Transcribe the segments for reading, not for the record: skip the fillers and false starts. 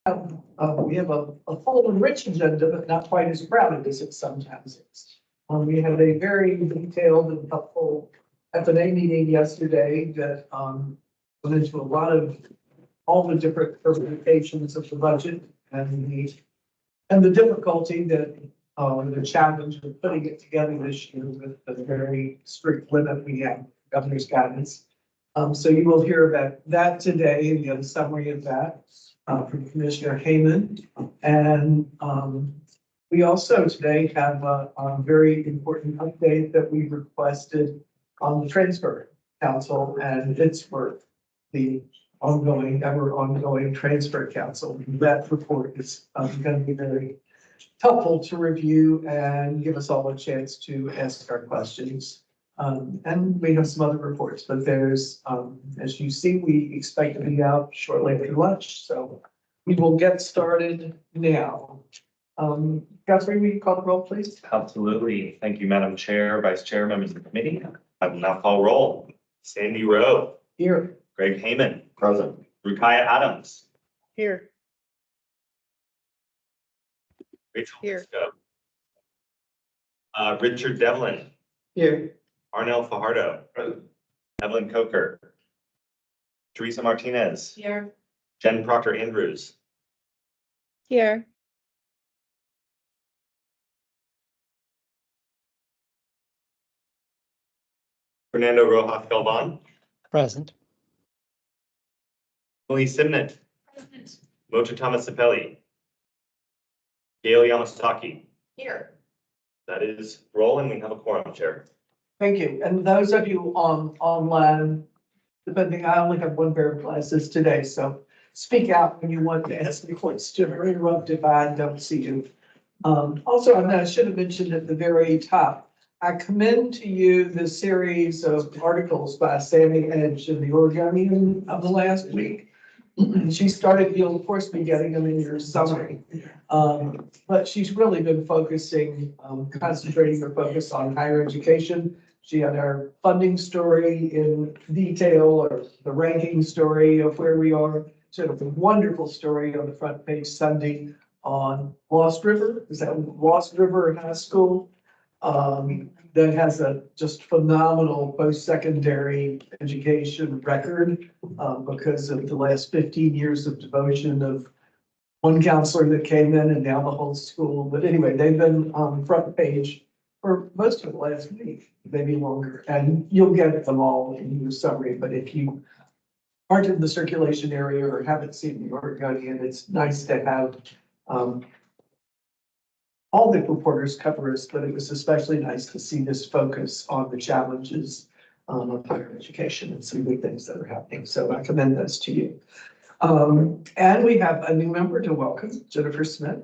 We have a full and rich agenda, but not quite as crowded as it sometimes is. We had a very detailed and helpful F&A meeting yesterday that went into a lot of all the different permutations of the budget and the difficulty that the challenge of putting it together this year with the very strict limit we have, governor's guidance. So you will hear about that today and get a summary of that from Commissioner Heyman. And we also today have a very important update that we requested on the Transfer Council and its work, the ever ongoing Transfer Council. That report is going to be very helpful to review and give us all a chance to ask our questions. And we have some other reports, but there's, as you see, we expect to be out shortly after lunch. So we will get started now. Guthrie, will you call the roll, please? Absolutely. Thank you, Madam Chair, Vice Chair, members of the committee. I will now call roll. Sandy Rowe. Here. Greg Heyman. Present. Rukaya Adams. Here. Rachel Here. Lisco. Richard Devlin. Here. Arnell Fajardo. Evelyn Coker. Teresa Martinez. Here. Jen Proctor Andrews. Here. Fernando Rojas Galvan. Present. Elise Simnett. Mocha Thomas Sapelli. Gail Yamasaki. Here. That is rolling. We have a quorum, Chair. Thank you. And those of you online, depending, I only have one pair of glasses today, so speak out when you want to ask me question or interrupt if I don't see you. Also, I should have mentioned at the very top, I commend to you the series of articles by Sammy Edge in the Oregonian of the last week. She started, you'll of course be getting them in your summary. But she's really been focusing, concentrating her focus on higher education. She had our funding story in detail, or the ranking story of where we are. She had a wonderful story on the front page Sunday on Lost River. Is that Lost River High School? That has a just phenomenal post-secondary education record because of the last 15 years of devotion of one counselor that came in and now the whole school. But anyway, they've been on front page for most of the last week, maybe longer, and you'll get them all in your summary. But if you aren't in the circulation area or haven't seen the Oregonian, it's nice to have all the reporters cover us, but it was especially nice to see this focus on the challenges of higher education and some good things that are happening. So I commend those to you. And we have a new member to welcome, Jennifer Smith.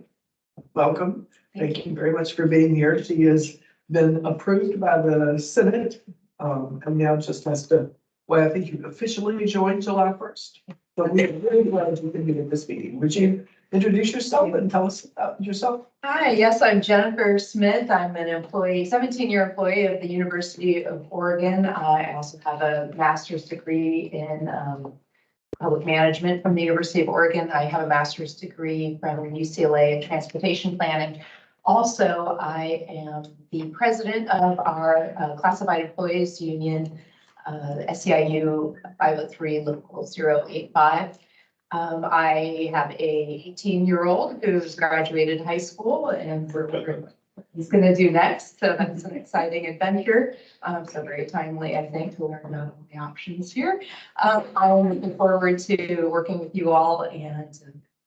Welcome. Thank you very much for being here. She has been approved by the Senate and now just has to, well, I think you officially joined July 1st. But we're really glad you can be at this meeting. Would you introduce yourself and tell us about yourself? Hi, yes, I'm Jennifer Smith. I'm an employee, 17-year employee of the University of Oregon. I also have a master's degree in public management from the University of Oregon. I have a master's degree from UCLA in transportation planning. Also, I am the president of our classified employees union, SEIU 503 Local 085. I have a 18-year-old who's graduated high school and we're wondering what he's going to do next. So that's an exciting adventure. So very timely, I think, to learn about all the options here. I'm looking forward to working with you all and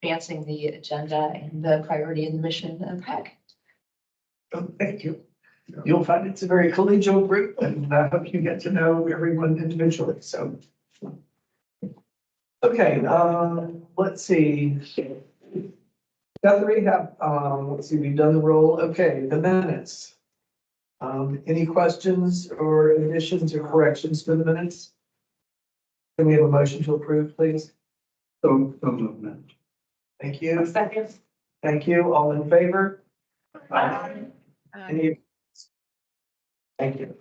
advancing the agenda and the priority and the mission of HECC. Oh, thank you. You'll find it's a very collegial group and I hope you get to know everyone individually. So. Okay, let's see. Guthrie, let's see, we've done the roll. Okay, the minutes. Any questions or additions or corrections to the minutes? Can we have a motion to approve, please? So movement. Thank you. Second. Thank you. All in favor? Any? Thank you.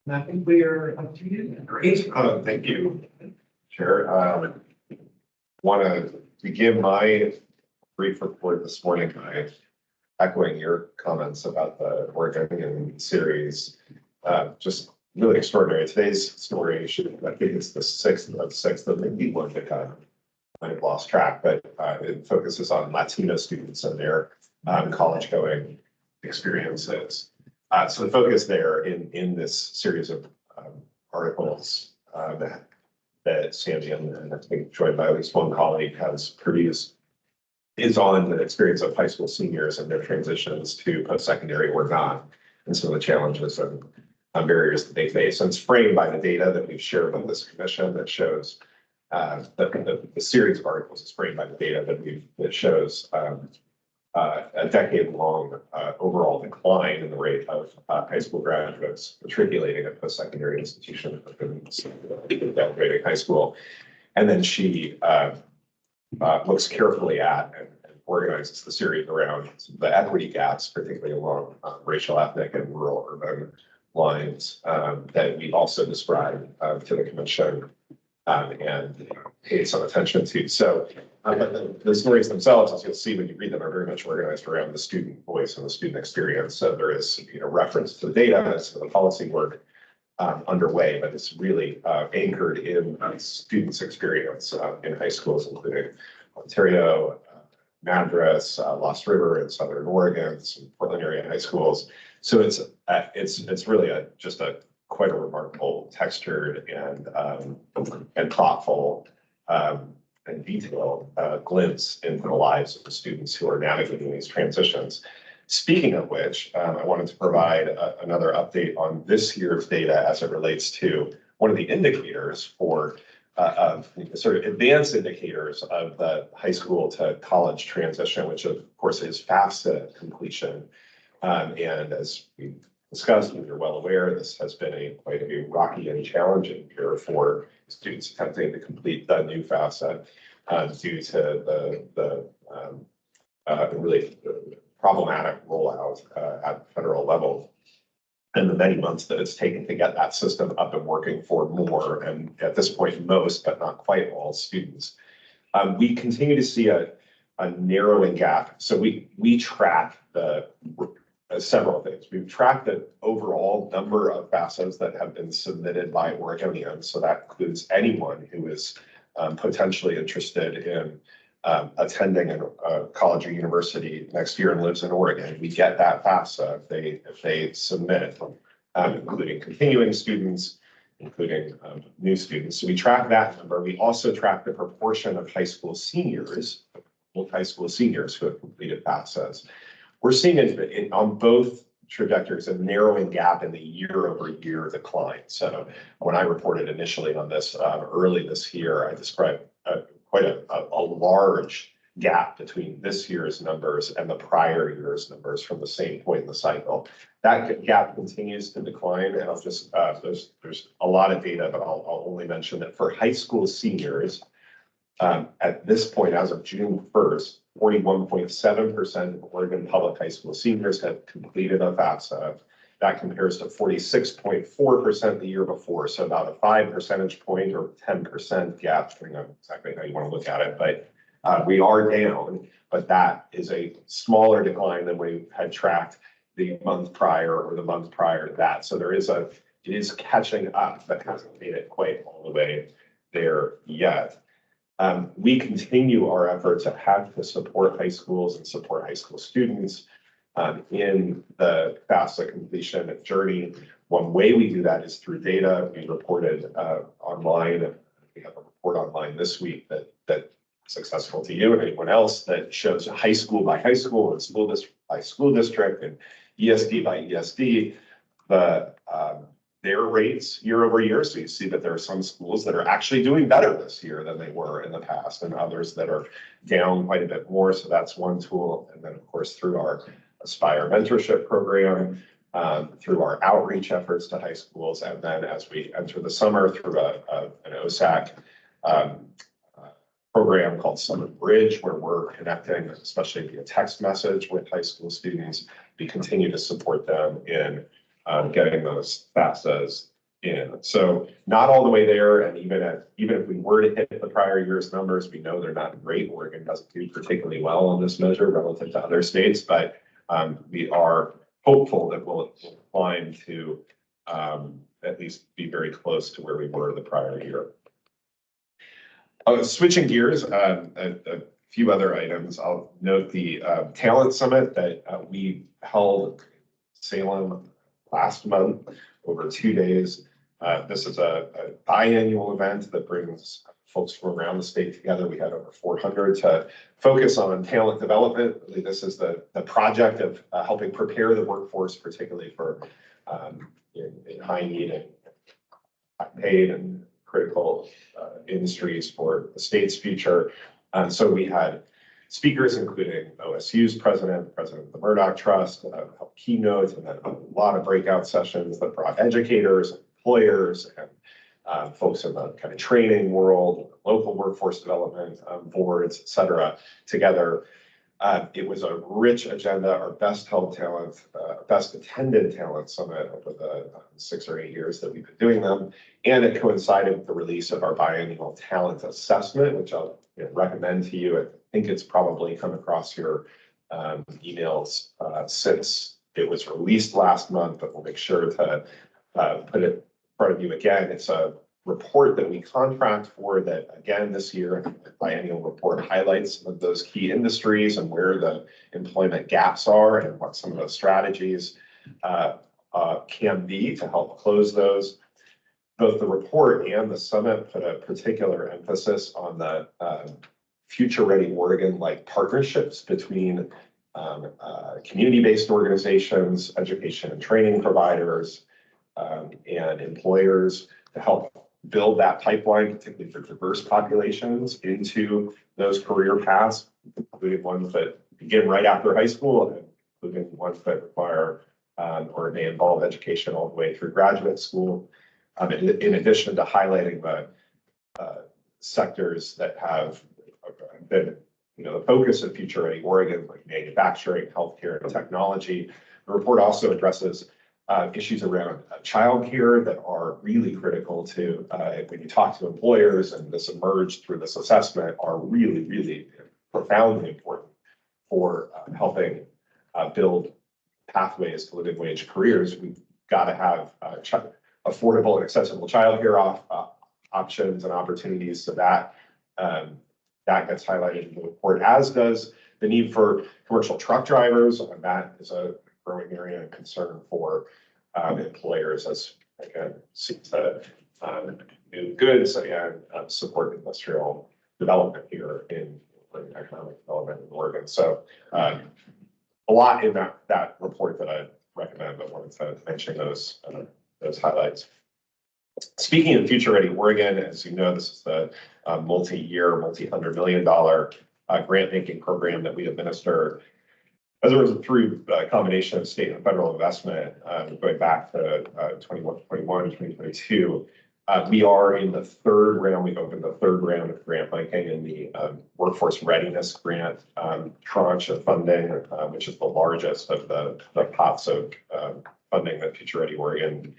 And I think we are up to you. Great. Thank you, Chair. Want to begin my brief report this morning by echoing your comments about the Oregonian series. Just really extraordinary. Today's story, I think it's the sixth of maybe one that might have lost track, but it focuses on Latino students and their college-going experiences. So the focus there in this series of articles that Sandy and I think joined by at least one colleague has produced is on the experience of high school seniors and their transitions to post-secondary or not, and some of the challenges and barriers that they face. And it's framed by the data that we've shared with this commission that shows the series of articles is framed by the data that shows a decade-long overall decline in the rate of high school graduates matriculating at post-secondary institutions within graduating high school. And then she looks carefully at and organizes the series around the equity gaps, particularly along racial, ethnic, and rural urban lines that we also described to the commission and paid some attention to. So, but the stories themselves, as you'll see when you read them, are very much organized around the student voice and the student experience. So there is, reference to the data, to the policy work underway, but it's really anchored in students' experience in high schools, including Ontario, Madras, Lost River in Southern Oregon, some Portland area high schools. So it's really just quite a remarkable, textured and thoughtful and detailed glimpse into the lives of the students who are navigating these transitions. Speaking of which, I wanted to provide another update on this year's data as it relates to one of the indicators for sort of advanced indicators of the high school to college transition, which of course is FAFSA completion. And as we discussed, and you're well aware, this has been quite a rocky and challenging year for students attempting to complete the new FAFSA due to the really problematic rollout at the federal level and the many months that it's taken to get that system up and working for more, and at this point, most, but not quite all students. We continue to see a narrowing gap. So we track several things. We've tracked the overall number of FAFSAs that have been submitted by Oregonians. So that includes anyone who is potentially interested in attending a college or university next year and lives in Oregon. We get that FAFSA if they submit, including continuing students, including new students. So we track that number. We also track the proportion of high school seniors who have completed FAFSAs. We're seeing on both trajectories a narrowing gap in the year-over-year decline. So when I reported initially on this early this year, I described quite a large gap between this year's numbers and the prior year's numbers from the same point in the cycle. That gap continues to decline, and I'll just there's a lot of data, but I'll only mention that for high school seniors, at this point, as of June 1st, 41.7% of Oregon public high school seniors have completed a FAFSA. That compares to 46.4% the year before. So about a 5 percentage point or 10% gap, depending on exactly how you want to look at it. But we are down, but that is a smaller decline than we had tracked the month prior or the month prior to that. So it is catching up, but hasn't made it quite all the way there yet. We continue our efforts at HECC to support high schools and support high school students in the FAFSA completion journey. One way we do that is through data. We reported online. We have a report online this week that is accessible to you and anyone else that shows high school by high school and school district by school district and ESD by ESD, their rates year over year. So you see that there are some schools that are actually doing better this year than they were in the past, and others that are down quite a bit more. So that's one tool. And then, of course, through our Aspire mentorship program, through our outreach efforts to high schools, and then as we enter the summer through an OSAC program called Summer Bridge, where we're connecting, especially via text message, with high school students. We continue to support them in getting those FAFSAs in. So not all the way there, and even if we were to hit the prior year's numbers, we know they're not great. Oregon doesn't do particularly well on this measure relative to other states, but we are hopeful that we'll climb to at least be very close to where we were the prior year. Switching gears, a few other items. I'll note the talent summit that we held in Salem last month over 2 days. This is a biannual event that brings folks from around the state together. We had over 400 to focus on talent development. Really, this is the project of helping prepare the workforce, particularly for in high need and high paid and critical industries for the state's future. So we had speakers, including OSU's president, the president of the Murdoch Trust, helped keynote, and then a lot of breakout sessions that brought educators, employers, and folks in the kind of training world, local workforce development boards, et cetera, together. It was a rich agenda, our best held talent, best attended talent summit over the 6 or 8 years that we've been doing them. And it coincided with the release of our biannual talent assessment, which I'll recommend to you. I think it's probably come across your emails since it was released last month, but we'll make sure to put it in front of you again. It's a report that we contract for that, again, this year, the biennial report highlights some of those key industries and where the employment gaps are and what some of those strategies can be to help close those. Both the report and the summit put a particular emphasis on the Future Ready Oregon-like partnerships between community-based organizations, education and training providers, and employers to help build that pipeline, particularly for diverse populations, into those career paths, including ones that begin right after high school, and including ones that require or may involve education all the way through graduate school. In addition to highlighting the sectors that have been, the focus of Future Ready Oregon, like manufacturing, healthcare, and technology. The report also addresses issues around childcare that are really critical to, when you talk to employers, and this emerged through this assessment, are really, really profoundly important for helping build pathways to living wage careers. We've got to have affordable and accessible childcare options and opportunities, so that that gets highlighted in the report, as does the need for commercial truck drivers, and that is a growing area of concern for employers as, again, seek to do goods and support industrial development here in economic development in Oregon. So a lot in that report that I recommend, but wanted to mention those highlights. Speaking of Future Ready Oregon, as you know, this is the multi-year, multi-$100 million grant making program that we administer as a result through a combination of state and federal investment going back to 2021, 2022. We are in the third round. We've opened the third round of grant making in the Workforce Readiness Grant tranche of funding, which is the largest of the pots of funding that Future Ready Oregon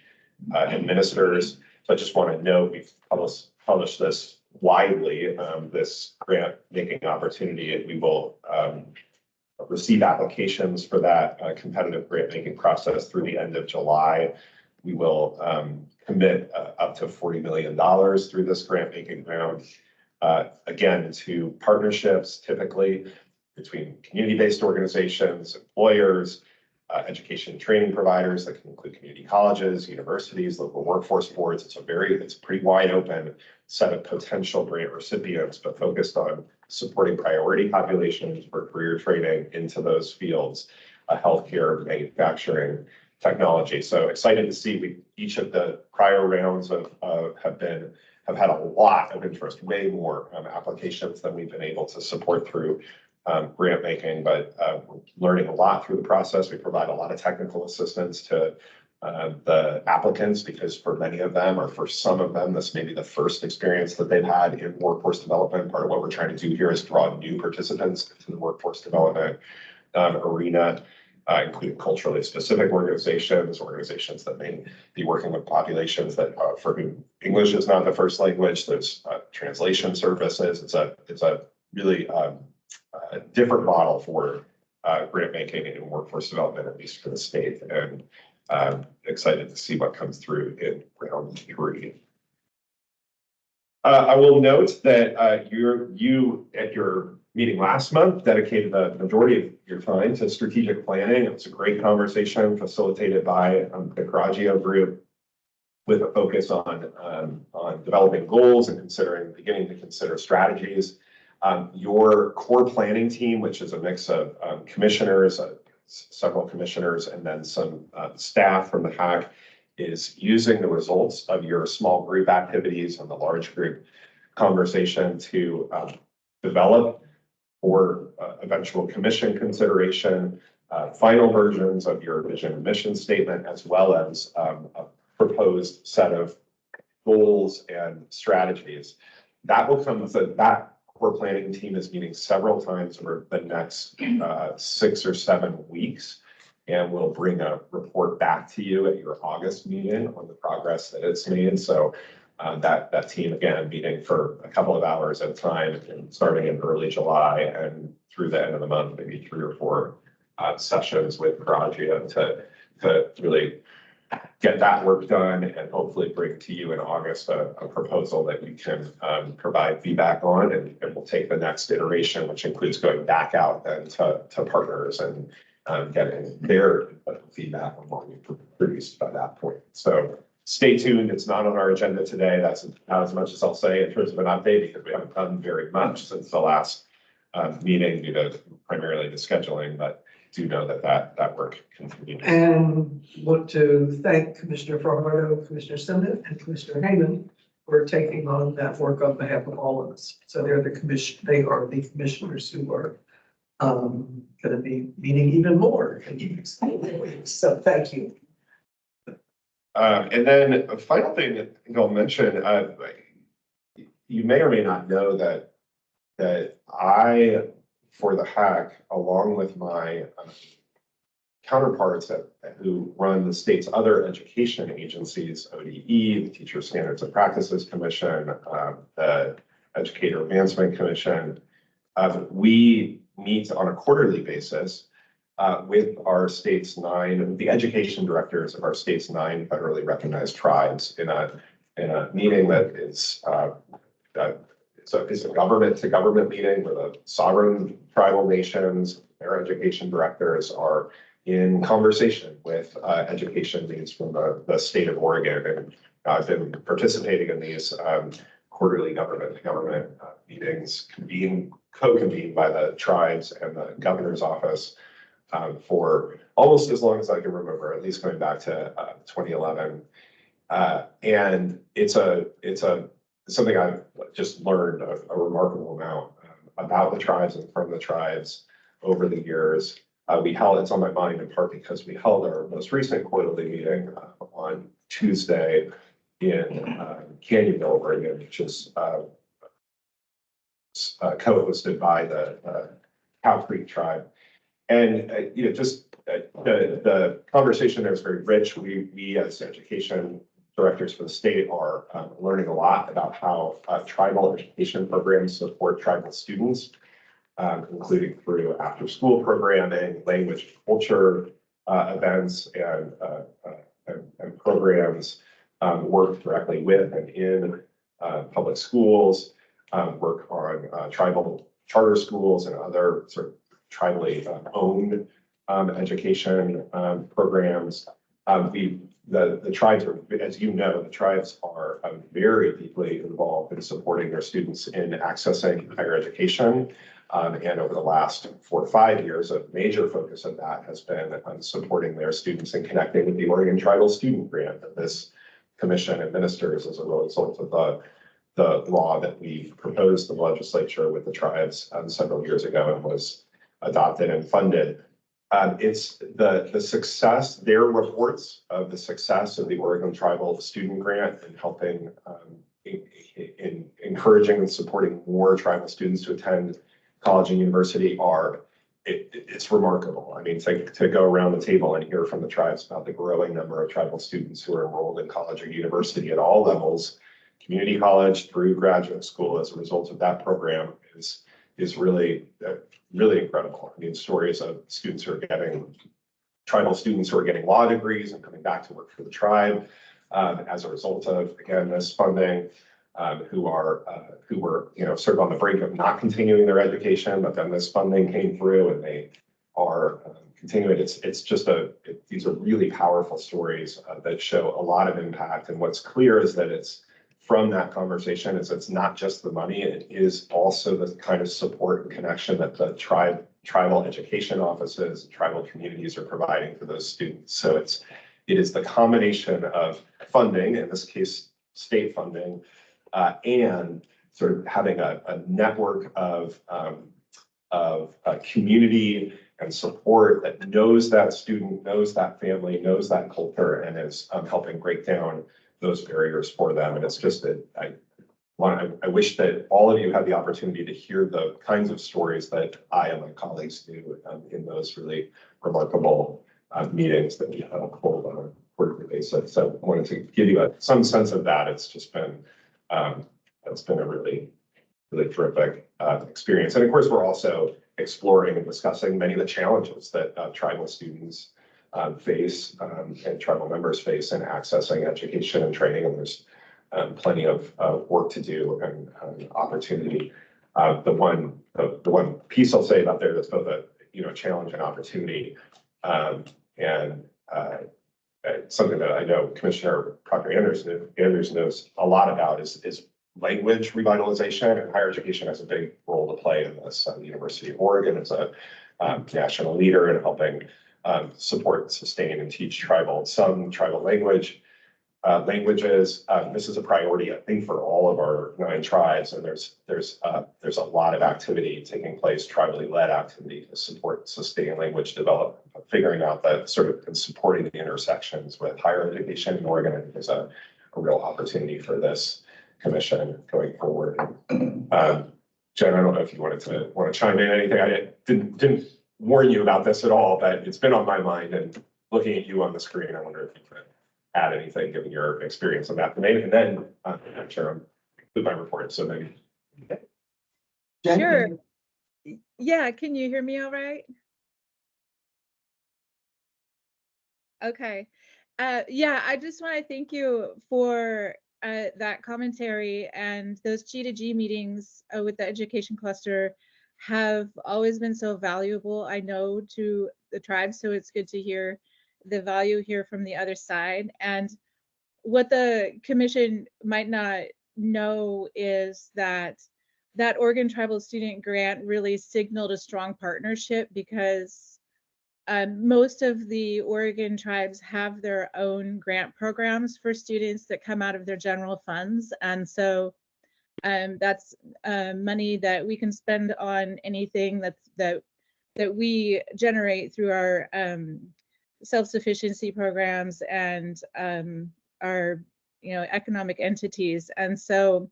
administers. So I just want to note, we've published this widely, this grant making opportunity, and we will receive applications for that competitive grant making process through the end of July. We will commit up to $40 million through this grant making round, again, to partnerships, typically between community-based organizations, employers, education and training providers that can include community colleges, universities, local workforce boards. It's a pretty wide open set of potential grant recipients, but focused on supporting priority populations for career training into those fields, healthcare, manufacturing, technology. So excited to see each of the prior rounds have had a lot of interest, way more applications than we've been able to support through grant making, but we're learning a lot through the process. We provide a lot of technical assistance to the applicants, because for many of them, or for some of them, this may be the first experience that they've had in workforce development. Part of what we're trying to do here is draw new participants into the workforce development arena. including culturally specific organizations that may be working with populations that for whom English is not the first language. There's translation services. It's a really a different model for grant making and workforce development, at least for the state, and excited to see what comes through in round 3. I will note that you at your meeting last month dedicated the majority of your time to strategic planning. It was a great conversation facilitated by the Coragio group with a focus on developing goals and beginning to consider strategies. Your core planning team, which is a mix of commissioners, several commissioners, and then some staff from the HECC, is using the results of your small group activities and the large group conversation to develop for eventual commission consideration, final versions of your vision and mission statement, as well as a proposed set of goals and strategies. That will come with that core planning team is meeting several times over the next 6 or 7 weeks. And we'll bring a report back to you at your August meeting on the progress that it's made. So that team, again, meeting for a couple of hours at a time, and starting in early July and through the end of the month, maybe 3 or 4 sessions with Coragio to really get that work done and hopefully bring to you in August a proposal that you can provide feedback on. And we'll take the next iteration, which includes going back out then to partners and getting their feedback on what we produced by that point. So stay tuned. It's not on our agenda today. That's not as much as I'll say in terms of an update, because we haven't done very much since the last meeting due to primarily the scheduling, but do know that work continues. And want to thank Commissioner Fajardo, Commissioner Simnett, and Commissioner Hayman for taking on that work on behalf of all of us. So they are the commissioners who are going to be meeting even more in the next couple of weeks. So thank you. And then a final thing that I'll mention, you may or may not know that I, for the HECC, along with my counterparts who run the state's other education agencies, ODE, the Teacher Standards and Practices Commission, the Educator Advancement Commission, we meet on a quarterly basis with our state's 9, the education directors of our state's 9 federally recognized tribes in a meeting that is it's a government to government meeting where the sovereign tribal nations, their education directors are in conversation with education leads from the state of Oregon. And I've been participating in these quarterly government to government meetings co-convened by the tribes and the governor's office for almost as long as I can remember, at least going back to 2011. And it's something I've just learned a remarkable amount about the tribes and from the tribes over the years. It's on my mind in part because we held our most recent quarterly meeting on Tuesday in Canyonville, Oregon, which is co-hosted by the Cow Creek tribe. And just the conversation there is very rich. We as education directors for the state are learning a lot about how tribal education programs support tribal students, including through after-school programming, language and culture events, and programs, work directly with and in public schools, work on tribal charter schools and other sort of tribally owned education programs. The tribes are, as you know, the tribes are very deeply involved in supporting their students in accessing higher education. And over the last 4 to 5 years, a major focus of that has been on supporting their students and connecting with the Oregon Tribal Student Grant that this commission administers as a result of the law that we proposed to the legislature with the tribes several years ago and was adopted and funded. It's the success, their reports of the success of the Oregon Tribal Student Grant and helping in encouraging and supporting more tribal students to attend college and university are it's remarkable. I mean, to go around the table and hear from the tribes about the growing number of tribal students who are enrolled in college or university at all levels, community college through graduate school as a result of that program is really, really incredible. I mean, stories of students who are getting, tribal students who are getting law degrees and coming back to work for the tribe as a result of, again, this funding, who were, you know, sort of on the brink of not continuing their education, but then this funding came through and they are continuing. It's just these are really powerful stories that show a lot of impact. And what's clear is that it's from that conversation is it's not just the money, it is also the kind of support and connection that the tribal education offices, tribal communities are providing for those students. So it is the combination of funding, in this case, state funding, and sort of having a network of community and support that knows that student, knows that family, knows that culture, and is helping break down those barriers for them. And it's just that I wish that all of you had the opportunity to hear the kinds of stories that I and my colleagues do in those really remarkable meetings that we hold on a quarterly basis. So I wanted to give you some sense of that. It's just been it's been a really, really terrific experience. And of course, we're also exploring and discussing many of the challenges that tribal students face and tribal members face in accessing education and training. And there's plenty of work to do and opportunity. The one piece I'll say about there that's both a challenge and opportunity, and something that I know Commissioner Proctor Anders knows a lot about is language revitalization, and higher education has a big role to play in this. The University of Oregon is a national leader in helping support, sustain, and teach some tribal languages. This is a priority, I think, for all of our 9 tribes, and there's a lot of activity taking place, tribally led activity to support, sustain language development, figuring out that sort of and supporting the intersections with higher education in Oregon. I think there's a real opportunity for this commission going forward. Jen, I don't know if you want to chime in anything. I didn't warn you about this at all, but it's been on my mind, and looking at you on the screen, I wonder if you could add anything given your experience on that domain. And then I'm sure I'm with my report. So maybe. Jen, Sure. Yeah, can you hear me all right? Okay. Yeah, I just want to thank you for that commentary, and those G2G meetings with the education cluster have always been so valuable, I know, to the tribe. So it's good to hear the value here from the other side. And what the commission might not know is that Oregon Tribal Student Grant really signaled a strong partnership, because most of the Oregon tribes have their own grant programs for students that come out of their general funds. And so that's money that we can spend on anything that we generate through our self-sufficiency programs and our economic entities. And so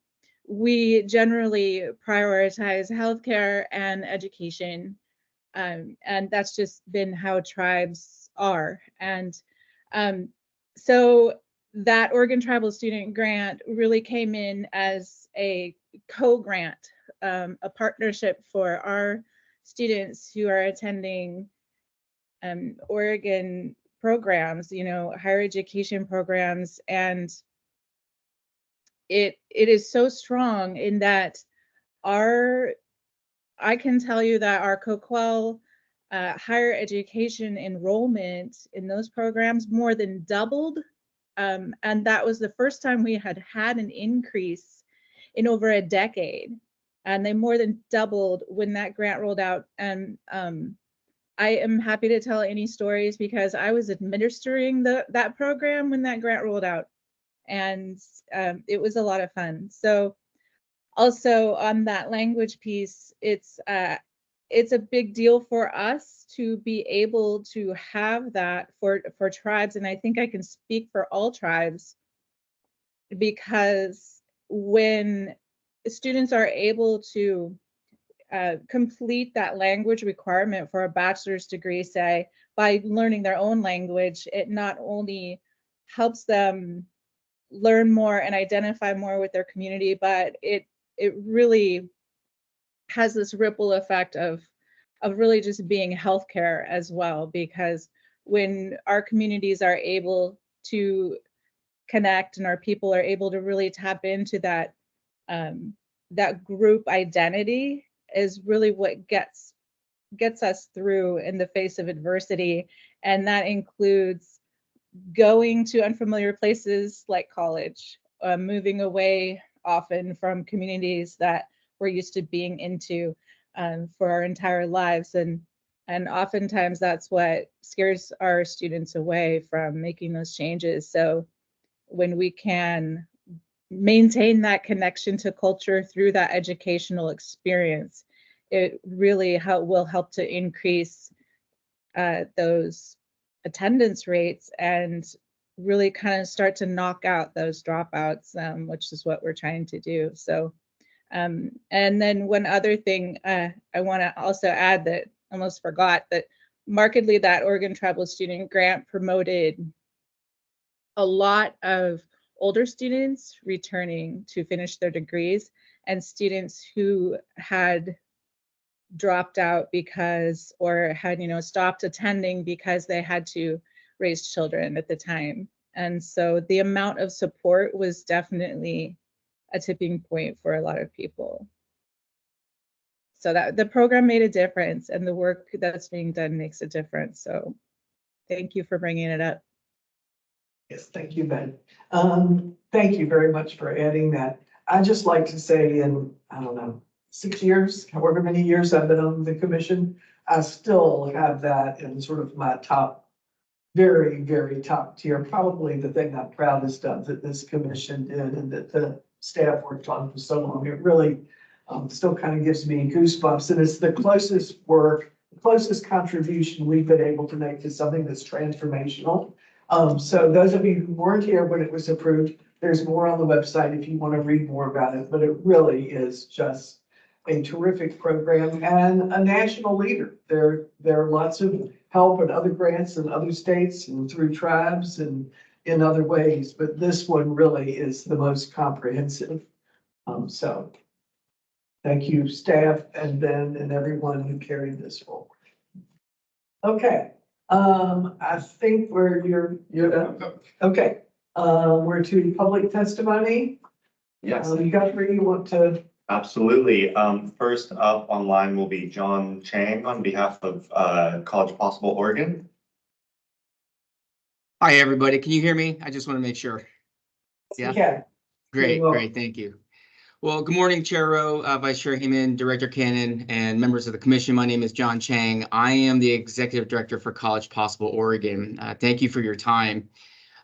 we generally prioritize healthcare and education. And that's just been how tribes are. And so that Oregon Tribal Student Grant really came in as a co-grant, a partnership for our students who are attending Oregon programs, higher education programs. And it is so strong in that I can tell you that our COQUEL higher education enrollment in those programs more than doubled. And that was the first time we had an increase in over a decade. And they more than doubled when that grant rolled out. And I am happy to tell any stories, because I was administering that program when that grant rolled out. And it was a lot of fun. So also on that language piece, it's a big deal for us to be able to have that for tribes. And I think I can speak for all tribes, because when students are able to complete that language requirement for a bachelor's degree, say, by learning their own language, it not only helps them learn more and identify more with their community, but it really has this ripple effect of really just being healthcare as well, because when our communities are able to connect and our people are able to really tap into that that group identity is really what gets us through in the face of adversity. And that includes going to unfamiliar places like college, moving away often from communities that we're used to being into for our entire lives. And oftentimes that's what scares our students away from making those changes. So when we can maintain that connection to culture through that educational experience, it really will help to increase those attendance rates and really kind of start to knock out those dropouts, which is what we're trying to do. So, and then one other thing I want to also add that I almost forgot, that markedly that Oregon Tribal Student Grant promoted a lot of older students returning to finish their degrees and students who had dropped out because, or had, stopped attending because they had to raise children at the time. And so the amount of support was definitely a tipping point for a lot of people. So that the program made a difference, and the work that's being done makes a difference. So thank you for bringing it up. Yes, thank you, Ben. Thank you very much for adding that. I'd just like to say in, I don't know, 6 years, however many years I've been on the commission, I still have that in sort of my top, very, very top tier, probably the thing I'm proudest of that this commission did and that the staff worked on for so long. It really still kind of gives me goosebumps, and it's the closest work, the closest contribution we've been able to make to something that's transformational. So those of you who weren't here when it was approved, there's more on the website if you want to read more about it, but it really is just a terrific program and a national leader. There are lots of help and other grants in other states and through tribes and in other ways, but this one really is the most comprehensive. So thank you, staff and Ben and everyone who carried this forward. Okay. I think you're done. Okay. We're to public testimony. Yes, You got where you want to. absolutely. First up online will be John Chang on behalf of College Possible Oregon. Hi, everybody. Can you hear me? I just want to make sure. Yeah. Okay. Great, Well- great. Thank you. Well, good morning, Chair Rowe, Vice Chair Heeman, Director Cannon, and members of the commission. My name is John Chang. I am the Executive Director for College Possible Oregon. Thank you for your time.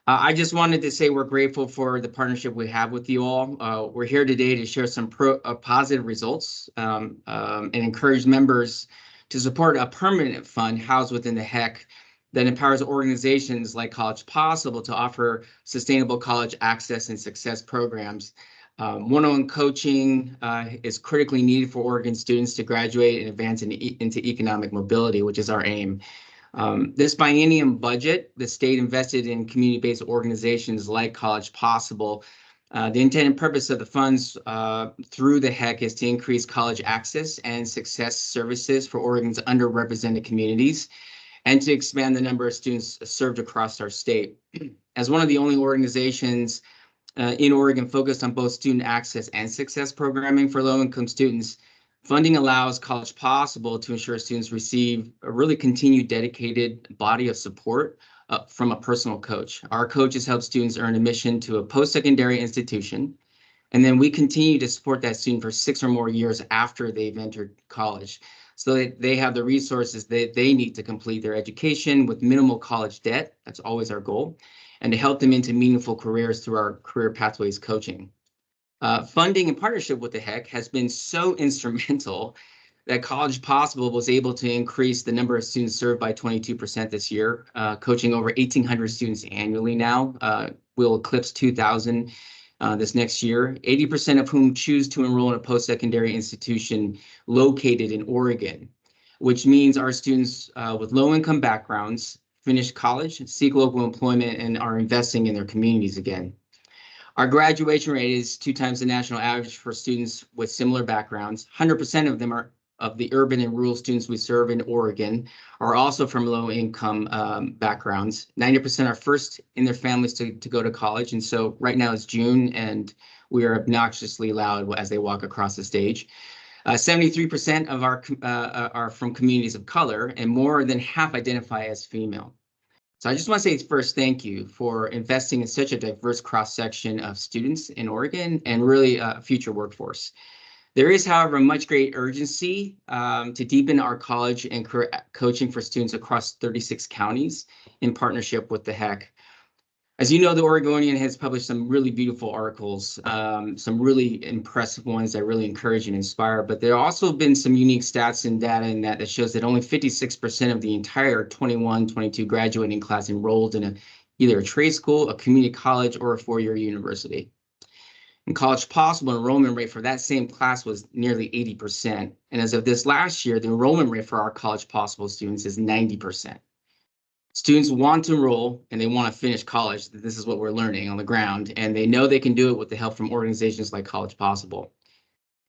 I just wanted to say we're grateful for the partnership we have with you all. We're here today to share some positive results and encourage members to support a permanent fund housed within the HECC that empowers organizations like College Possible to offer sustainable college access and success programs. One-on-one coaching is critically needed for Oregon students to graduate and advance into economic mobility, which is our aim. This biennium budget, the state invested in community-based organizations like College Possible. The intended purpose of the funds through the HECC is to increase college access and success services for Oregon's underrepresented communities and to expand the number of students served across our state. As one of the only organizations in Oregon focused on both student access and success programming for low-income students, funding allows College Possible to ensure students receive a really continued dedicated body of support from a personal coach. Our coaches help students earn admission to a post-secondary institution, and then we continue to support that student for 6 or more years after they've entered college, so that they have the resources that they need to complete their education with minimal college debt. That's always our goal, and to help them into meaningful careers through our Career Pathways coaching. Funding in partnership with the HECC has been so instrumental that College Possible was able to increase the number of students served by 22% this year, coaching over 1,800 students annually now. We'll eclipse 2,000 this next year, 80% of whom choose to enroll in a post-secondary institution located in Oregon, which means our students with low-income backgrounds finish college, seek local employment, and are investing in their communities again. Our graduation rate is 2 times the national average for students with similar backgrounds. 100% of them are of the urban and rural students we serve in Oregon are also from low-income backgrounds. 90% are first in their families to go to college. And so right now it's June, and we are obnoxiously loud as they walk across the stage. 73% of our are from communities of color, and more than half identify as female. So I just want to say first, thank you for investing in such a diverse cross-section of students in Oregon and really a future workforce. There is, however, much great urgency to deepen our college and career coaching for students across 36 counties in partnership with the HECC. As you know, the Oregonian has published some really beautiful articles, some really impressive ones that really encourage and inspire, but there have also been some unique stats and data in that shows that only 56% of the entire 21-22 graduating class enrolled in either a trade school, a community college, or a 4-year university. And College Possible enrollment rate for that same class was nearly 80%. And as of this last year, the enrollment rate for our College Possible students is 90%. Students want to enroll and they want to finish college. This is what we're learning on the ground, and they know they can do it with the help from organizations like College Possible.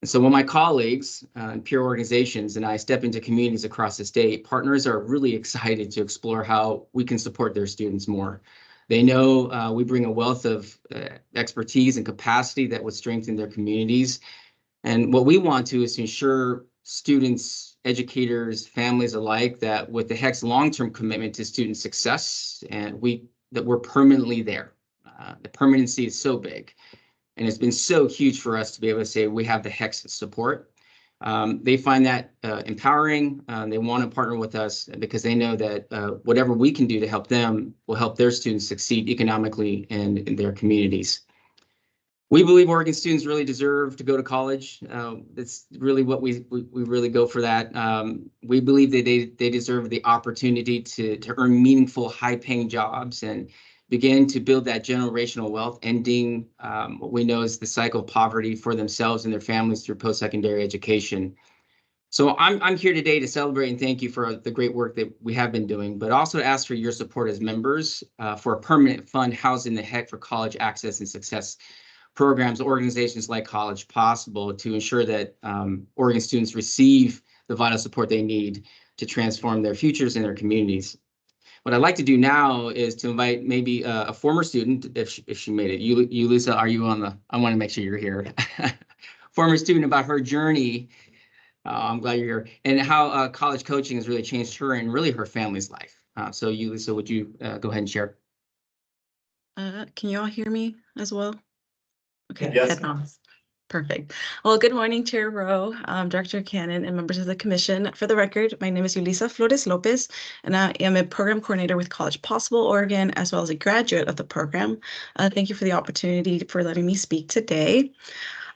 And so when my colleagues and peer organizations and I step into communities across the state, partners are really excited to explore how we can support their students more. They know we bring a wealth of expertise and capacity that would strengthen their communities. And what we want to is to ensure students, educators, families alike, that with the HECC's long-term commitment to student success, and that we're permanently there. The permanency is so big, and it's been so huge for us to be able to say we have the HECC's support. They find that empowering. They want to partner with us because they know that whatever we can do to help them will help their students succeed economically and in their communities. We believe Oregon students really deserve to go to college. That's really what we really go for that. We believe that they deserve the opportunity to earn meaningful, high-paying jobs and begin to build that generational wealth, ending what we know is the cycle of poverty for themselves and their families through post-secondary education. So I'm here today to celebrate and thank you for the great work that we have been doing, but also to ask for your support as members for a permanent fund housed in the HECC for college access and success programs, organizations like College Possible, to ensure that Oregon students receive the vital support they need to transform their futures and their communities. What I'd like to do now is to invite maybe a former student, if she made it. You, Lisa, are you on the? I want to make sure you're here. Former student, about her journey. I'm glad you're here, and how college coaching has really changed her and really her family's life. So you, Lisa, would you go ahead and share? Can you all hear me as well? Okay, Yes. headphones. Perfect. Well, good morning, Chair Rowe, Director Cannon, and members of the Commission. For the record, my name is Yulisa Flores Lopez, and I am a program coordinator with College Possible Oregon, as well as a graduate of the program. Thank you for the opportunity for letting me speak today.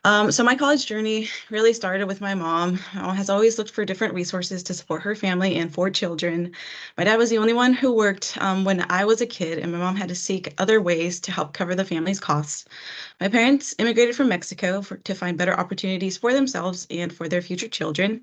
So my college journey really started with my mom. My mom has always looked for different resources to support her family and 4 children. My dad was the only one who worked when I was a kid, and my mom had to seek other ways to help cover the family's costs. My parents immigrated from Mexico to find better opportunities for themselves and for their future children,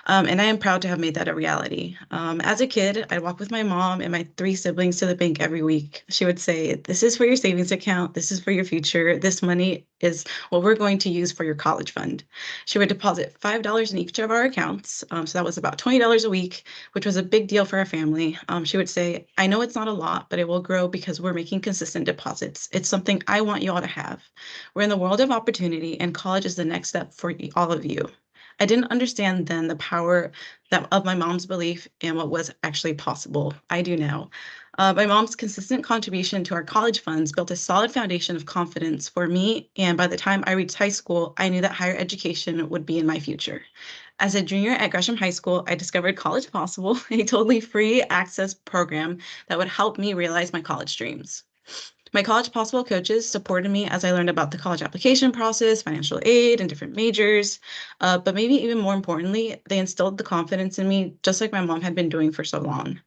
and I am proud to have made that a reality. As a kid, I'd walk with my mom and my 3 siblings to the bank every week. She would say, "This is for your savings account. This is for your future. This money is what we're going to use for your college fund." She would deposit $5 in each of our accounts. So that was about $20 a week, which was a big deal for our family. She would say, "I know it's not a lot, but it will grow because we're making consistent deposits. It's something I want you all to have. We're in the world of opportunity, and college is the next step for all of you." I didn't understand then the power of my mom's belief and what was actually possible. I do now. My mom's consistent contribution to our college funds built a solid foundation of confidence for me, and by the time I reached high school, I knew that higher education would be in my future. As a junior at Gresham High School, I discovered College Possible, a totally free access program that would help me realize my college dreams. My College Possible coaches supported me as I learned about the college application process, financial aid, and different majors. But maybe even more importantly, they instilled the confidence in me, just like my mom had been doing for so long.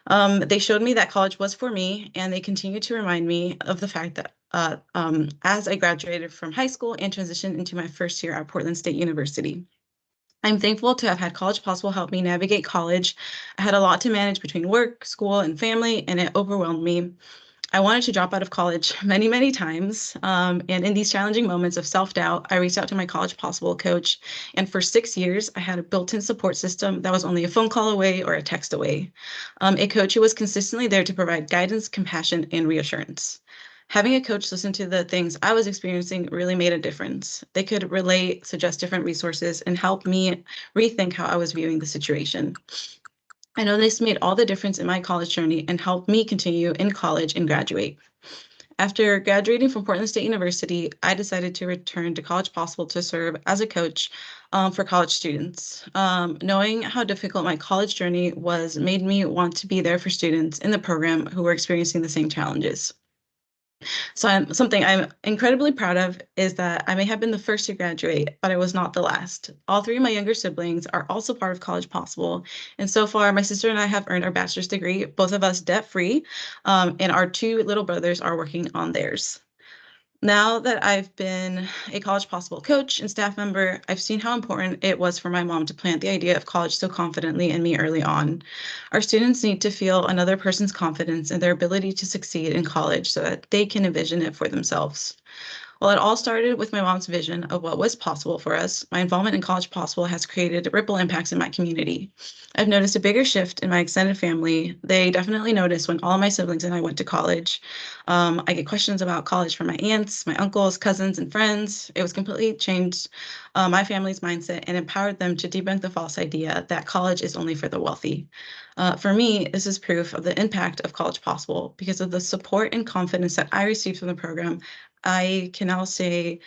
They showed me that college was for me, and they continue to remind me of the fact that as I graduated from high school and transitioned into my first year at Portland State University. I'm thankful to have had College Possible help me navigate college. I had a lot to manage between work, school, and family, and it overwhelmed me. I wanted to drop out of college many, many times. And in these challenging moments of self-doubt, I reached out to my College Possible coach. And for 6 years, I had a built-in support system that was only a phone call away or a text away. A coach who was consistently there to provide guidance, compassion, and reassurance. Having a coach listen to the things I was experiencing really made a difference. They could relate, suggest different resources, and help me rethink how I was viewing the situation. I know this made all the difference in my college journey and helped me continue in college and graduate. After graduating from Portland State University, I decided to return to College Possible to serve as a coach for college students. Knowing how difficult my college journey was made me want to be there for students in the program who were experiencing the same challenges. So something I'm incredibly proud of is that I may have been the first to graduate, but I was not the last. All three of my younger siblings are also part of College Possible. And so far, my sister and I have earned our bachelor's degree, both of us debt-free, and our two little brothers are working on theirs. Now that I've been a College Possible coach and staff member, I've seen how important it was for my mom to plant the idea of college so confidently in me early on. Our students need to feel another person's confidence in their ability to succeed in college so that they can envision it for themselves. Well, it all started with my mom's vision of what was possible for us. My involvement in College Possible has created ripple impacts in my community. I've noticed a bigger shift in my extended family. They definitely noticed when all my siblings and I went to college. I get questions about college from my aunts, my uncles, cousins, and friends. It was completely changed my family's mindset and empowered them to debunk the false idea that college is only for the wealthy. For me, this is proof of the impact of College Possible because of the support and confidence that I received from the program. I can now say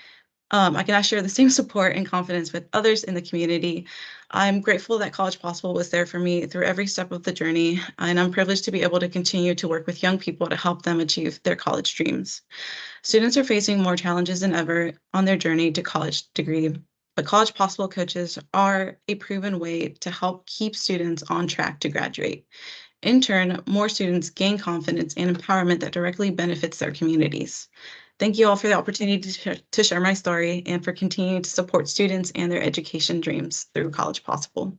I can now share the same support and confidence with others in the community. I'm grateful that College Possible was there for me through every step of the journey, and I'm privileged to be able to continue to work with young people to help them achieve their college dreams. Students are facing more challenges than ever on their journey to college degree, but College Possible coaches are a proven way to help keep students on track to graduate. In turn, more students gain confidence and empowerment that directly benefits their communities. Thank you all for the opportunity to share my story and for continuing to support students and their education dreams through College Possible.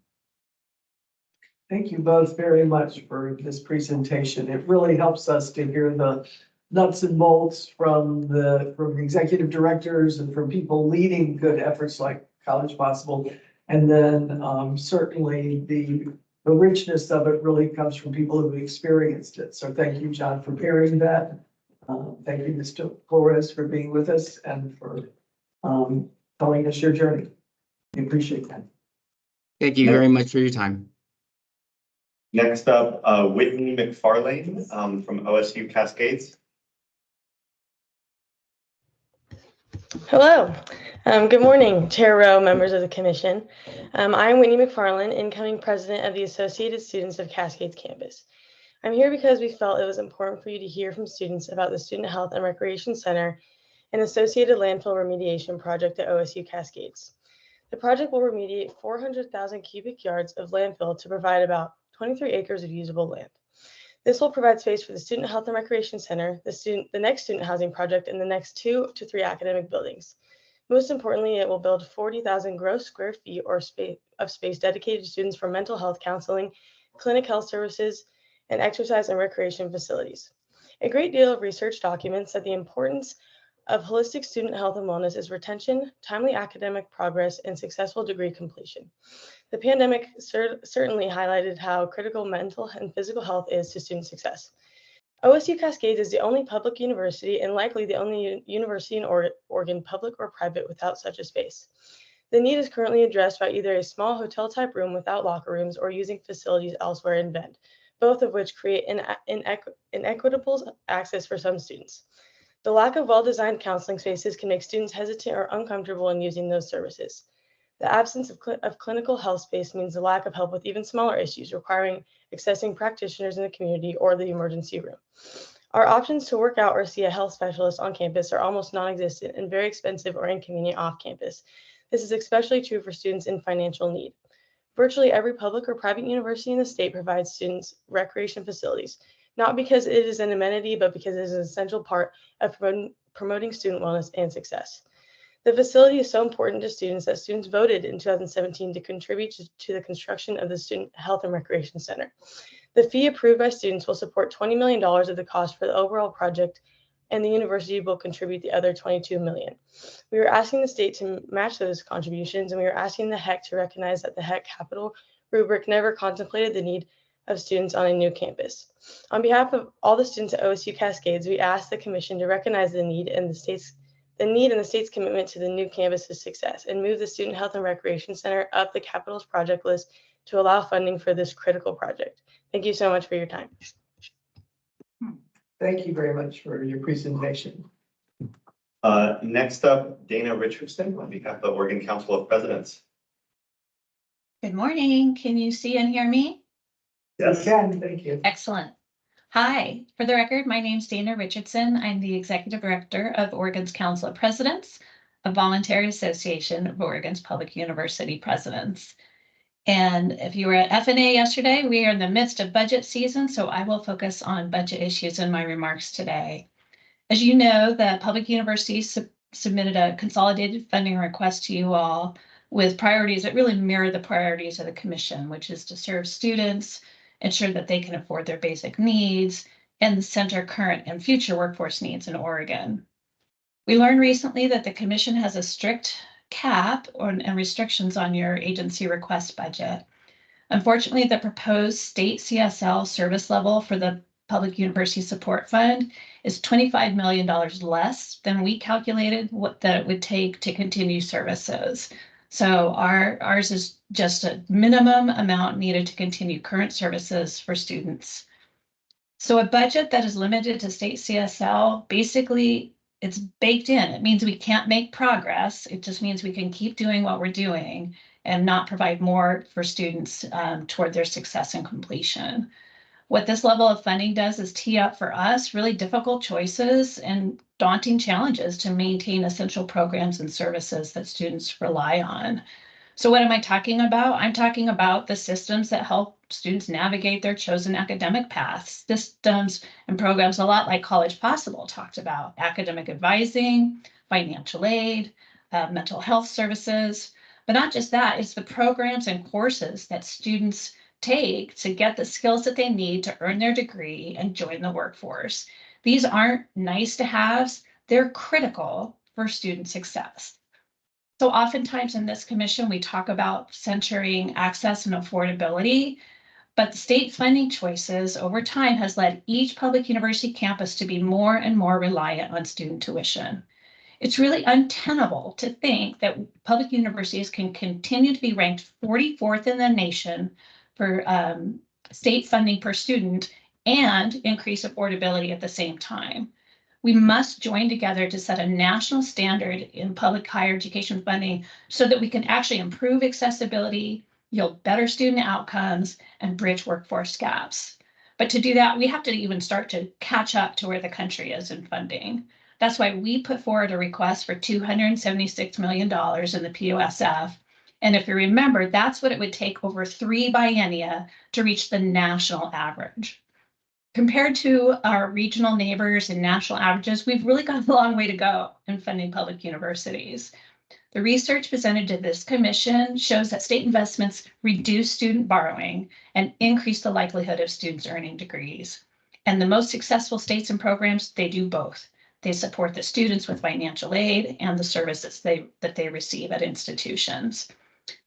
Thank you both very much for this presentation. It really helps us to hear the nuts and bolts from the executive directors and from people leading good efforts like College Possible. And then certainly the richness of it really comes from people who've experienced it. So thank you, John, for sharing that. Thank you, Mr. Flores, for being with us and for telling us your journey. We appreciate that. Thank you very much for your time. Next up, Whitney McFarlane from OSU Cascades. Hello. Good morning, Chair Rowe, members of the Commission. I'm Whitney McFarlane, incoming president of the Associated Students of Cascades Campus. I'm here because we felt it was important for you to hear from students about the Student Health and Recreation Center and associated landfill remediation project at OSU Cascades. The project will remediate 400,000 cubic yards of landfill to provide about 23 acres of usable land. This will provide space for the Student Health and Recreation Center, the next student housing project, and the next 2 to 3 academic buildings. Most importantly, it will build 40,000 gross square feet of space dedicated to students for mental health counseling, clinic health services, and exercise and recreation facilities. A great deal of research documents that the importance of holistic student health and wellness is retention, timely academic progress, and successful degree completion. The pandemic certainly highlighted how critical mental and physical health is to student success. OSU Cascades is the only public university and likely the only university in Oregon, public or private, without such a space. The need is currently addressed by either a small hotel-type room without locker rooms or using facilities elsewhere in Bend, both of which create inequitable access for some students. The lack of well-designed counseling spaces can make students hesitant or uncomfortable in using those services. The absence of clinical health space means the lack of help with even smaller issues requiring accessing practitioners in the community or the emergency room. Our options to work out or see a health specialist on campus are almost non-existent and very expensive or inconvenient off campus. This is especially true for students in financial need. Virtually every public or private university in the state provides students recreation facilities, not because it is an amenity, but because it is an essential part of promoting student wellness and success. The facility is so important to students that students voted in 2017 to contribute to the construction of the Student Health and Recreation Center. The fee approved by students will support $20 million of the cost for the overall project, and the university will contribute the other $22 million. We are asking the state to match those contributions, and we are asking the HECC to recognize that the HECC capital rubric never contemplated the need of students on a new campus. On behalf of all the students at OSU Cascades, we ask the commission to recognize the need and the state's commitment to the new campus's success and move the Student Health and Recreation Center up the capital's project list to allow funding for this critical project. Thank you so much for your time. Thank you very much for your presentation. Next up, Dana Richardson on behalf of the Oregon Council of Presidents. Good morning. Can you see and hear me? Yes, thank you. Excellent. Hi, for the record, my name's Dana Richardson. I'm the Executive Director of Oregon's Council of Presidents, a voluntary association of Oregon's public university presidents. And if you were at FNA yesterday, we are in the midst of budget season, so I will focus on budget issues in my remarks today. As you know, the public university submitted a consolidated funding request to you all with priorities that really mirror the priorities of the commission, which is to serve students, ensure that they can afford their basic needs, and center current and future workforce needs in Oregon. We learned recently that the commission has a strict cap and restrictions on your agency request budget. Unfortunately, the proposed state CSL service level for the Public University Support Fund is $25 million less than we calculated that it would take to continue services. So ours is just a minimum amount needed to continue current services for students. So a budget that is limited to state CSL, basically it's baked in. It means we can't make progress. It just means we can keep doing what we're doing and not provide more for students toward their success and completion. What this level of funding does is tee up for us really difficult choices and daunting challenges to maintain essential programs and services that students rely on. So what am I talking about? I'm talking about the systems that help students navigate their chosen academic paths, systems and programs a lot like College Possible talked about: academic advising, financial aid, mental health services. But not just that, it's the programs and courses that students take to get the skills that they need to earn their degree and join the workforce. These aren't nice to haves, they're critical for student success. So oftentimes in this commission, we talk about centering access and affordability, but the state funding choices over time has led each public university campus to be more and more reliant on student tuition. It's really untenable to think that public universities can continue to be ranked 44th in the nation for state funding per student and increase affordability at the same time. We must join together to set a national standard in public higher education funding so that we can actually improve accessibility, yield better student outcomes, and bridge workforce gaps. But to do that, we have to even start to catch up to where the country is in funding. That's why we put forward a request for $276 million in the POSF. And if you remember, that's what it would take over 3 biennia to reach the national average. Compared to our regional neighbors and national averages, we've really got a long way to go in funding public universities. The research presented to this commission shows that state investments reduce student borrowing and increase the likelihood of students earning degrees. And the most successful states and programs, they do both. They support the students with financial aid and the services that they receive at institutions.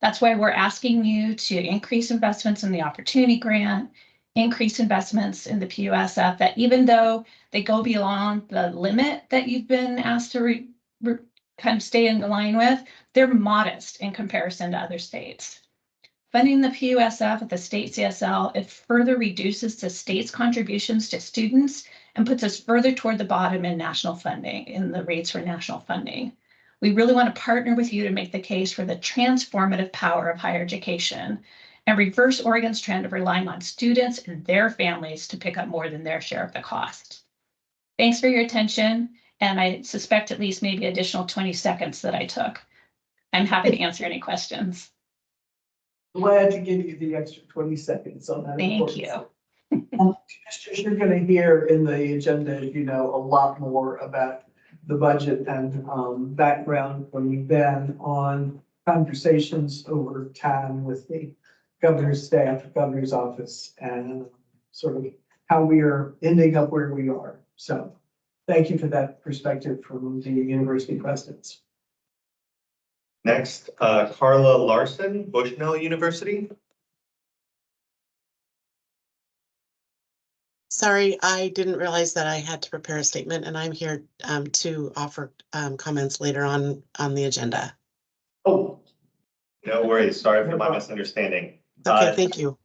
That's why we're asking you to increase investments in the Opportunity Grant, increase investments in the PUSF, that even though they go beyond the limit that you've been asked to kind of stay in line with, they're modest in comparison to other states. Funding the PUSF at the state CSL, it further reduces the state's contributions to students and puts us further toward the bottom in national funding, in the rates for national funding. We really want to partner with you to make the case for the transformative power of higher education and reverse Oregon's trend of relying on students and their families to pick up more than their share of the cost. Thanks for your attention, and I suspect at least maybe additional 20 seconds that I took. I'm happy to answer any questions. Glad to give you the extra 20 seconds on that. Thank you. Commissioners, you're gonna hear in the agenda, you know, a lot more about the budget and background from Ben on conversations over time with the governor's staff, governor's office, and sort of how we are ending up where we are. So thank you for that perspective from the university presidents. Next, Carla Larson, Bushnell University. Sorry, I didn't realize that I had to prepare a statement, and I'm here to offer comments later on the agenda. Oh, no worries. Sorry for my misunderstanding. Okay, thank you.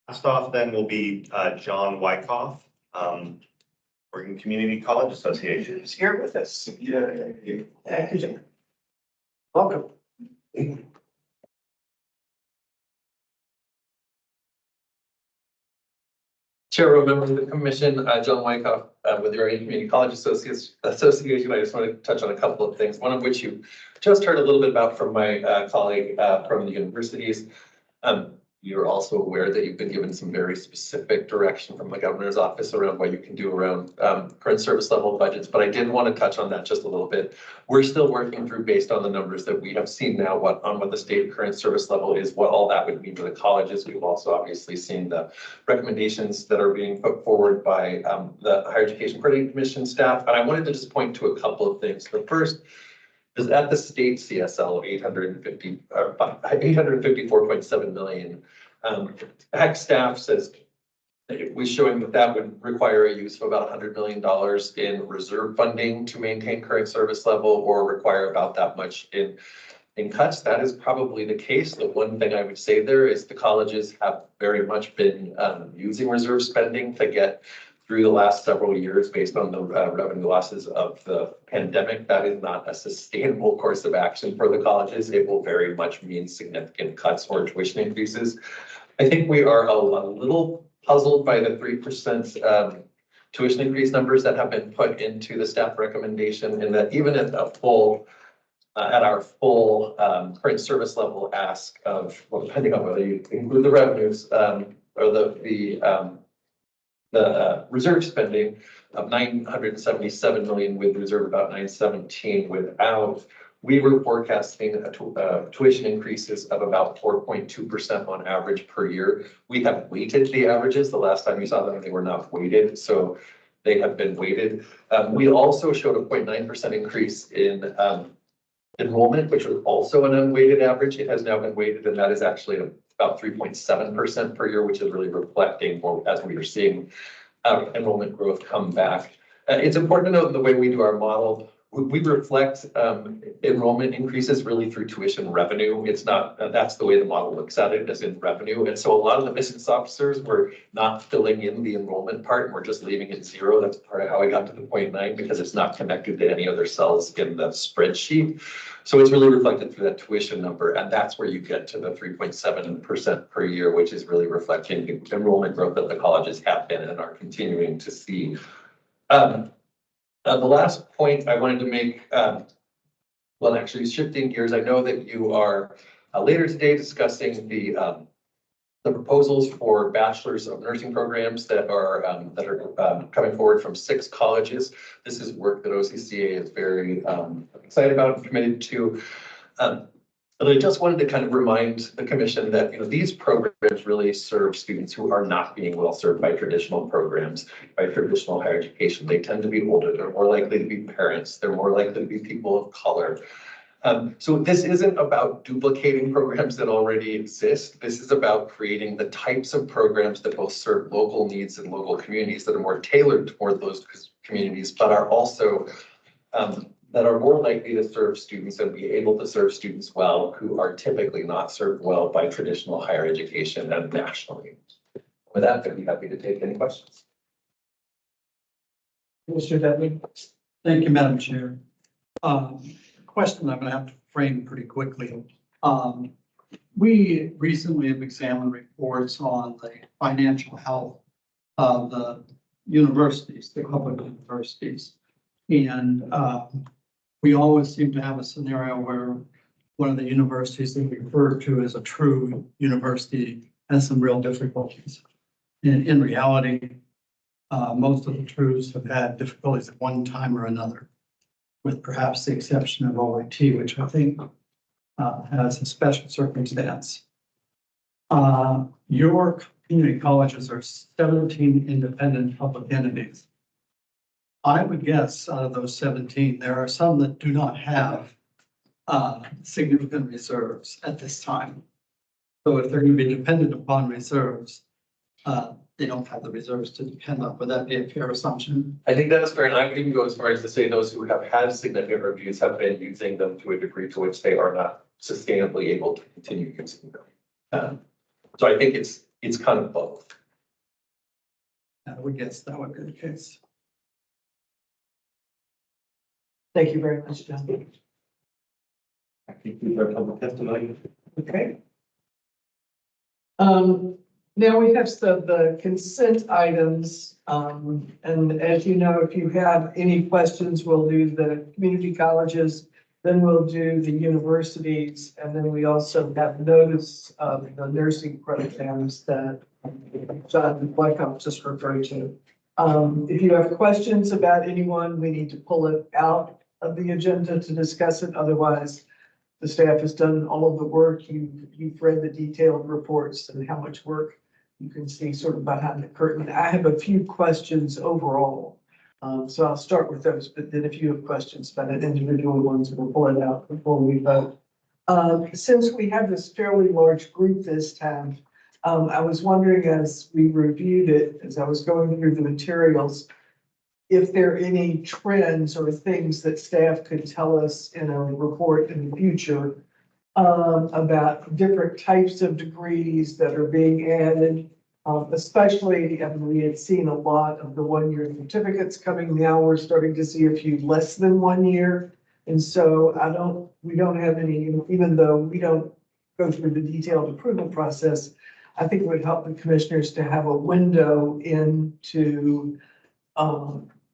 Last off then will be John Wyckoff, Oregon Community College Association. Who's here with us. Welcome. Chair, members of the commission, John Wyckoff with the Oregon Community College Association. I just want to touch on a couple of things, one of which you just heard a little bit about from my colleague from the universities. You're also aware that you've been given some very specific direction from the governor's office around what you can do around current service level budgets, but I did want to touch on that just a little bit. We're still working through, based on the numbers that we have seen now, what the state current service level is, what all that would mean for the colleges. We've also obviously seen the recommendations that are being put forward by the Higher Education Coordinating Commission staff, and I wanted to just point to a couple of things. The first is at the state CSL of 854.7 million. HECC staff says we're showing that would require a use of about $100 million in reserve funding to maintain current service level, or require about that much in cuts. That is probably the case. The one thing I would say there is the colleges have very much been using reserve spending to get through the last several years based on the revenue losses of the pandemic. That is not a sustainable course of action for the colleges. It will very much mean significant cuts or tuition increases. I think we are a little puzzled by the 3% tuition increase numbers that have been put into the staff recommendation, and that even at our full current service level ask of, well, depending on whether you include the revenues or the reserve spending of 977 million with reserve about 917 without, we were forecasting tuition increases of about 4.2% on average per year. We have weighted the averages. The last time we saw them, they were not weighted, so they have been weighted. We also showed a 0.9% increase in enrollment, which was also an unweighted average. It has now been weighted, and that is actually about 3.7% per year, which is really reflecting more as we are seeing enrollment growth come back. It's important to note the way we do our model, we reflect enrollment increases really through tuition revenue. It's not, that's the way the model looks at it, as in revenue. And so a lot of the business officers were not filling in the enrollment part, and we're just leaving it zero. That's part of how I got to the 0.9, because it's not connected to any other cells in the spreadsheet. So it's really reflected through that tuition number, and that's where you get to the 3.7% per year, which is really reflecting the enrollment growth that the colleges have been and are continuing to see. The last point I wanted to make, well, actually shifting gears, I know that you are later today discussing the proposals for bachelor's of nursing programs that are coming forward from 6 colleges. This is work that OCCA is very excited about and committed to. But I just wanted to kind of remind the commission that, you know, these programs really serve students who are not being well served by traditional programs, by traditional higher education. They tend to be older, they're more likely to be parents, they're more likely to be people of color. So this isn't about duplicating programs that already exist. This is about creating the types of programs that both serve local needs and local communities that are more tailored toward those communities, but are also that are more likely to serve students and be able to serve students well who are typically not served well by traditional higher education and nationally. With that, I'd be happy to take any questions. Mr. Dudley. Thank you, Madam Chair. Question I'm going to have to frame pretty quickly. We recently have examined reports on the financial health of the universities, the public universities. And we always seem to have a scenario where one of the universities that we refer to as a true university has some real difficulties. In reality, most of the trues have had difficulties at one time or another, with perhaps the exception of OIT, which I think has a special circumstance. Your community colleges are 17 independent public entities. I would guess out of those 17, there are some that do not have significant reserves at this time. So if they're going to be dependent upon reserves, they don't have the reserves to depend on. Would that be a fair assumption? I think that's fair, and I would even go as far as to say those who have had significant reviews have been using them to a degree to which they are not sustainably able to continue using them. So I think it's kind of both. I would guess that would be the case. Thank you very much, John. I think we've heard public testimony. Okay. Now we have the consent items. And as you know, if you have any questions, we'll do the community colleges, then we'll do the universities, and then we also have notice of the nursing programs that John Blackout just referred to. If you have questions about anyone, we need to pull it out of the agenda to discuss it. Otherwise, the staff has done all of the work. You've read the detailed reports and how much work you can see sort of behind the curtain. I have a few questions overall. So I'll start with those, but then if you have questions about it, individual ones, we'll pull it out before we vote. Since we have this fairly large group this time, I was wondering as we reviewed it, as I was going through the materials, if there are any trends or things that staff could tell us in a report in the future about different types of degrees that are being added. Especially, we had seen a lot of the one-year certificates coming. Now we're starting to see a few less than 1 year. And so we don't have any, even though we don't go through the detailed approval process, I think it would help the commissioners to have a window into,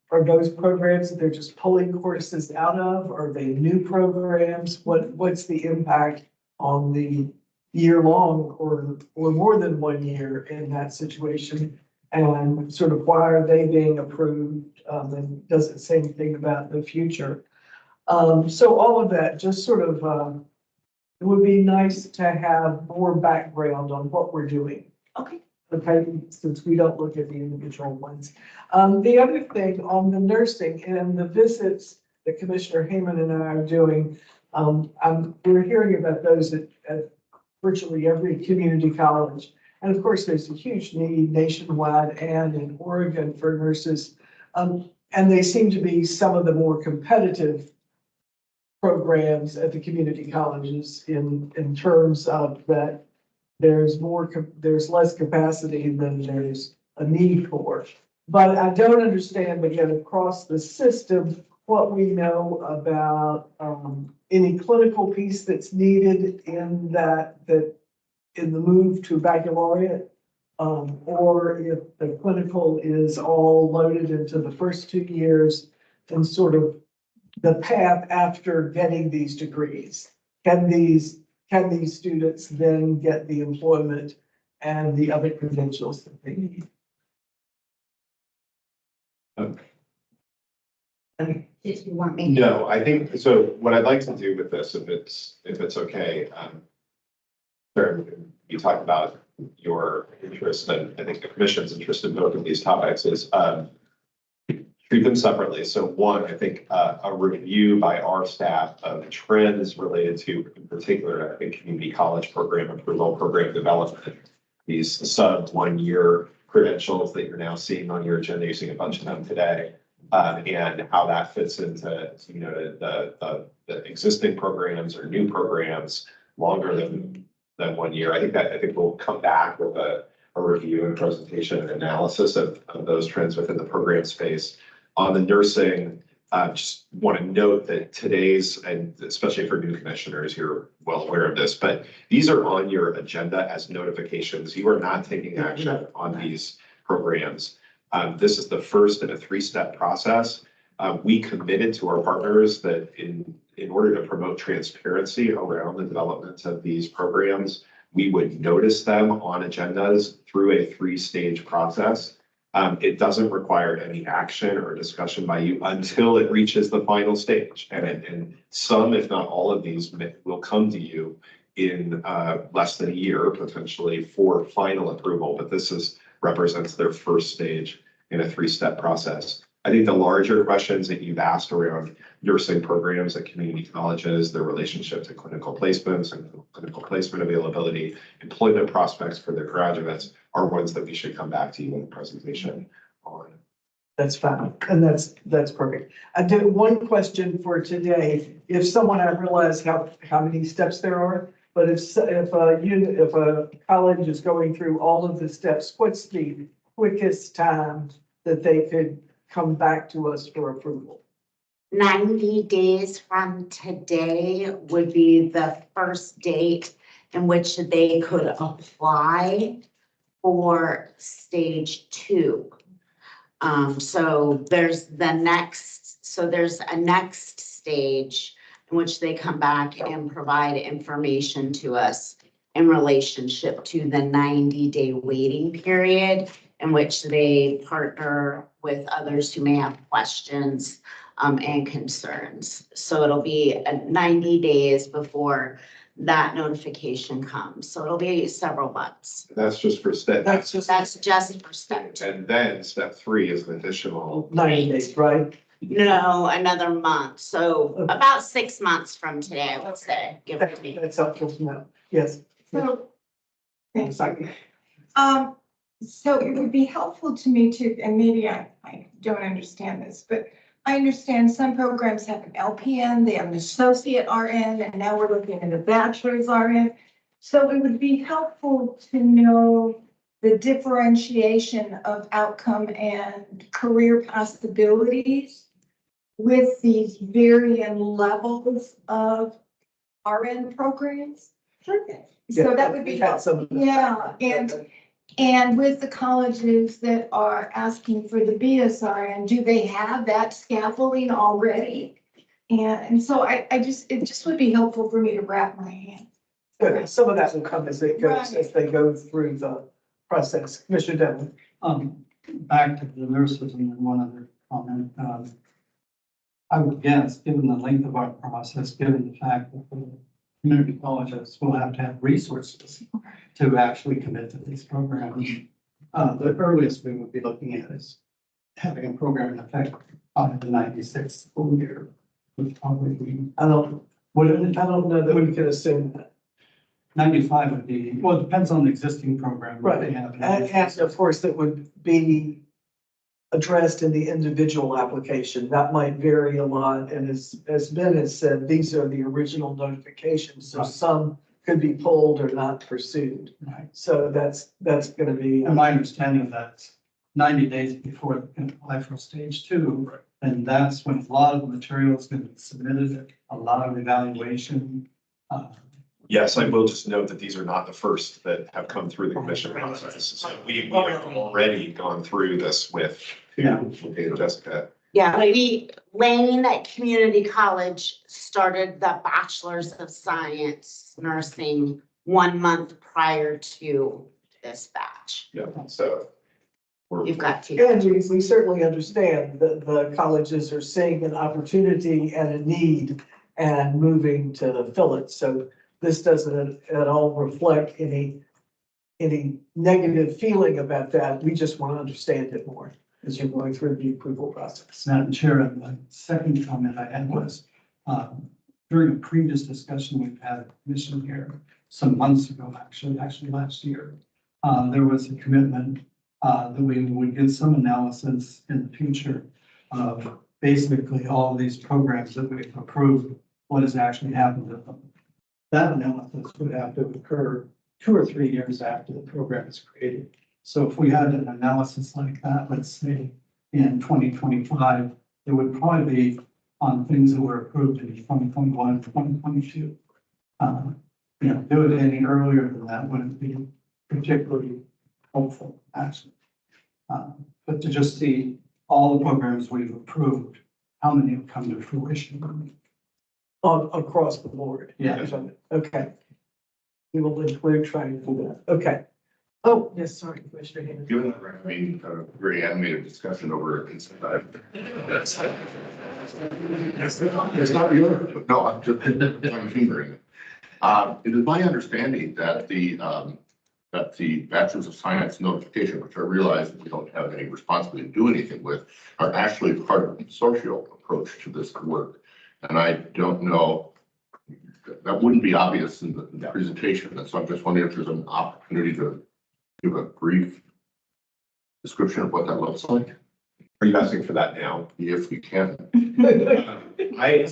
are those programs that they're just pulling courses out of? Are they new programs? What's the impact on the year long or more than 1 year in that situation? And sort of why are they being approved? And does it say anything about the future? So all of that just sort of, it would be nice to have more background on what we're doing. Okay. Okay, since we don't look at the individual ones. The other thing on the nursing and the visits that Commissioner Hayman and I are doing, we're hearing about those at virtually every community college. And of course, there's a huge need nationwide and in Oregon for nurses. And they seem to be some of the more competitive programs at the community colleges in terms of that there's less capacity than there's a need for. But I don't understand, again, across the system, what we know about any clinical piece that's needed in that in the move to baccalaureate, or if the clinical is all loaded into the first 2 years and sort of the path after getting these degrees. Can these students then get the employment and the other credentials that they need? Did you want me? No, I think, so what I'd like to do with this, if it's okay, Sarah, you talked about your interest, and I think the commission's interest in both of these topics is treat them separately. So one, I think a review by our staff of trends related to, in particular, I think community college program approval, program development, these sub 1 year credentials that you're now seeing on your agenda, you're seeing a bunch of them today, and how that fits into, you know, the existing programs or new programs longer than 1 year. I think we'll come back with a review and presentation and analysis of those trends within the program space. On the nursing, just want to note that today's, and especially for new commissioners, you're well aware of this, but these are on your agenda as notifications. You are not taking action on these programs. This is the first in a 3-step process. We committed to our partners that in order to promote transparency around the development of these programs, we would notice them on agendas through a 3-stage process. It doesn't require any action or discussion by you until it reaches the final stage. And some, if not all of these will come to you in less than a year, potentially, for final approval. But this represents their first stage in a 3-step process. I think the larger questions that you've asked around nursing programs at community colleges, their relationship to clinical placements and clinical placement availability, employment prospects for their graduates are ones that we should come back to you in the presentation on. That's fine, and that's perfect. I did one question for today. If someone, I realize how many steps there are, but if a college is going through all of the steps, what's the quickest time that they could come back to us for approval? 90 days from today would be the first date in which they could apply for stage 2. So there's a next stage in which they come back and provide information to us in relationship to the 90-day waiting period, in which they partner with others who may have questions and concerns. So it'll be 90 days before that notification comes. So it'll be several months. That's just for step. That's just That's just for step 2. And then step 3 is an additional. 90 days, right? No, another month. So about 6 months from today, I would say, give or take. That's helpful to know. Yes. So, Sorry. so it would be helpful to me to, and maybe I don't understand this, but I understand some programs have an LPN, they have an associate RN, and now we're looking at a bachelor's RN. So it would be helpful to know the differentiation of outcome and career possibilities with these varying levels of RN programs. Sure. So that would be helpful. Yeah, and with the colleges that are asking for the BSRN, do they have that scaffolding already? And so it just would be helpful for me to wrap my hand. Good. Some of that will come as it goes, as they go through the process. Commissioner Devlin. Back to the nurses and then one other comment. I would guess, given the length of our process, given the fact that the community colleges will have to have resources to actually commit to these programs, the earliest we would be looking at is having a program in effect on the 96th school year. Which probably be, I don't know that we can assume that. 95 would be, well, it depends on the existing program. that Right, we have. and of course, that would be addressed in the individual application. That might vary a lot, and as Ben has said, these are the original notifications, so Right. some could be pulled or not pursued. Right. So that's gonna be. And my understanding of that, 90 days before they can apply for stage 2, and that's when a lot of the material is going to be submitted, a lot of evaluation. Yes, I will just note that these are not the first that have come through the commission process. So we have already gone through this with Jessica. Yeah, Lane at Community College started the Bachelor's of Science Nursing 1 month prior to this batch. Yeah, so. You've got to. And we certainly understand that the colleges are seeing an opportunity and a need and moving to fill it. So this doesn't at all reflect any negative feeling about that. We just want to understand it more as you're going through the approval process. Madam Chair, the second comment I had was, during a previous discussion we've had at the commission here some months ago, actually last year, there was a commitment that we would get some analysis in the future of basically all of these programs that we've approved, what has actually happened to them. That analysis would have to occur 2 or 3 years after the program is created. So if we had an analysis like that, let's say in 2025, it would probably be on things that were approved in 2021, 2022. Do it any earlier than that wouldn't be particularly helpful, actually. But to just see all the programs we've approved how many have come to fruition? Across the board. Yeah. Okay. We will include trying to do that. Okay. Oh, yes, sorry, Commissioner Hammond. Given that we're having a very animated discussion over a consent item. It's not your, no, I'm just, I'm fingering it. It is my understanding that the Bachelor's of Science notification, which I realize that we don't have any responsibility to do anything with, are actually part of the consortial approach to this work. And I don't know, that wouldn't be obvious in the presentation. And so I'm just wondering if there's an opportunity to give a brief description of what that looks like. Are you asking for that now? If we can. I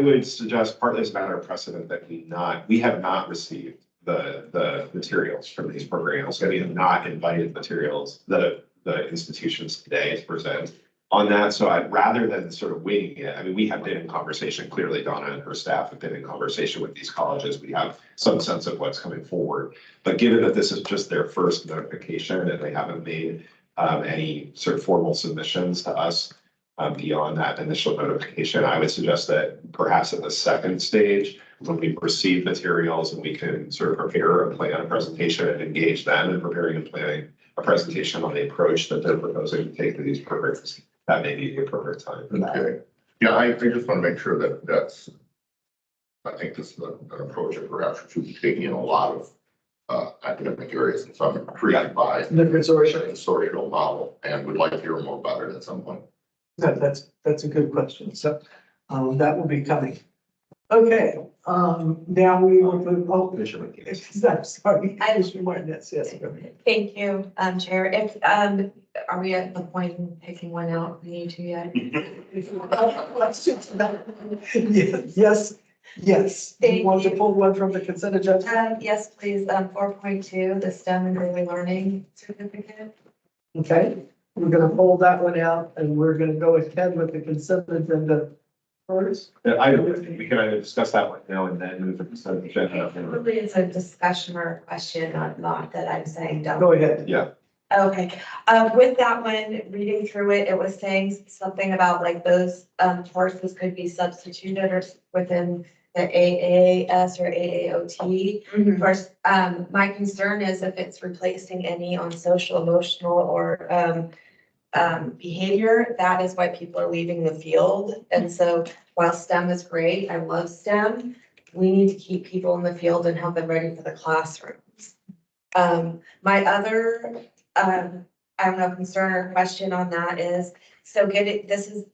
would suggest partly as a matter of precedent that we have not received the materials from these programs. And we have not invited the institutions today to present on that. So rather than sort of winging it, I mean, we have been in conversation, clearly Donna and her staff have been in conversation with these colleges. We have some sense of what's coming forward. But given that this is just their first notification and they haven't made any sort of formal submissions to us beyond that initial notification, I would suggest that perhaps at the second stage, when we receive materials and we can sort of prepare a plan, a presentation, and engage them in preparing and planning a presentation on the approach that they're proposing to take to these programs, that may be the appropriate time for that. Okay. Yeah, I just want to make sure that I think this is an approach that perhaps we should be taking in a lot of academic areas, and so I'm intrigued by The consortial model, and would like to hear more about it at some point. That's a good question. So that will be coming. Okay, now we will move, I'm sorry. Commissioner Martinez, yes. go ahead. Thank you, Chair. If, are we at the point in picking one out, we need to yet? Yes. Do you want to pull one from the consent agenda? Yes, please. 4.2, the STEM and early learning certificate. Okay, we're gonna pull that one out and we're gonna go ahead with the consent agenda first. We can either discuss that one now and then move to consent agenda. Really, it's a discussion or a question, not that I'm saying don't. Go ahead. Yeah. Okay, with that one, reading through it, it was saying something about like those courses could be substituted or within the AAS or AAOT. Of course, my concern is if it's replacing any on social, emotional, or behavior, that is why people are leaving the field. And so while STEM is great, I love STEM, we need to keep people in the field and have them ready for the classrooms. My other I don't know, concern or question on that is, so this is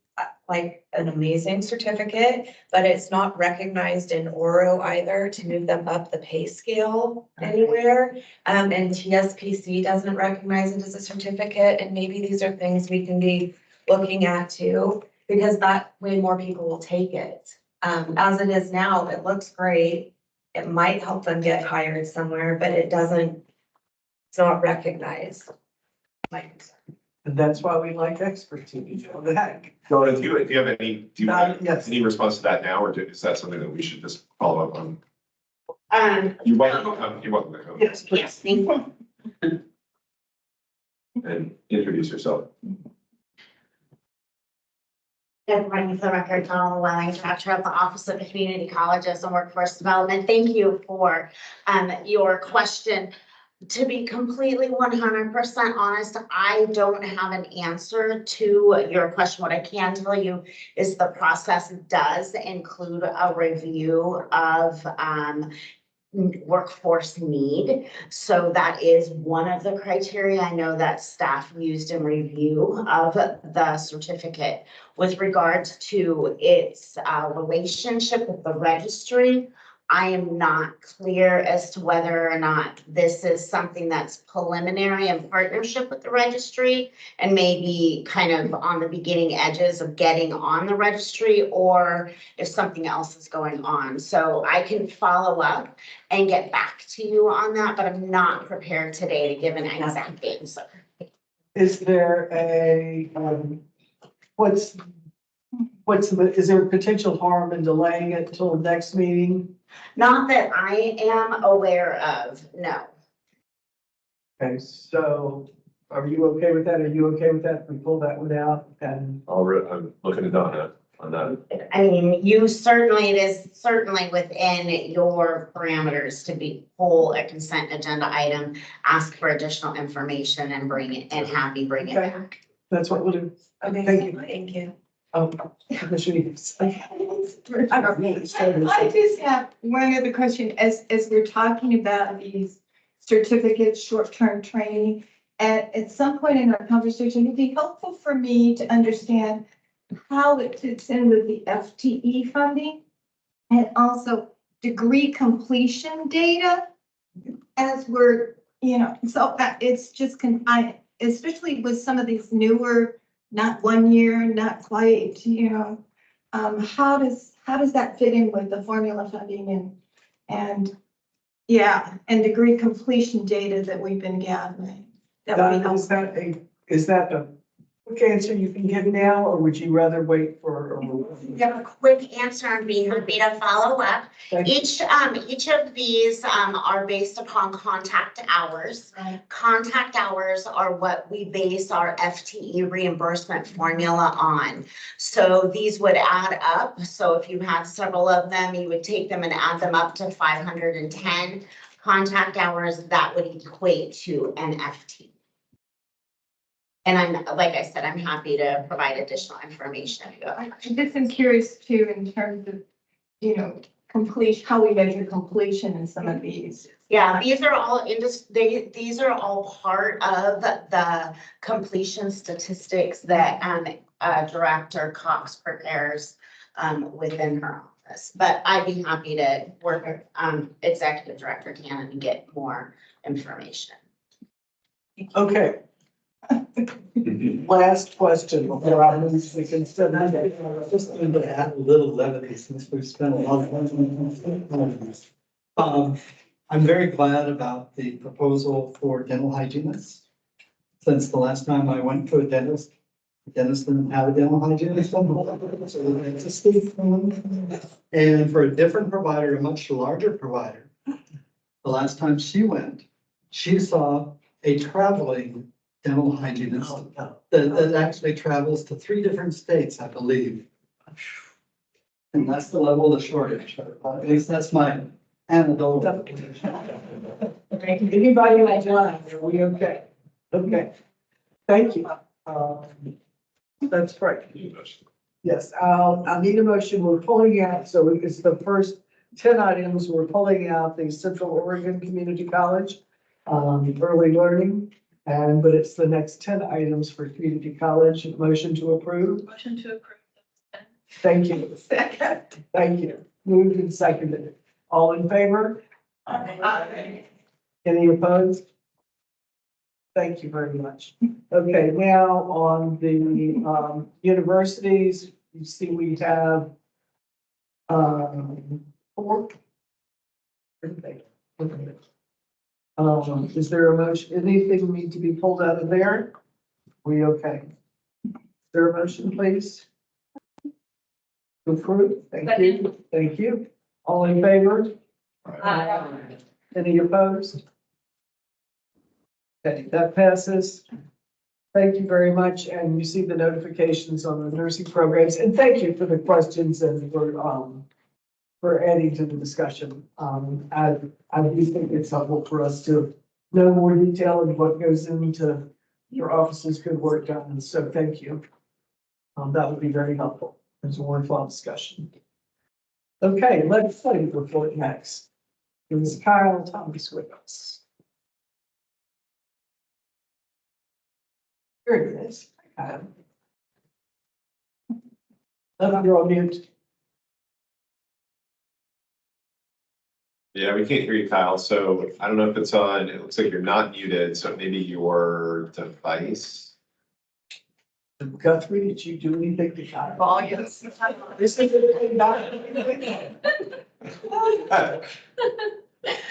like an amazing certificate, but it's not recognized in Oro either to move them up the pay scale anywhere. And TSPC doesn't recognize it as a certificate, and maybe these are things we can be looking at too, because that way more people will take it. As it is now, it looks great. It might help them get hired somewhere, but it's not recognized. And that's why we like expertise on that. Donna, do you have any, Yes. any response to that now, or is that something that we should just follow up on? You're welcome to come. Yes, please. Yes, thank you. And introduce yourself. Good morning, for the record, Donna Welling, Director of the Office of Community Colleges and Workforce Development. Thank you for your question. To be completely 100% honest, I don't have an answer to your question. What I can tell you is the process does include a review of workforce need. So that is one of the criteria I know that staff used in review of the certificate. With regards to its relationship with the registry, I am not clear as to whether or not this is something that's preliminary in partnership with the registry and maybe kind of on the beginning edges of getting on the registry, or if something else is going on. So I can follow up and get back to you on that, but I'm not prepared today to give an exact answer. Is there a, is there potential harm in delaying it until next meeting? Not that I am aware of, no. Okay, so Are you okay with that? Are you okay with that? We pull that one out and I'm looking at Donna on that. I mean, it is certainly within your parameters to pull a consent agenda item, ask for additional information and bring it, and have you bring it Okay. back. that's what we'll do. Okay, Thank you. thank you. Commissioner Evans. I just have one other question, as we're talking about these certificates, short-term training. At some point in our conversation, it'd be helpful for me to understand how it fits in with the FTE funding and also degree completion data as we're, so it's just especially with some of these newer, not 1 year, not quite, how does that fit in with the formula funding and degree completion data that we've been gathering? That would be Don, is that a quick answer you can give now, or would you rather wait for? Give a quick answer and be happy to follow up. Each of these are based upon contact hours. Right. Contact hours are what we base our FTE reimbursement formula on. So these would add up. So if you had several of them, you would take them and add them up to 510 contact hours. That would equate to an FTE. And like I said, I'm happy to provide additional information. I just am curious too, in terms of, completion, how we measure completion in some of these. Yeah, these are all these are all part of the completion statistics that Director Cox prepares within her office. But I'd be happy to work with Executive Director Cannon and get more information. Okay. Last question before I move, we can send that. Just to add a little levity since we've spent a lot of time on this. I'm very glad about the proposal for dental hygienists. Since the last time I went to a dentist, the dentist didn't have a dental hygienist on board, so that's a state one. And for a different provider, a much larger provider, the last time she went, she saw a traveling dental hygienist that actually travels to 3 different states, I believe. And that's the level of the shortage. At least that's my anecdotal. Anybody like line, are we okay? Okay, thank you. That's great. Yes, I need a motion. We're pulling out, so it's the first 10 items. We're pulling out the Central Oregon Community College, early learning. But it's the next 10 items for community college. Motion to approve. Motion to approve. Thank you. Second. Thank you. Moved and seconded. All in favor? Aye. Any opposed? Thank you very much. Okay, now on the universities, you see we have 4. Is there a motion, anything need to be pulled out of there? We okay? Is there a motion, please? To approve, thank you, thank you. All in favor? Any opposed? Okay, that passes. Thank you very much, and you see the notifications on the nursing programs, and thank you for the questions and for adding to the discussion. I do think it's helpful for us to know more detail of what goes into your office's good work done, and so thank you. That would be very helpful. It's a worthwhile discussion. Okay, legislative report next. Is Kyle Thomas with us? Here it is. Kyle. You're on mute. Yeah, we can't hear you, Kyle. So I don't know if it's on. It looks like you're not muted. So maybe your device. Guthrie, did you do anything to Kyle? Oh, yes. This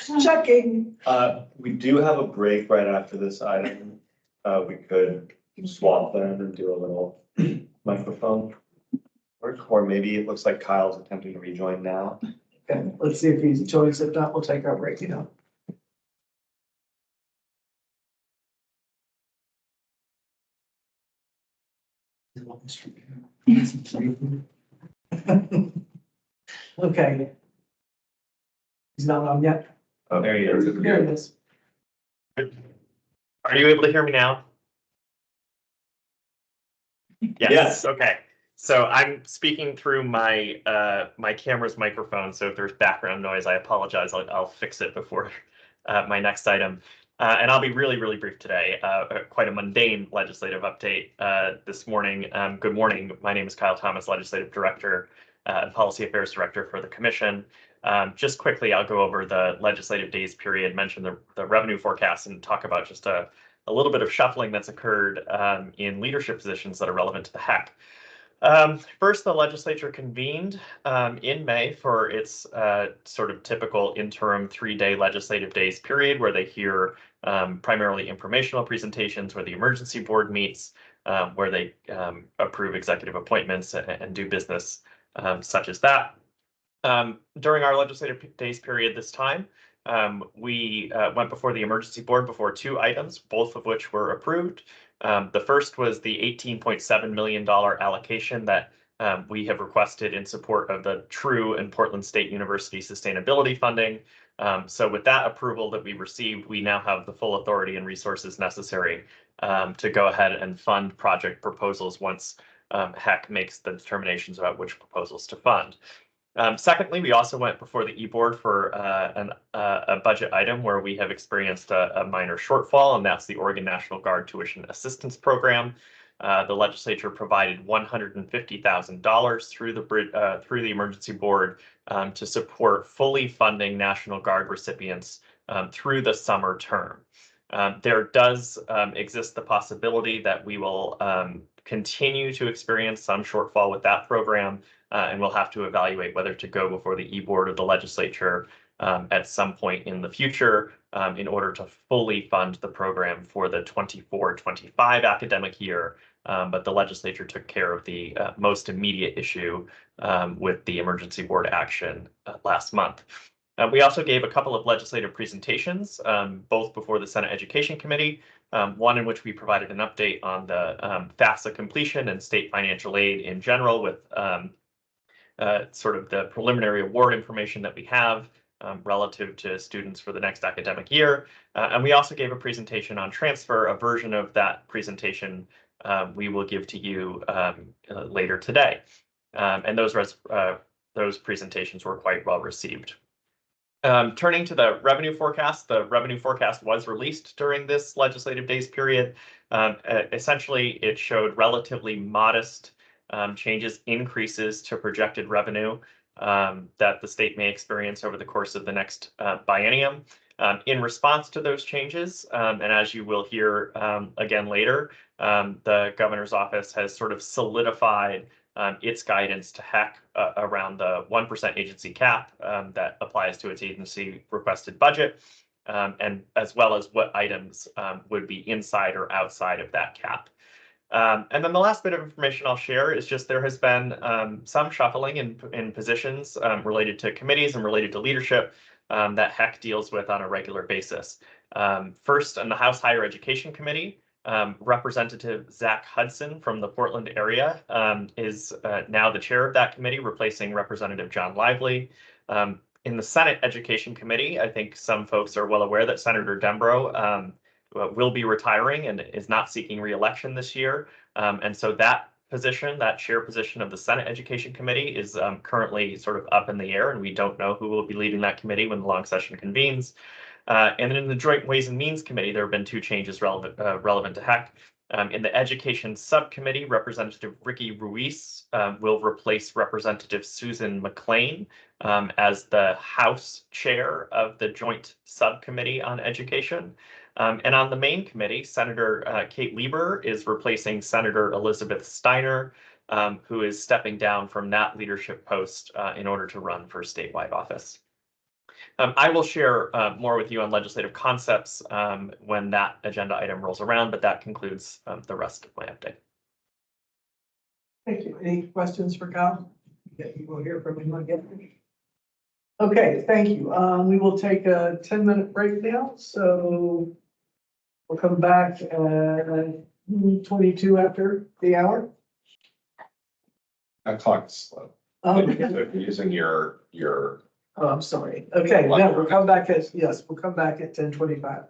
is checking. We do have a break right after this item. We could swap them and do a little microphone work, or maybe it looks like Kyle's attempting to rejoin now. Okay, let's see if he's joins. If not, we'll take our break, Okay. He's not on yet? Oh, there he is. There it is. Are you able to hear me now? Yes. Okay. So I'm speaking through my my camera's microphone. So if there's background noise, I apologize. I'll fix it before my next item. And I'll be really brief today. Quite a mundane legislative update this morning. Good morning. My name is Kyle Thomas, Legislative Director and Policy Affairs Director for the Commission. Just quickly, I'll go over the legislative days period, mention the revenue forecast, and talk about just a little bit of shuffling that's occurred in leadership positions that are relevant to the HECC. First, the legislature convened in May for its sort of typical interim 3-day legislative days period, where they hear primarily informational presentations, where the emergency board meets, where they approve executive appointments and do business such as that. During our legislative days period this time, we went before the emergency board before 2 items, both of which were approved. The first was the $18.7 million allocation that we have requested in support of the TRUE and Portland State University sustainability funding. So with that approval that we received, we now have the full authority and resources necessary to go ahead and fund project proposals once HECC makes the determinations about which proposals to fund. Secondly, we also went before the e-board for a budget item where we have experienced a minor shortfall, and that's the Oregon National Guard Tuition Assistance Program. The legislature provided $150,000 through the emergency board to support fully funding National Guard recipients through the summer term. There does exist the possibility that we will continue to experience some shortfall with that program, and we'll have to evaluate whether to go before the e-board or the legislature at some point in the future in order to fully fund the program for the 24-25 academic year. But the legislature took care of the most immediate issue with the emergency board action last month. We also gave a couple of legislative presentations, both before the Senate Education Committee, one in which we provided an update on the FAFSA completion and state financial aid in general with sort of the preliminary award information that we have relative to students for the next academic year. And we also gave a presentation on transfer, a version of that presentation we will give to you later today. And those presentations were quite well received. Turning to the revenue forecast was released during this legislative days period. Essentially, it showed relatively modest changes, increases to projected revenue that the state may experience over the course of the next biennium. In response to those changes, and as you will hear again later, the governor's office has sort of solidified its guidance to HECC around the 1% agency cap that applies to its agency requested budget, and as well as what items would be inside or outside of that cap. And then the last bit of information I'll share is just there has been some shuffling in positions related to committees and related to leadership that HECC deals with on a regular basis. First, on the House Higher Education Committee, Representative Zach Hudson from the Portland area is now the chair of that committee, replacing Representative John Lively. In the Senate Education Committee, I think some folks are well aware that Senator Dembrow will be retiring and is not seeking re-election this year. And so that position, that chair position of the Senate Education Committee is currently sort of up in the air, and we don't know who will be leading that committee when the long session convenes. And then in the Joint Ways and Means Committee, there have been 2 changes relevant to HECC. In the Education Subcommittee, Representative Ricky Ruiz will replace Representative Susan McLean as the House Chair of the Joint Subcommittee on Education. And on the main committee, Senator Kate Lieber is replacing Senator Elizabeth Steiner, who is stepping down from that leadership post in order to run for statewide office. I will share more with you on legislative concepts when that agenda item rolls around, but that concludes the rest of my update. Thank you. Any questions for Kyle? Yeah, you will hear from him again. Okay, thank you. We will take a 10-minute break now. So we'll come back at 22 after the hour. That clock is slow. Oh, If you're using your, oh, I'm sorry. Okay, no, we'll come back at, yes, we'll come back at 10:25.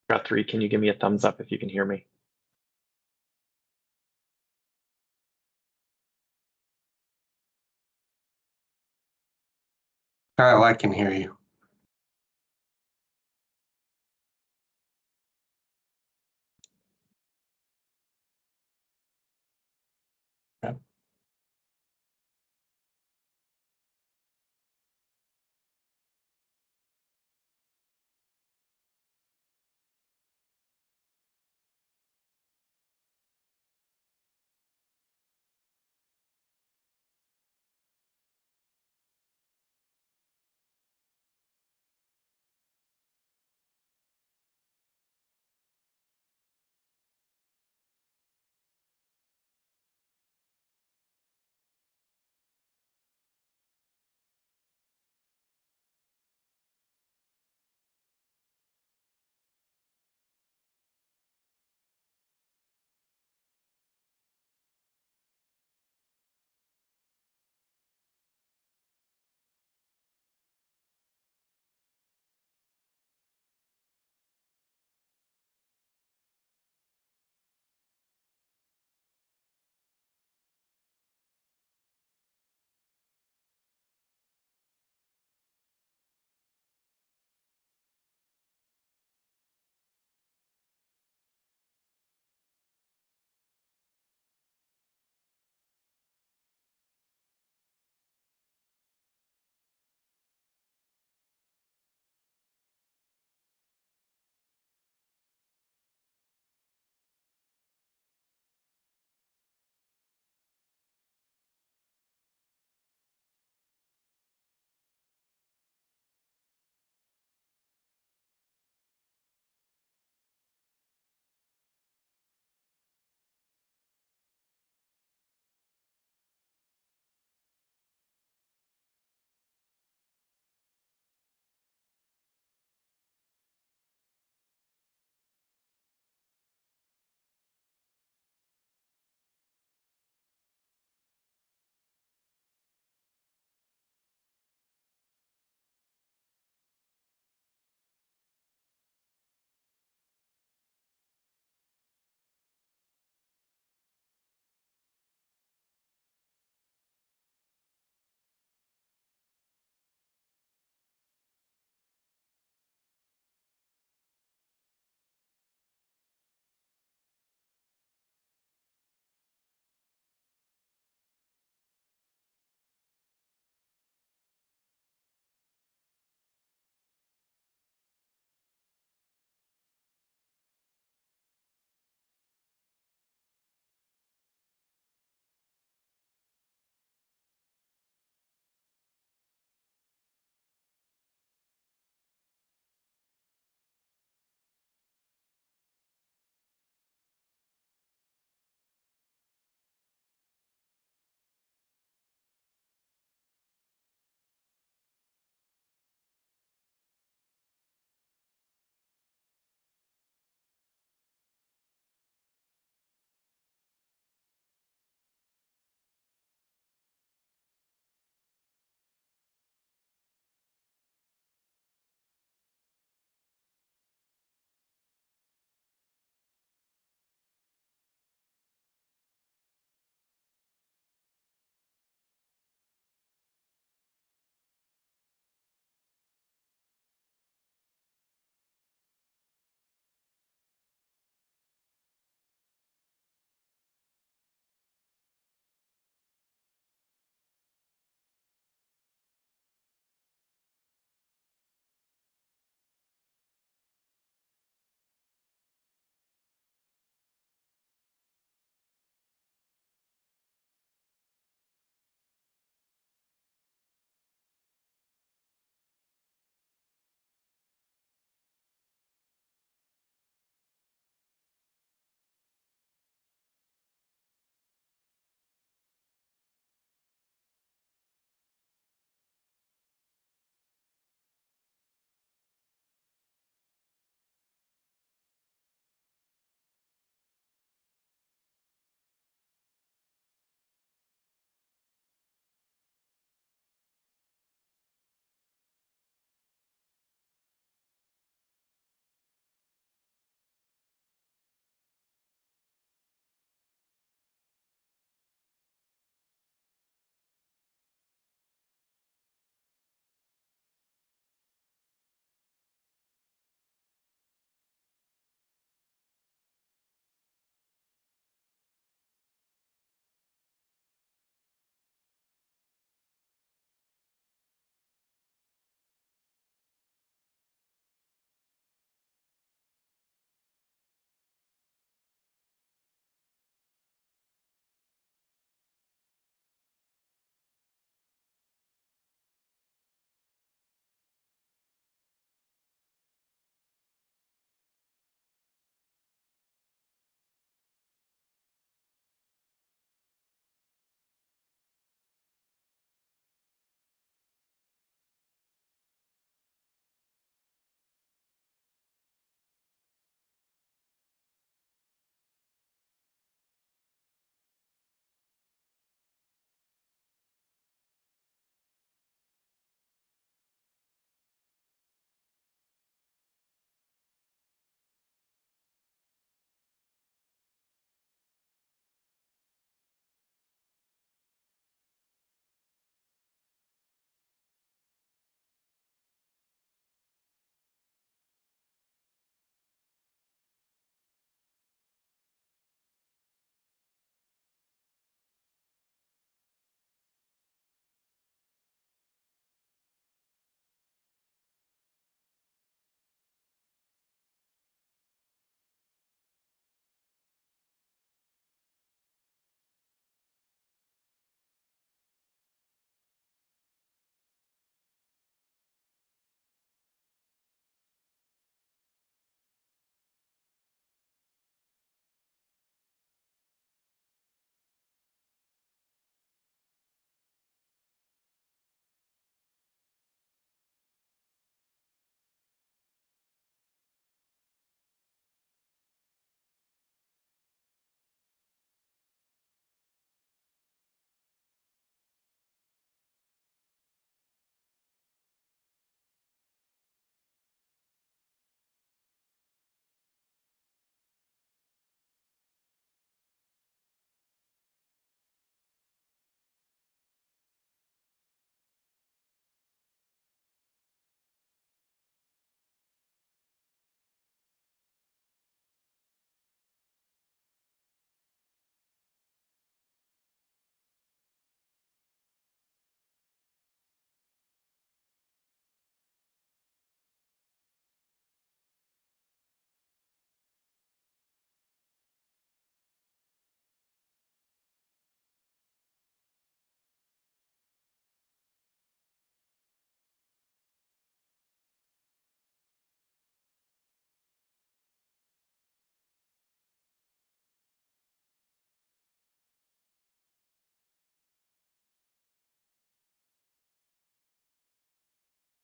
Guthrie, can you give me a thumbs up if you can hear me? Kyle, I can hear you.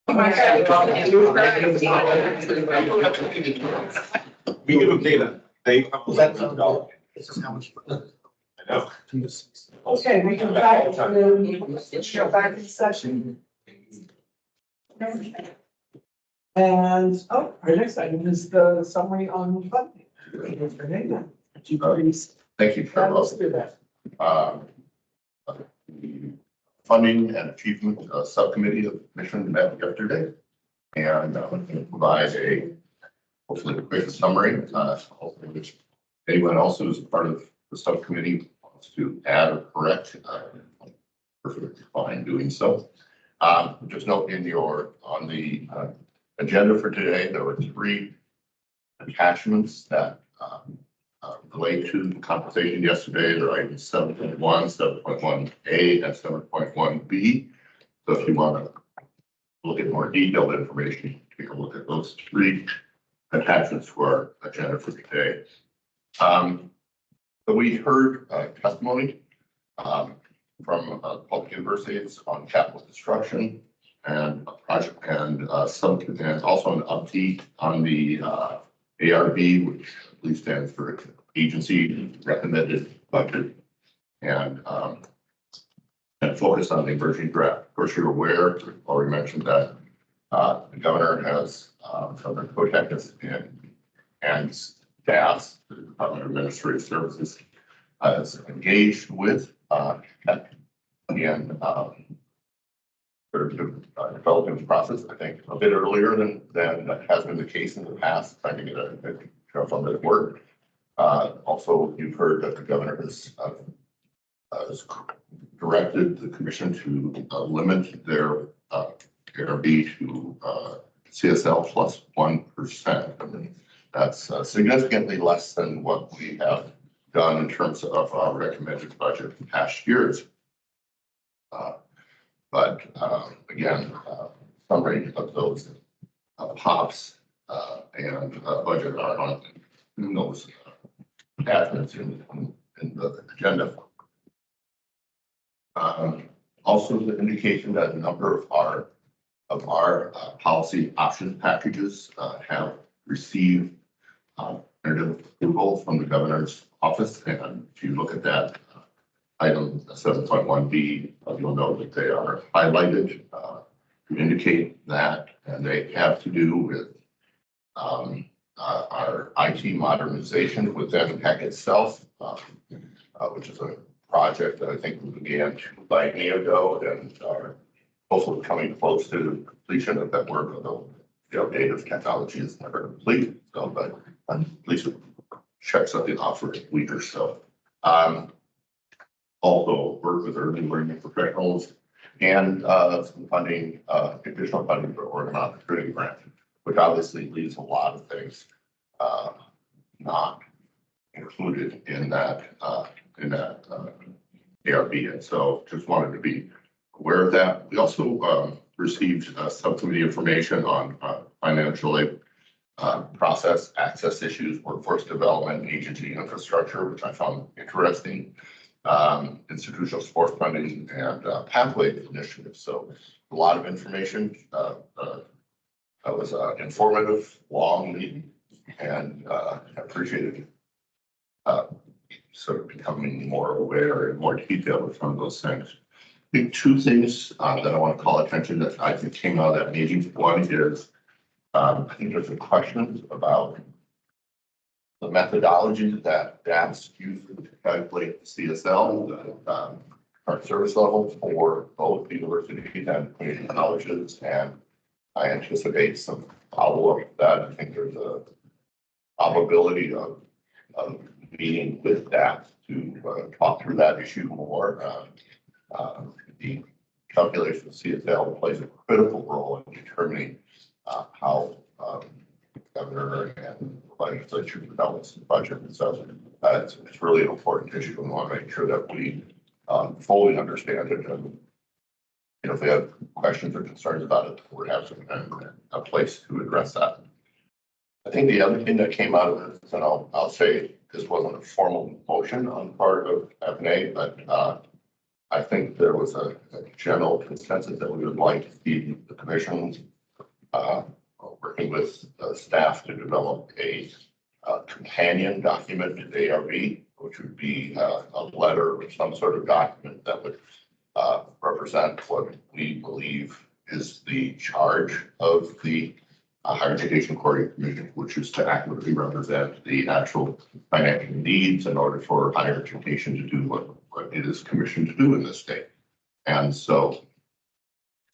We give them data. They. This is how much. I know. Okay, we can back to back in session. And, our next item is the summary on funding. Would you please? Thank you, That was Chair. good. The Funding and Achievement Subcommittee of the Commission met yesterday. And can provide a hopefully a quick summary, hopefully which anyone else who's part of the subcommittee wants to add or correct, perfectly fine doing so. Just note on the agenda for today, there were 3 attachments that relate to the conversation yesterday. They're items 7.1, 7.1A, and 7.1B. So if you want to look at more detailed information, take a look at those 3 attachments to our agenda for today. So we heard testimony from public universities on capital construction and project and and also an update on the ARB, which I believe stands for Agency Recommended Budget, and focus on the emerging draft. Of course, you're aware, already mentioned that the governor has Governor Kotek and staff, the Department of Administrative Services, is engaged with HECC and developing the process, I think, a bit earlier than has been the case in the past. I think it from the work. Also, you've heard that the governor has directed the commission to limit their ARB to CSL plus 1%. I mean, that's significantly less than what we have done in terms of our recommended budget in past years. But again, summary of those POPs and budget are on those attachments in the agenda. Also, the indication that a number of our policy option packages have received tentative approval from the governor's office. And if you look at that item 7.1B, you'll note that they are highlighted to indicate that, and they have to do with our IT modernization within HECC itself, which is a project that I think we began 2 years ago and are hopefully coming close to completion of that work, although the update of technology is never complete. So, but at least check something off for a week or so. Also work with early learning professionals and some funding, additional funding for Oregon Opportunity Grant, which obviously leaves a lot of things not included in that ARB. And so just wanted to be aware of that. We also received subcommittee information on financial aid process, access issues, workforce development, agency infrastructure, which I found interesting, institutional support funding, and pathway initiatives. So a lot of information. That was informative, long meeting, and appreciated sort of becoming more aware and more detailed with some of those things. I think 2 things that I want to call attention that I think came out of that meeting. One is I think there's a question about the methodology that DAPS uses to calculate the CSL, current service level for both universities and community colleges, and I anticipate some follow-up to that. I think there's a probability of meeting with DAPS to talk through that issue more. The calculation of CSL plays a critical role in determining how the governor and the legislature develops the budget. And so it's really an important issue, and we want to make sure that we fully understand it. And if we have questions or concerns about it, we have a place to address that. I think the other thing that came out of this, and I'll say this wasn't a formal motion on part of FNA, but I think there was a general consensus that we would like to see the commission working with staff to develop a companion document to the ARB, which would be a letter or some sort of document that would represent what we believe is the charge of the Higher Education Coordinating Commission, which is to accurately represent the actual financial needs in order for higher education to do what it is commissioned to do in this state. And so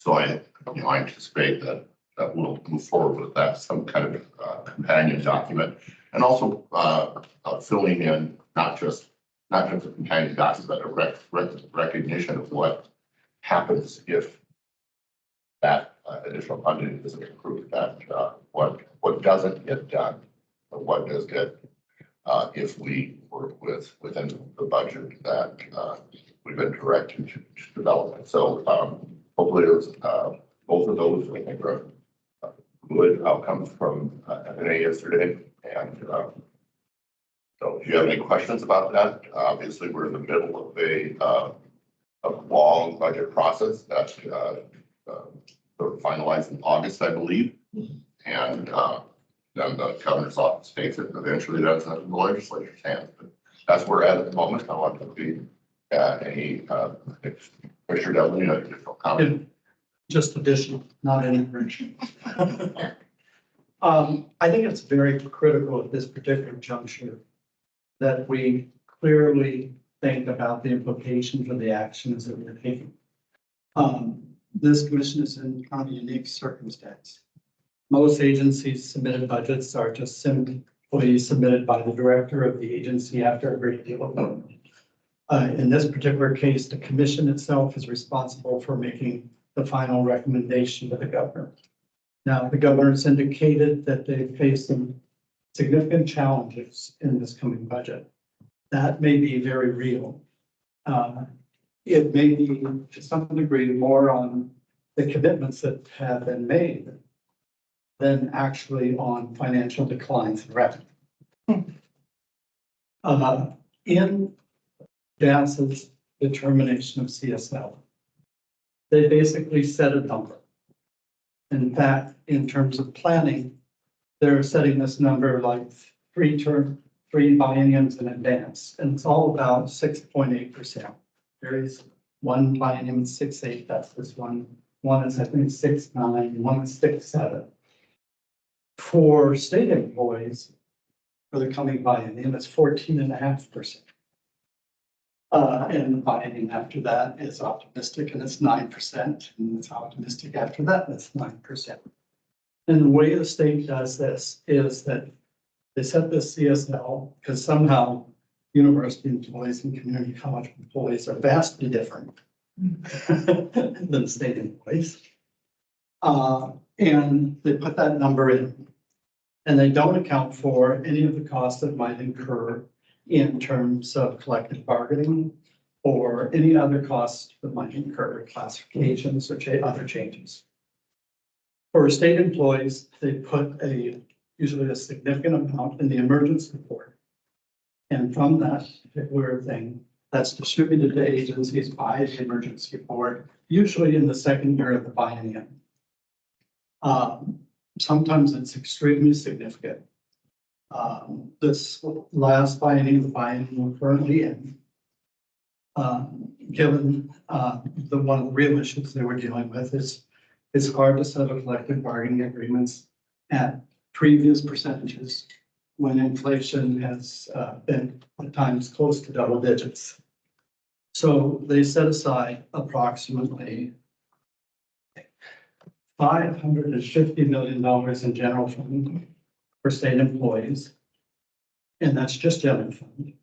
I anticipate that we'll move forward with that, some kind of companion document, and also filling in not just a companion document, but a recognition of what happens if that additional funding isn't approved, that what doesn't get done, or what does get if we work within the budget that we've been directed to develop. So hopefully both of those I think are good outcomes from FNA yesterday. And so if you have any questions about that, obviously we're in the middle of a long budget process that's sort of finalized in August, I believe. And then the governor's office takes it, and eventually that's in the legislature's hands. But that's where we're at the moment. I want to be any Commissioner Devlin, additional comment. Just additional, not any correction. I think it's very critical at this particular juncture that we clearly think about the implications of the actions that we're taking. This commission is in kind of a unique circumstance. Most agencies submitted budgets are just simply submitted by the director of the agency after a great deal of work. In this particular case, the commission itself is responsible for making the final recommendation to the governor. Now, the governor has indicated that they face some significant challenges in this coming budget. That may be very real. It may be to some degree more on the commitments that have been made than actually on financial declines in revenue. In DAS's determination of CSL, they basically set a number. In fact, in terms of planning, they're setting this number like three bienniums in advance, and it's all about 6.8%. There is one biennium 6.8, that's this one. One is I think 6.9, one is 6.7. For state employees, for the coming biennium, it's 14.5%. And the biennium after that is optimistic, and it's 9%, and it's optimistic after that, and it's 9%. And the way the state does this is that they set this CSL because somehow university employees and community college employees are vastly different than state employees. And they put that number in, and they don't account for any of the costs that might incur in terms of collective bargaining or any other costs that might incur, classifications or other changes. For state employees, they put usually a significant amount in the emergency report. And from that particular thing, that's distributed to agencies by the emergency board, usually in the second year of the biennium. Sometimes it's extremely significant. This last biennium, the biennium we're currently in, given the one of the real issues they were dealing with is it's hard to set up collective bargaining agreements at previous percentages when inflation has been at times close to double digits. So they set aside approximately $550 million in general fund for state employees. And that's just general fund.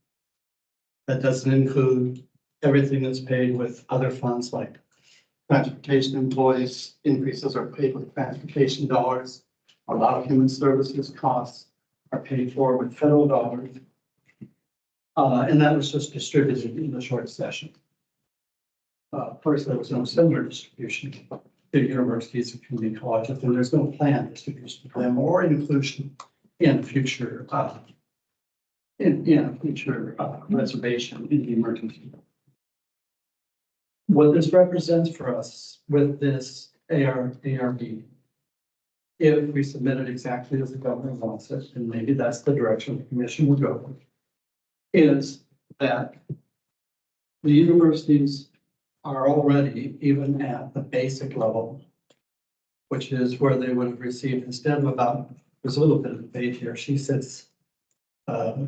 That doesn't include everything that's paid with other funds like transportation employees, increases are paid with transportation dollars. A lot of human services costs are paid for with federal dollars. And that was just distributed in the short session. Of course, there was no similar distribution to universities and community colleges, and there's no planned distribution for them or inclusion in future reservation in the emergency. What this represents for us with this ARB if we submit it exactly as the governor wants it, and maybe that's the direction the commission would go, is that the universities are already even at the basic level, which is where they would have received, instead of about, there's a little bit of debate here. She says, I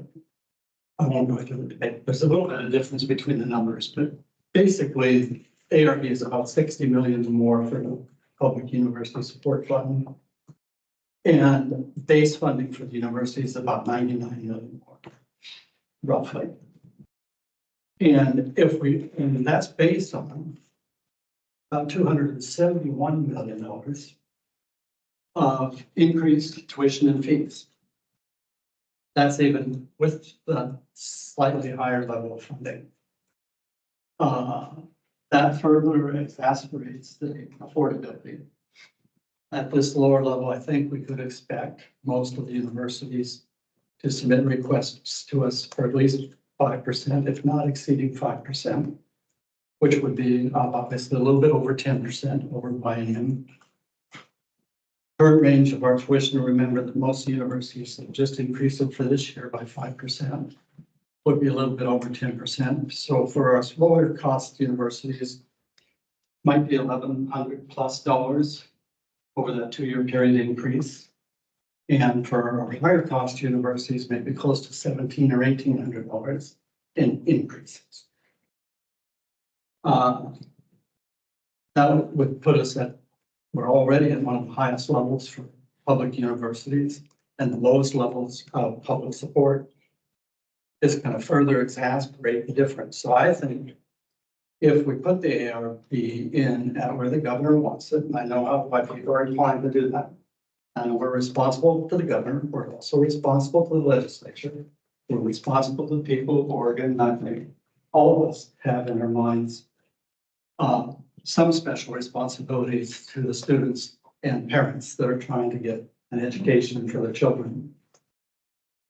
won't go into the debate. There's a little bit of difference between the numbers, but basically ARB is about 60 million more for the public university support fund. And base funding for the university is about 99 million more, roughly. And and that's based on about $271 million of increased tuition and fees. That's even with the slightly higher level of funding. That further exacerbates the affordability. At this lower level, I think we could expect most of the universities to submit requests to us for at least 5%, if not exceeding 5%, which would be obviously a little bit over 10% over biennium. Current range of our tuition, remember that most universities have just increased it for this year by 5%, would be a little bit over 10%. So for our smaller cost universities, might be $1,100+ over that 2-year period increase. And for our higher cost universities, maybe close to $1,700 or $1,800 in increases. That would put us at, we're already at one of the highest levels for public universities, and the lowest levels of public support is going to further exacerbate the difference. So I think if we put the ARB in at where the governor wants it, and I know how people are inclined to do that, and we're responsible to the governor, we're also responsible to the legislature, we're responsible to the people of Oregon, and I think all of us have in our minds some special responsibilities to the students and parents that are trying to get an education for their children.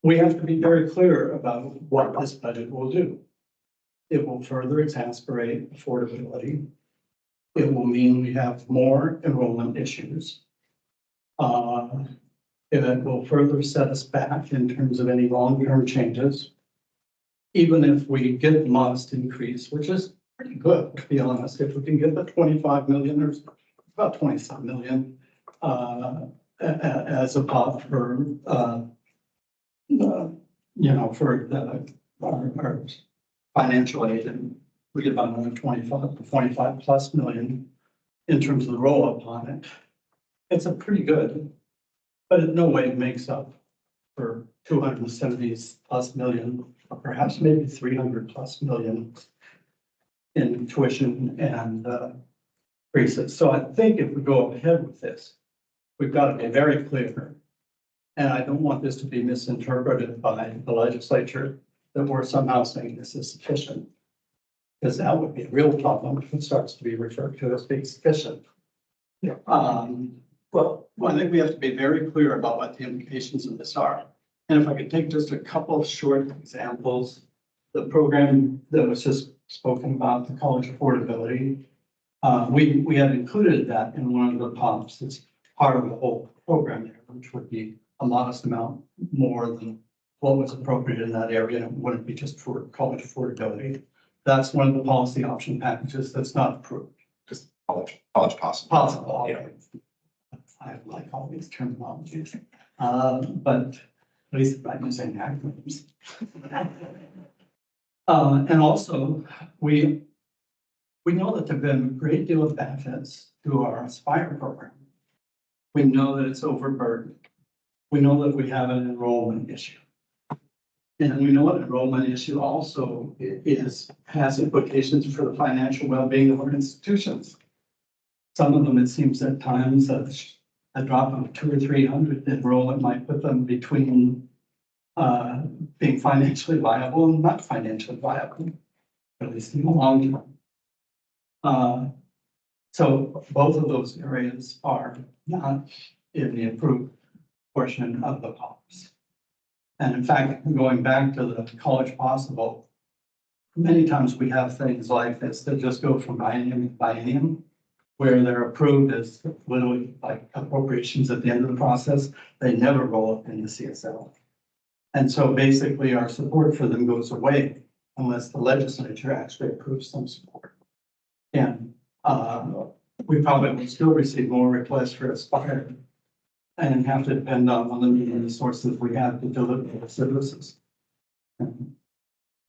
We have to be very clear about what this budget will do. It will further exacerbate affordability. It will mean we have more enrollment issues. It will further set us back in terms of any long-term changes. Even if we get a modest increase, which is pretty good, to be honest, if we can get the 25 million or about 27 million as a pot for for our financial aid, and we get about another 25+ million in terms of the roll up on it. It's a pretty good, but in no way makes up for 270+ million, or perhaps maybe 300+ million in tuition and increases. So I think if we go ahead with this, we've got to be very clear. And I don't want this to be misinterpreted by the legislature that we're somehow saying this is sufficient. Because that would be a real problem if it starts to be referred to as being sufficient. Yeah. Well, I think we have to be very clear about what the implications of this are. And if I could take just a couple of short examples, the program that was just spoken about, the college affordability, we had included that in one of the pops. It's part of the whole program there, which would be a modest amount more than what was appropriate in that area. And it wouldn't be just for college affordability. That's one of the policy option packages that's not approved. Just college possible. Possible. Yeah. I like all these terminologies, but at least I'm using acronyms. And also, we know that there have been a great deal of benefits to our Aspire program. We know that it's overburdened. We know that we have an enrollment issue. And we know an enrollment issue also has implications for the financial well-being of our institutions. Some of them, it seems at times, a drop of 200 or 300 enrollment might put them between being financially viable and not financially viable, at least in the long term. So both of those areas are not in the approved portion of the POPs. And in fact, going back to the college possible, many times we have things like this that just go from biennium to biennium. where they're approved as literally like appropriations at the end of the process, they never roll up in the CSL. And so basically our support for them goes away unless the legislature actually approves some support. And we probably will still receive more requests for Aspire and have to depend on the sources we have to deliver the services.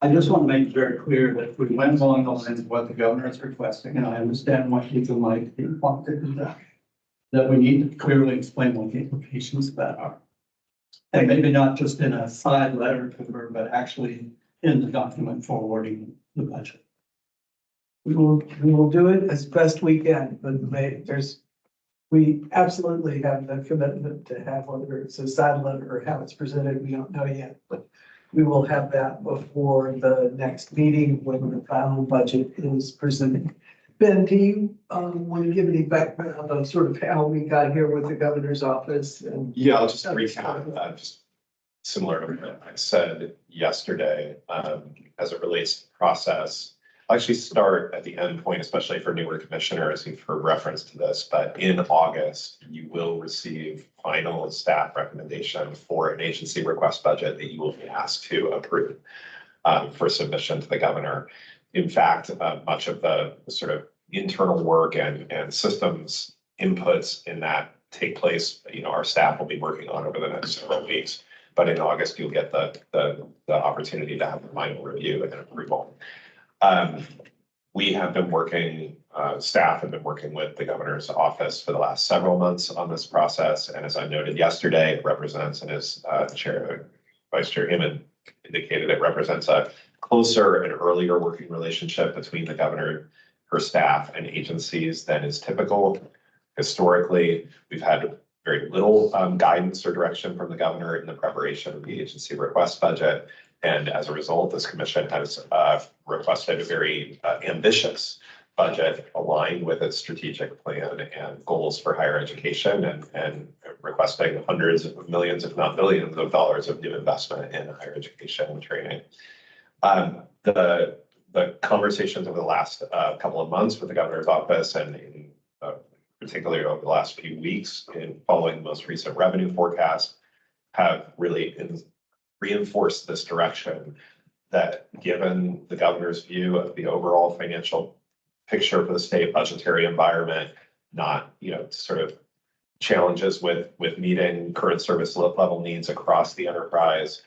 I just want to make it very clear that if we went along the lines of what the governor is requesting, and I understand why people might want to do that we need to clearly explain what the implications of that are. And maybe not just in a side letter to her, but actually in the document forwarding the budget. We will do it as best we can, but we absolutely have the commitment to have, whether it's a side letter or how it's presented, we don't know yet, but we will have that before the next meeting when the final budget is presented. Ben, do you want to give any background on sort of how we got here with the governor's office? And Yeah, I'll just recap, just similar to what I said yesterday, as it relates to the process. I'll actually start at the end point, especially for newer commissioners. You've heard reference to this, but in August, you will receive final staff recommendation for an agency request budget that you will be asked to approve for submission to the governor. In fact, much of the sort of internal work and systems inputs in that take place, our staff will be working on over the next several weeks. But in August, you'll get the opportunity to have the final review and approval. We have been working, staff have been working with the governor's office for the last several months on this process. And as I noted yesterday, it represents, and as Vice Chair Hammond indicated, it represents a closer and earlier working relationship between the governor, her staff, and agencies than is typical. Historically, we've had very little guidance or direction from the governor in the preparation of the agency request budget. And as a result, this commission has requested a very ambitious budget aligned with its strategic plan and goals for higher education, and requesting hundreds of millions, if not billions of dollars of new investment in higher education and training. The conversations over the last couple of months with the governor's office, and particularly over the last few weeks in following the most recent revenue forecast, have really reinforced this direction that, given the governor's view of the overall financial picture for the state budgetary environment, not sort of challenges with meeting current service level needs across the enterprise,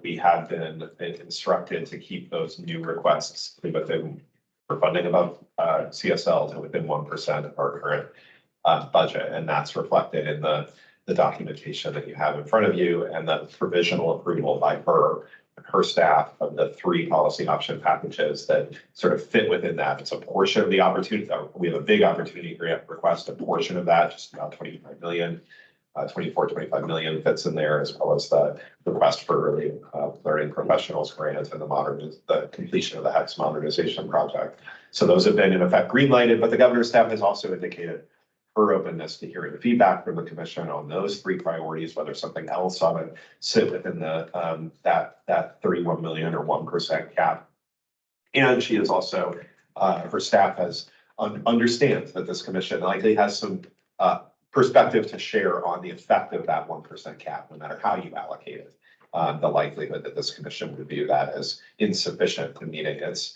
we have been instructed to keep those new requests within, for funding above CSL, to within 1% of our current budget, and that's reflected in the documentation that you have in front of you, and the provisional approval by her and her staff of the 3 policy option packages that sort of fit within that. It's a portion of the opportunity. We have a big opportunity grant request. A portion of that, just about 25 million, 25 million fits in there, as well as the request for early learning professionals grant and the completion of the HECC modernization project. So those have been in effect green lighted, but the governor's staff has also indicated her openness to hearing feedback from the commission on those 3 priorities, whether something else ought to sit within the that 31 million or 1% cap. And she is also, her staff understands that this commission likely has some perspective to share on the effect of that 1% cap, no matter how you allocate it. The likelihood that this commission would view that as insufficient to meeting its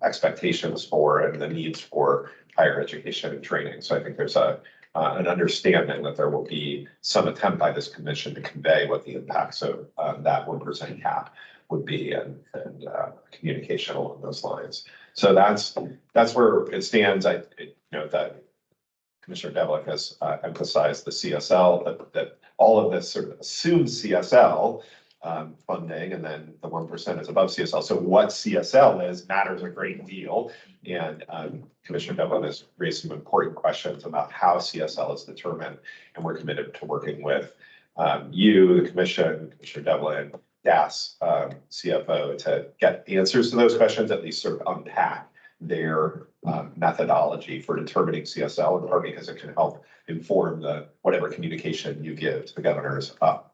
expectations for and the needs for higher education and training. So I think there's an understanding that there will be some attempt by this commission to convey what the impacts of that 1% cap would be, and communication along those lines. So that's where it stands. That Commissioner Devlin has emphasized the CSL, that all of this sort of assumes CSL funding, and then the 1% is above CSL. So what CSL is matters a great deal. And Commissioner Devlin has raised some important questions about how CSL is determined. And we're committed to working with you, the commission, Commissioner Devlin, DAS, CFO, to get answers to those questions, at least sort of unpack their methodology for determining CSL, in part because it can help inform whatever communication you give to the governors about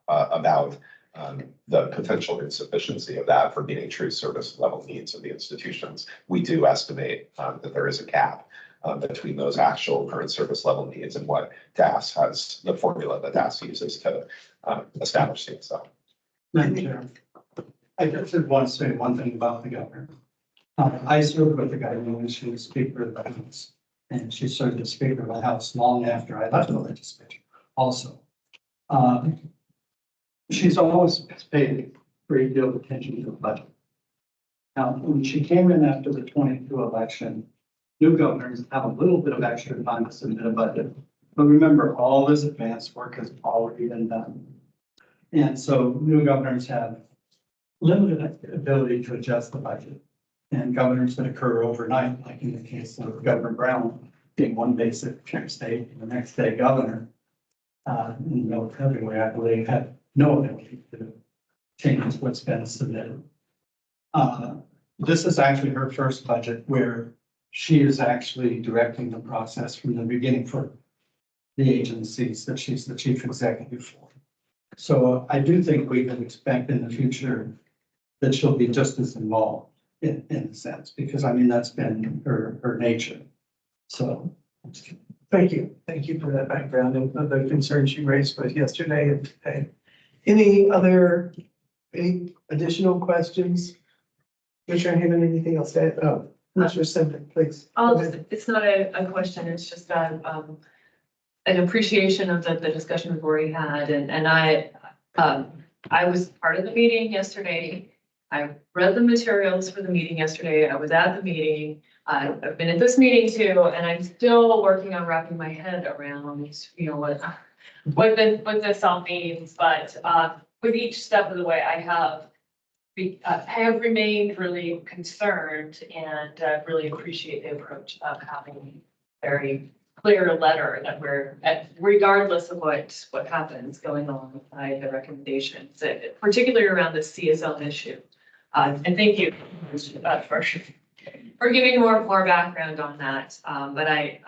the potential insufficiency of that for meeting true service level needs of the institutions. We do estimate that there is a cap between those actual current service level needs and what DAS has, the formula that DAS uses to establish things. So. Madam Chair, I just did want to say one thing about the governor. I served with the governor when she was Speaker of the House, and she served as Speaker of the House long after I left the legislature also. She's always paid a great deal of attention to the budget. Now, when she came in after the 22 election, new governors have a little bit of extra time to submit a budget. But remember, all this advanced work has already been done. And so new governors have limited ability to adjust the budget. And governors that occur overnight, like in the case of Governor Brown, being one day Secretary of State and the next day governor, in the middle of February, I believe, had no ability to change what's been submitted. This is actually her first budget where she is actually directing the process from the beginning for the agencies that she's the chief executive for. So I do think we can expect in the future that she'll be just as involved in a sense, because I mean, that's been her nature. So. Thank you. Thank you for that background and the concerns you raised both yesterday and today. Any additional questions? Commissioner Hammond, anything else to add? Oh, Commissioner Simon, please. It's not a question, it's just an appreciation of the discussion we've already had, and I was part of the meeting yesterday. I read the materials for the meeting yesterday. I was at the meeting. I've been at this meeting too, and I'm still working on wrapping my head around, you know, what this all means. But with each step of the way, I have remained really concerned and really appreciate the approach of having a very clear letter that we're at, regardless of what happens, going on by the recommendations, particularly around the CSL issue. And thank you for giving more background on that. But I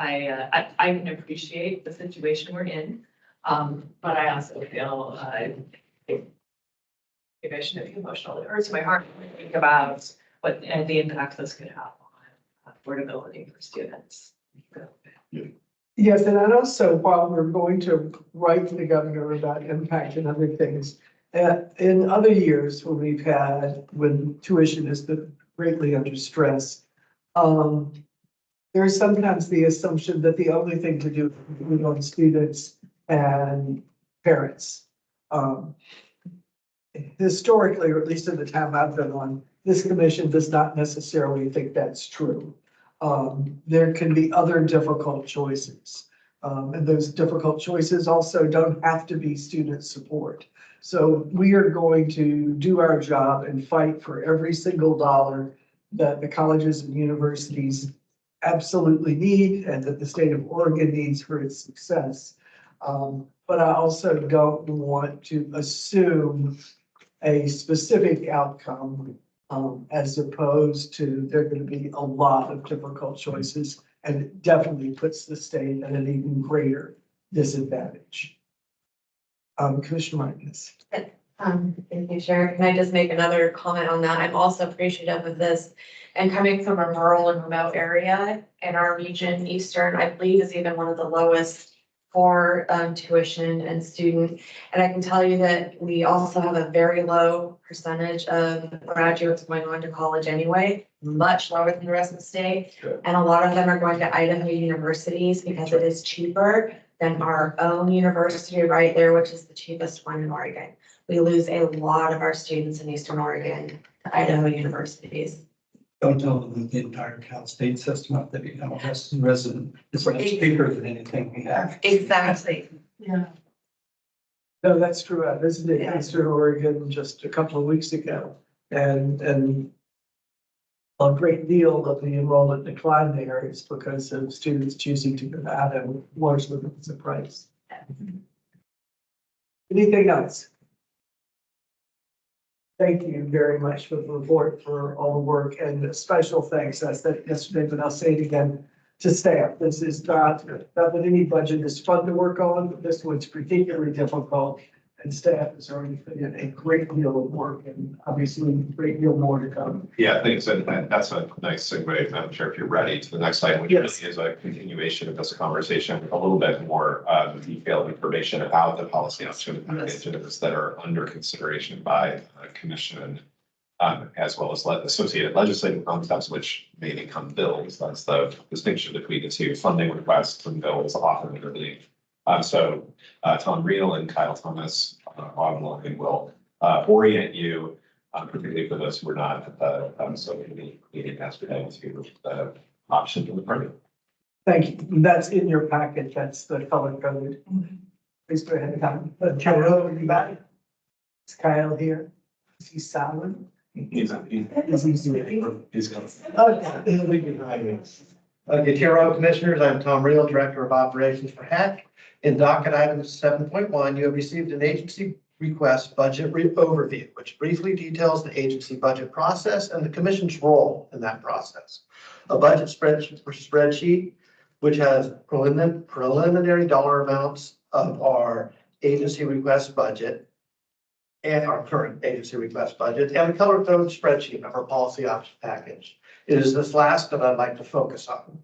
can appreciate the situation we're in. But I also feel maybe I shouldn't be emotional. It hurts my heart to think about what the impact this could have on affordability for students. Yes, and then also, while we're going to write to the governor about impact and other things, in other years when tuition has been greatly under stress, there is sometimes the assumption that the only thing to do is move on students and parents. Historically, or at least in the time I've been on, this commission does not necessarily think that's true. There can be other difficult choices. And those difficult choices also don't have to be student support. So we are going to do our job and fight for every single dollar that the colleges and universities absolutely need and that the state of Oregon needs for its success. But I also don't want to assume a specific outcome as opposed to there are going to be a lot of difficult choices, and it definitely puts the state at an even greater disadvantage. Commissioner Martinez. Thank you, Sharon. Can I just make another comment on that? I'm also appreciative of this. And coming from a rural and remote area in our region, Eastern, I believe is even one of the lowest for tuition and student. And I can tell you that we also have a very low percentage of graduates going on to college anyway, much lower than the rest of the state. And a lot of them are going to Idaho universities because it is cheaper than our own university right there, which is the cheapest one in Oregon. We lose a lot of our students in Eastern Oregon to Idaho universities. Don't tell them that the entire Cal State system up there, resident is much cheaper than anything we have. Exactly. Yeah. No, that's true. I visited Eastern Oregon just a couple of weeks ago, and a great deal of the enrollment decline there is because of students choosing to go out and largely because of price. Anything else? Thank you very much for the report, for all the work, and a special thanks. I said it yesterday, but I'll say it again to staff. This is not that any budget is fun to work on, but this one's particularly difficult. and staff has already put in a great deal of work and obviously a great deal more to come. Yeah, thanks. And that's a nice segue, Madam Chair, if you're ready, to the next item, which Yes. really is a continuation of this conversation with a little bit more detailed information about the policy option packages that are under consideration by the commission, as well as associated legislative concepts, which may become bills. That's the distinction between the two: funding requests and bills often interleave. So Tom Reel and Kyle Thomas online will orient you, particularly for those who are not at the subcommittee meeting yesterday, to the option in the party. Thank you. That's in your packet. That's the color coded. Please go ahead and come. Kyle, are you back? Is Kyle here? Is he silent? He's coming. Okay. He'll be behind me. Okay, Chair, Commissioners, I'm Tom Reel, Director of Operations for HECC. In docket item 7.1, you have received an agency request budget overview, which briefly details the agency budget process and the commission's role in that process. A budget spreadsheet, which has preliminary dollar amounts of our agency request budget and our current agency request budget, and a color coded spreadsheet of our policy option package. It is this last that I'd like to focus on.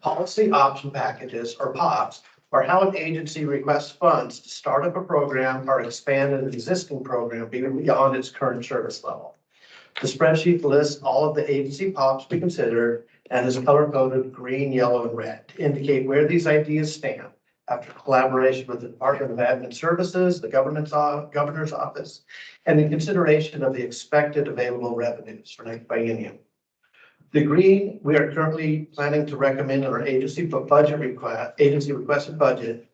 Policy option packages, or POPs, are how an agency requests funds to start up a program or expand an existing program beyond its current service level. The spreadsheet lists all of the agency POPs we considered and is color-coded green, yellow, and red to indicate where these ideas stand after collaboration with the Department of Admin Services, the governor's office, and in consideration of the expected available revenues for next biennium. The green, we are currently planning to recommend in our agency requested budget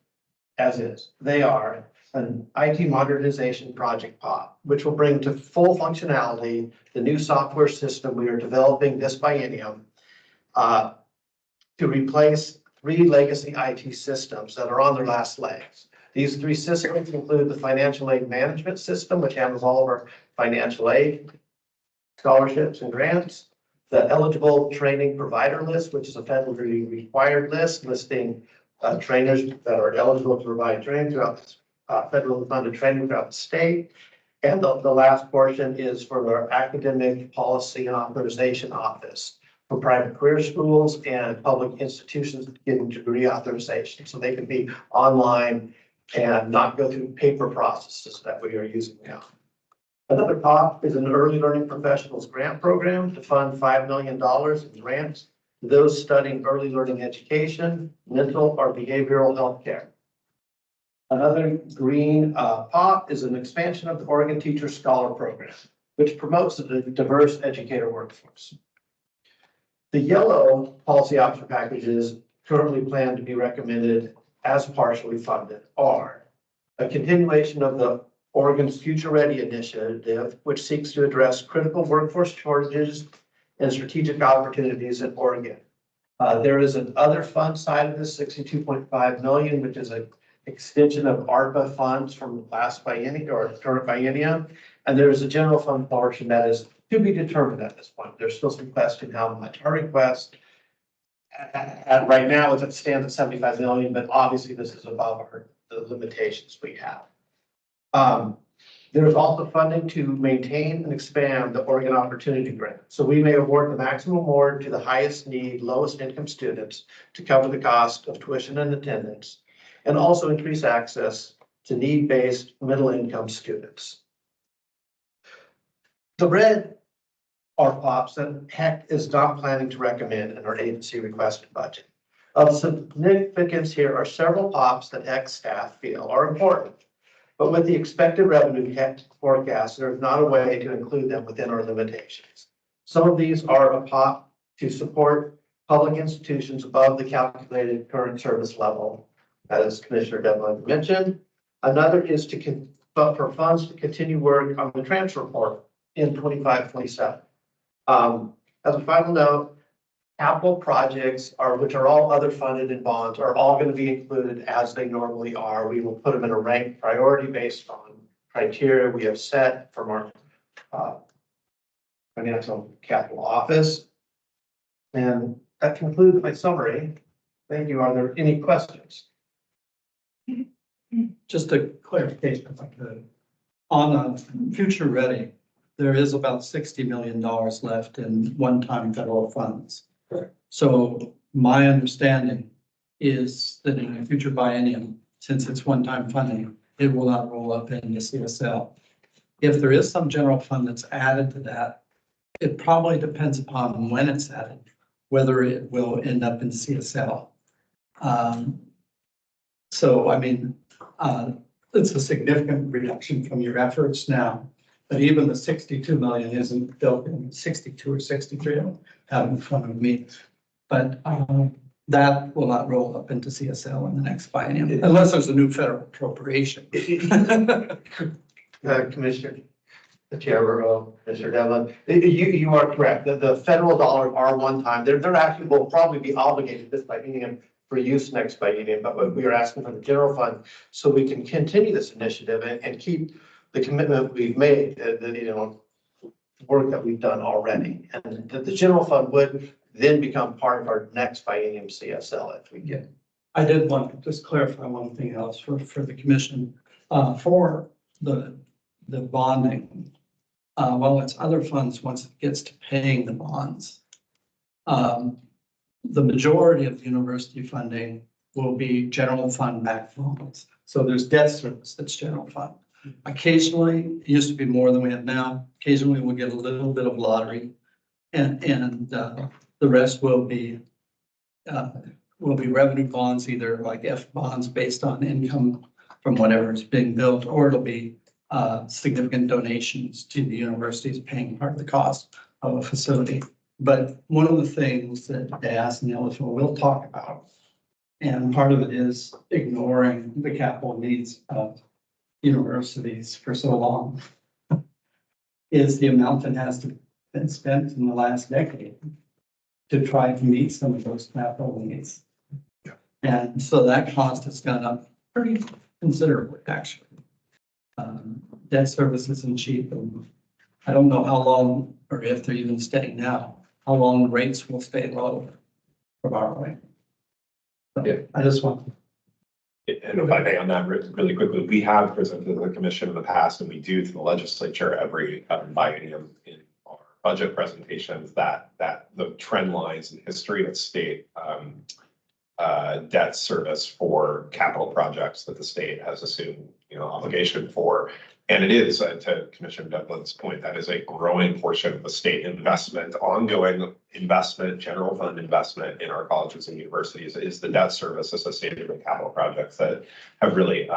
as is. They are an IT modernization project POP, which will bring to full functionality the new software system we are developing this biennium to replace 3 legacy IT systems that are on their last legs. These 3 systems include the financial aid management system, which handles all of our financial aid, scholarships, and grants. The eligible training provider list, which is a federally required list listing trainers that are eligible to provide training throughout federally funded training throughout the state. And the last portion is for our academic policy and authorization office for private career schools and public institutions getting degree authorization. So they can be online and not go through paper processes that we are using now. Another POP is an early learning professionals grant program to fund $5 million in grants to those studying early learning education, mental or behavioral health care. Another green POP is an expansion of the Oregon Teacher Scholar Program, which promotes the diverse educator workforce. The yellow policy option packages currently planned to be recommended as partially funded are a continuation of the Oregon's Future Ready initiative, which seeks to address critical workforce shortages and strategic opportunities in Oregon. There is an other fund side of this, $62.5 million, which is an extension of ARPA funds from last biennium or current biennium. And there is a general fund portion that is to be determined at this point. There's still some question how much. Our request right now is it stands at 75 million, but obviously this is above the limitations we have. There is also funding to maintain and expand the Oregon Opportunity Grant. So we may award the maximum award to the highest need, lowest income students to cover the cost of tuition and attendance, and also increase access to need-based middle income students. The red are POPs that HECC is not planning to recommend in our agency requested budget. Of significance here are several POPs that HECC staff feel are important. But with the expected revenue forecast, there is not a way to include them within our limitations. Some of these are a POP to support public institutions above the calculated current service level, as Commissioner Devlin mentioned. Another is for funds to continue work on the transfer report in 25-27. As a final note, capital projects which are all other funded in bonds are all going to be included as they normally are. We will put them in a ranked priority based on criteria we have set from our financial capital office. And that concludes my summary. Thank you. Are there any questions? Just a clarification if I could. On Future Ready, there is about $60 million left in one-time federal funds. So my understanding is that in a future biennium, since it's one-time funding, it will not roll up into CSL. If there is some general fund that's added to that, it probably depends upon when it's added, whether it will end up in CSL. So, I mean, it's a significant reduction from your efforts now, but even the 62 million isn't built in 62 or 63, I don't have in front of me. But that will not roll up into CSL in the next biennium, unless there's a new federal appropriation. Commissioner, the Chair, Mr. Devlin, you are correct. The federal dollars are one time. They're actually will probably be obligated this biennium for use next biennium, but we are asking for the general fund so we can continue this initiative and keep the commitment we've made, work that we've done already. And the general fund would then become part of our next biennium CSL if we get. I did want to just clarify one thing else for the commission, for the bonding. Well, it's other funds once it gets to paying the bonds. The majority of the university funding will be general fund backed loans. So there's debt service that's general fund. Occasionally, it used to be more than we have now. Occasionally, we'll get a little bit of lottery, and the rest will be revenue bonds, either like F bonds based on income from whatever is being built, or it'll be significant donations to the universities paying part of the cost of a facility. But one of the things that DAS and Eligible will talk about, and part of it is ignoring the capital needs of universities for so long, is the amount that has been spent in the last decade to try to meet some of those capital needs. And so that cost has gone up pretty considerably, actually. Debt service isn't cheap, and I don't know how long, or if they're even staying now, how long rates will stay low for borrowing. So I just want. And if I may on that really quickly, we have presented to the commission in the past, and we do to the legislature every biennium in our budget presentations that the trend lines in history of state debt service for capital projects that the state has assumed, obligation for. And it is, to Commissioner Devlin's point, that is a growing portion of the state investment, ongoing investment, general fund investment in our colleges and universities is the debt service associated with capital projects that have really,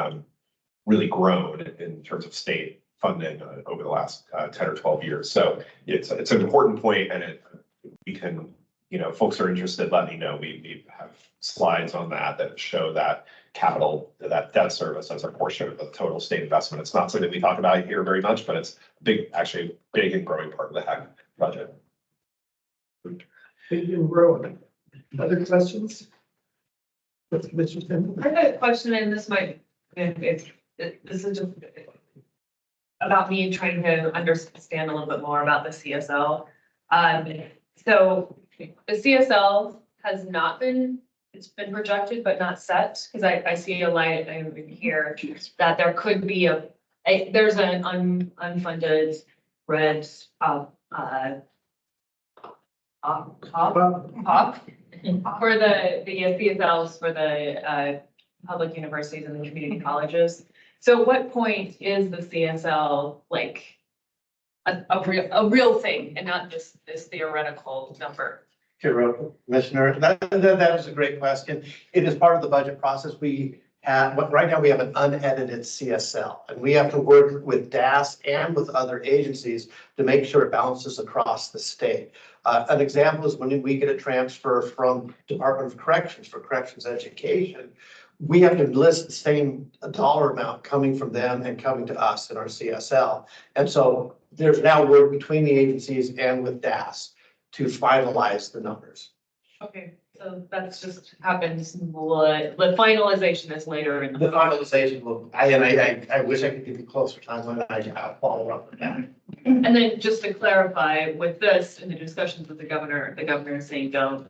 really grown in terms of state funding over the last 10 or 12 years. So it's an important point, and we can, folks are interested, let me know. We have slides on that show that that debt service as a portion of the total state investment. It's not something we talk about here very much, but it's actually big and growing part of the HECC budget. Big and growing. Other questions? I had a question, and this might, this is just about me trying to understand a little bit more about the CSL. So the CSL has not been, it's been projected but not set, because I see a line here that there could be there's an unfunded red pop for the CSLs for the public universities and the community colleges. So at what point is the CSL like a real thing and not just this theoretical number? Commissioner, that is a great question. It is part of the budget process. We have, right now we have an unedited CSL, and we have to work with DAS and with other agencies to make sure it balances across the state. An example is when we get a transfer from Department of Corrections for corrections education, we have to list the same dollar amount coming from them and coming to us in our CSL. And so there's now work between the agencies and with DAS to finalize the numbers. Okay, so that's just happens, the finalization is later in The finalization will, I wish I could give you closer time when I follow up with that. And then just to clarify with this, in the discussions with the governor is saying don't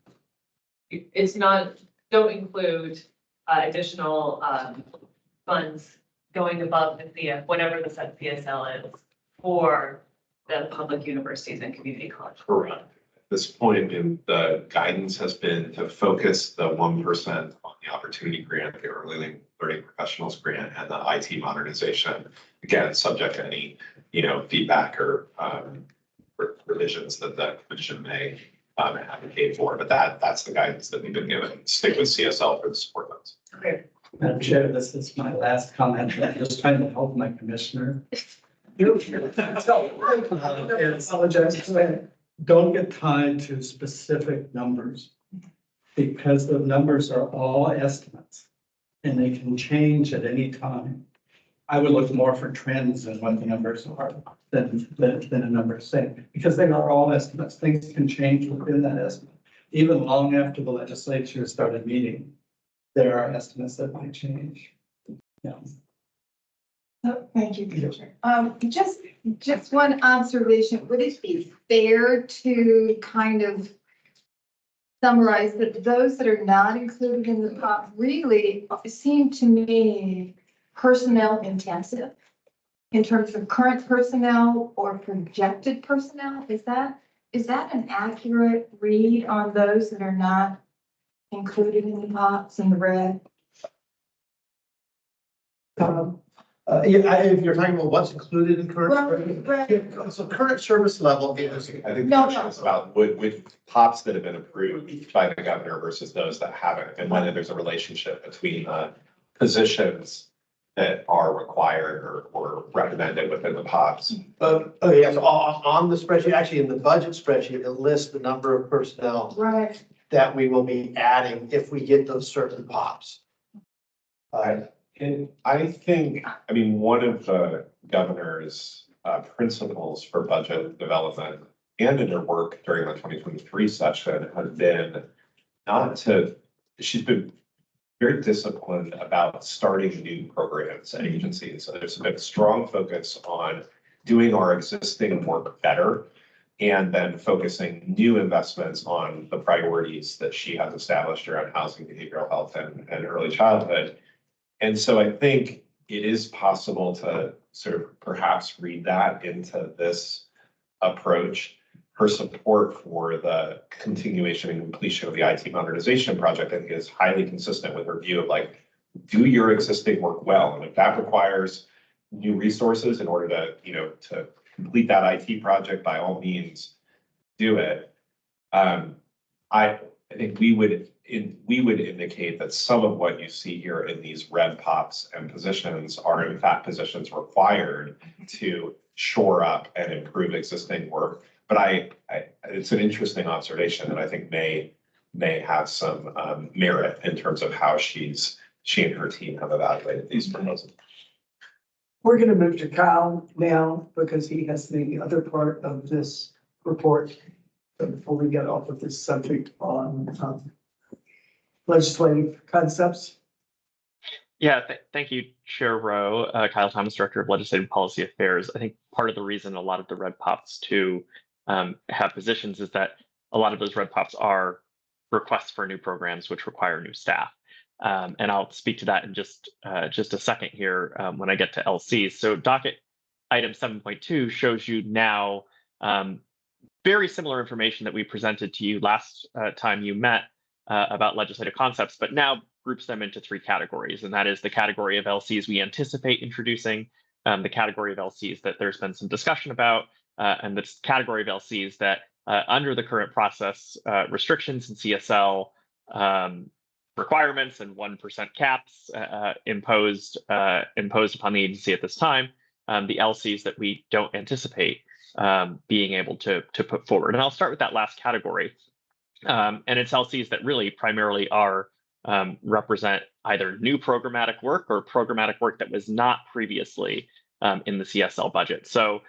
include additional funds going above the whatever the set CSL is for the public universities and community colleges. Correct. At this point in the guidance has been to focus the 1% on the opportunity grant, the early learning professionals grant, and the IT modernization. Again, subject to any, feedback or revisions that the commission may advocate for, but that's the guidance that we've been given. Stick with CSL for the support funds. Okay. Madam Chair, this is my last comment. I'm just trying to help my commissioner. Don't get tied to specific numbers because the numbers are all estimates and they can change at any time. I would look more for trends than what the numbers are than a number saying, because they are all estimates. Things can change within that estimate. Even long after the legislature started meeting, there are estimates that might change. Yeah. Oh, thank you, Commissioner. Just one observation. Would it be fair to kind of summarize that those that are not included in the top really seem to me personnel intensive in terms of current personnel or projected personnel? Is that an accurate read on those that are not included in the pots in the red? If you're talking about what's included in current. Right. So current service level is. I think the question is about with pops that have been approved by the governor versus those that haven't, and whether there's a relationship between positions that are required or recommended within the pops. Yes, on the spreadsheet, actually in the budget spreadsheet, it lists the number of personnel Right. that we will be adding if we get those certain pops. And I think, one of the governor's principles for budget development and in her work during the 2023 session has been she's been very disciplined about starting new programs and agencies. So there's been a strong focus on doing our existing work better and then focusing new investments on the priorities that she has established around housing, behavioral health, and early childhood. And so I think it is possible to sort of perhaps read that into this approach. Her support for the continuation and completion of the IT modernization project, I think, is highly consistent with her view of do your existing work well. And if that requires new resources in order to complete that IT project, by all means, do it. I think we would indicate that some of what you see here in these red pops and positions are in fact positions required to shore up and improve existing work. But it's an interesting observation that I think may have some merit in terms of how she and her team have evaluated these proposals. We're going to move to Kyle now because he has the other part of this report. So before we get off of this subject on legislative concepts. Yeah, thank you, Chair Rowe. Kyle Thomas, Director of Legislative Policy Affairs. I think part of the reason a lot of the red pops too have positions is that a lot of those red pops are requests for new programs which require new staff. And I'll speak to that in just a second here when I get to LCs. So docket item 7.2 shows you now very similar information that we presented to you last time you met about legislative concepts, but now groups them into three categories. And that is the category of LCs we anticipate introducing, the category of LCs that there's been some discussion about, and the category of LCs that under the current process restrictions and CSL requirements and 1% caps imposed upon the agency at this time, the LCs that we don't anticipate being able to put forward. And I'll start with that last category. And it's LCs that really primarily represent either new programmatic work or programmatic work that was not previously in the CSL budget. So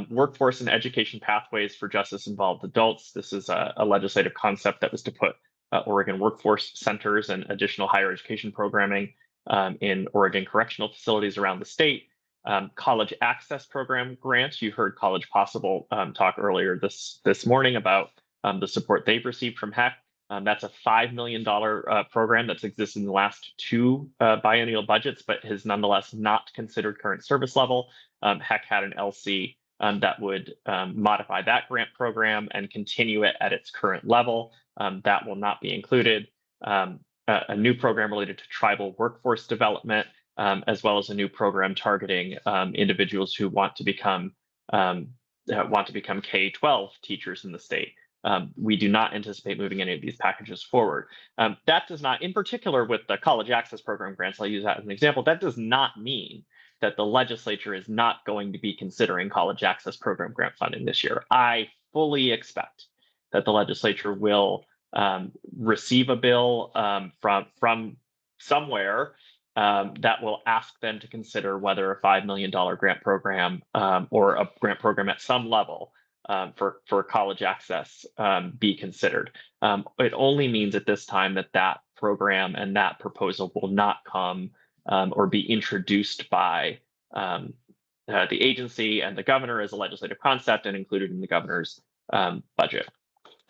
workforce and education pathways for justice-involved adults. This is a legislative concept that was to put Oregon workforce centers and additional higher education programming in Oregon correctional facilities around the state. College access program grants. You heard College Possible talk earlier this morning about the support they've received from HECC That's a $5 million program that's existed in the last 2 biennial budgets, but has nonetheless not considered current service level. HECC had an LC that would modify that grant program and continue it at its current level. That will not be included. A new program related to tribal workforce development, as well as a new program targeting individuals who want to become K-12 teachers in the state. We do not anticipate moving any of these packages forward. That does not, in particular with the college access program grants, I'll use that as an example, that does not mean that the legislature is not going to be considering college access program grant funding this year. I fully expect that the legislature will receive a bill from somewhere that will ask them to consider whether a $5 million grant program or a grant program at some level for college access be considered. It only means at this time that that program and that proposal will not come or be introduced by the agency and the governor as a legislative concept and included in the governor's budget.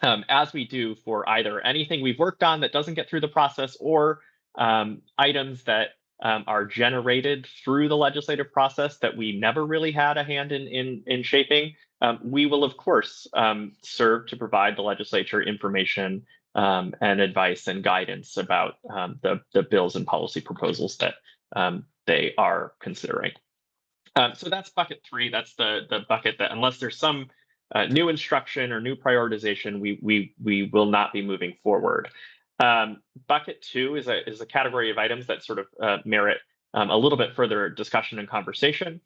As we do for either anything we've worked on that doesn't get through the process or items that are generated through the legislative process that we never really had a hand in shaping, we will of course serve to provide the legislature information and advice and guidance about the bills and policy proposals that they are considering. So that's bucket 3. That's the bucket that, unless there's some new instruction or new prioritization, we will not be moving forward. Bucket 2 is a category of items that sort of merit a little bit further discussion and conversation.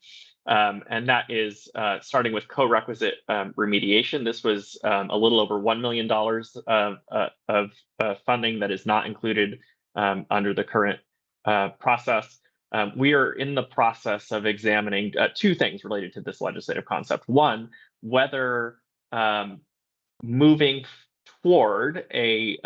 And that is starting with co-requisite remediation. This was a little over $1 million of funding that is not included under the current process. We are in the process of examining 2 things related to this legislative concept. One, whether moving toward a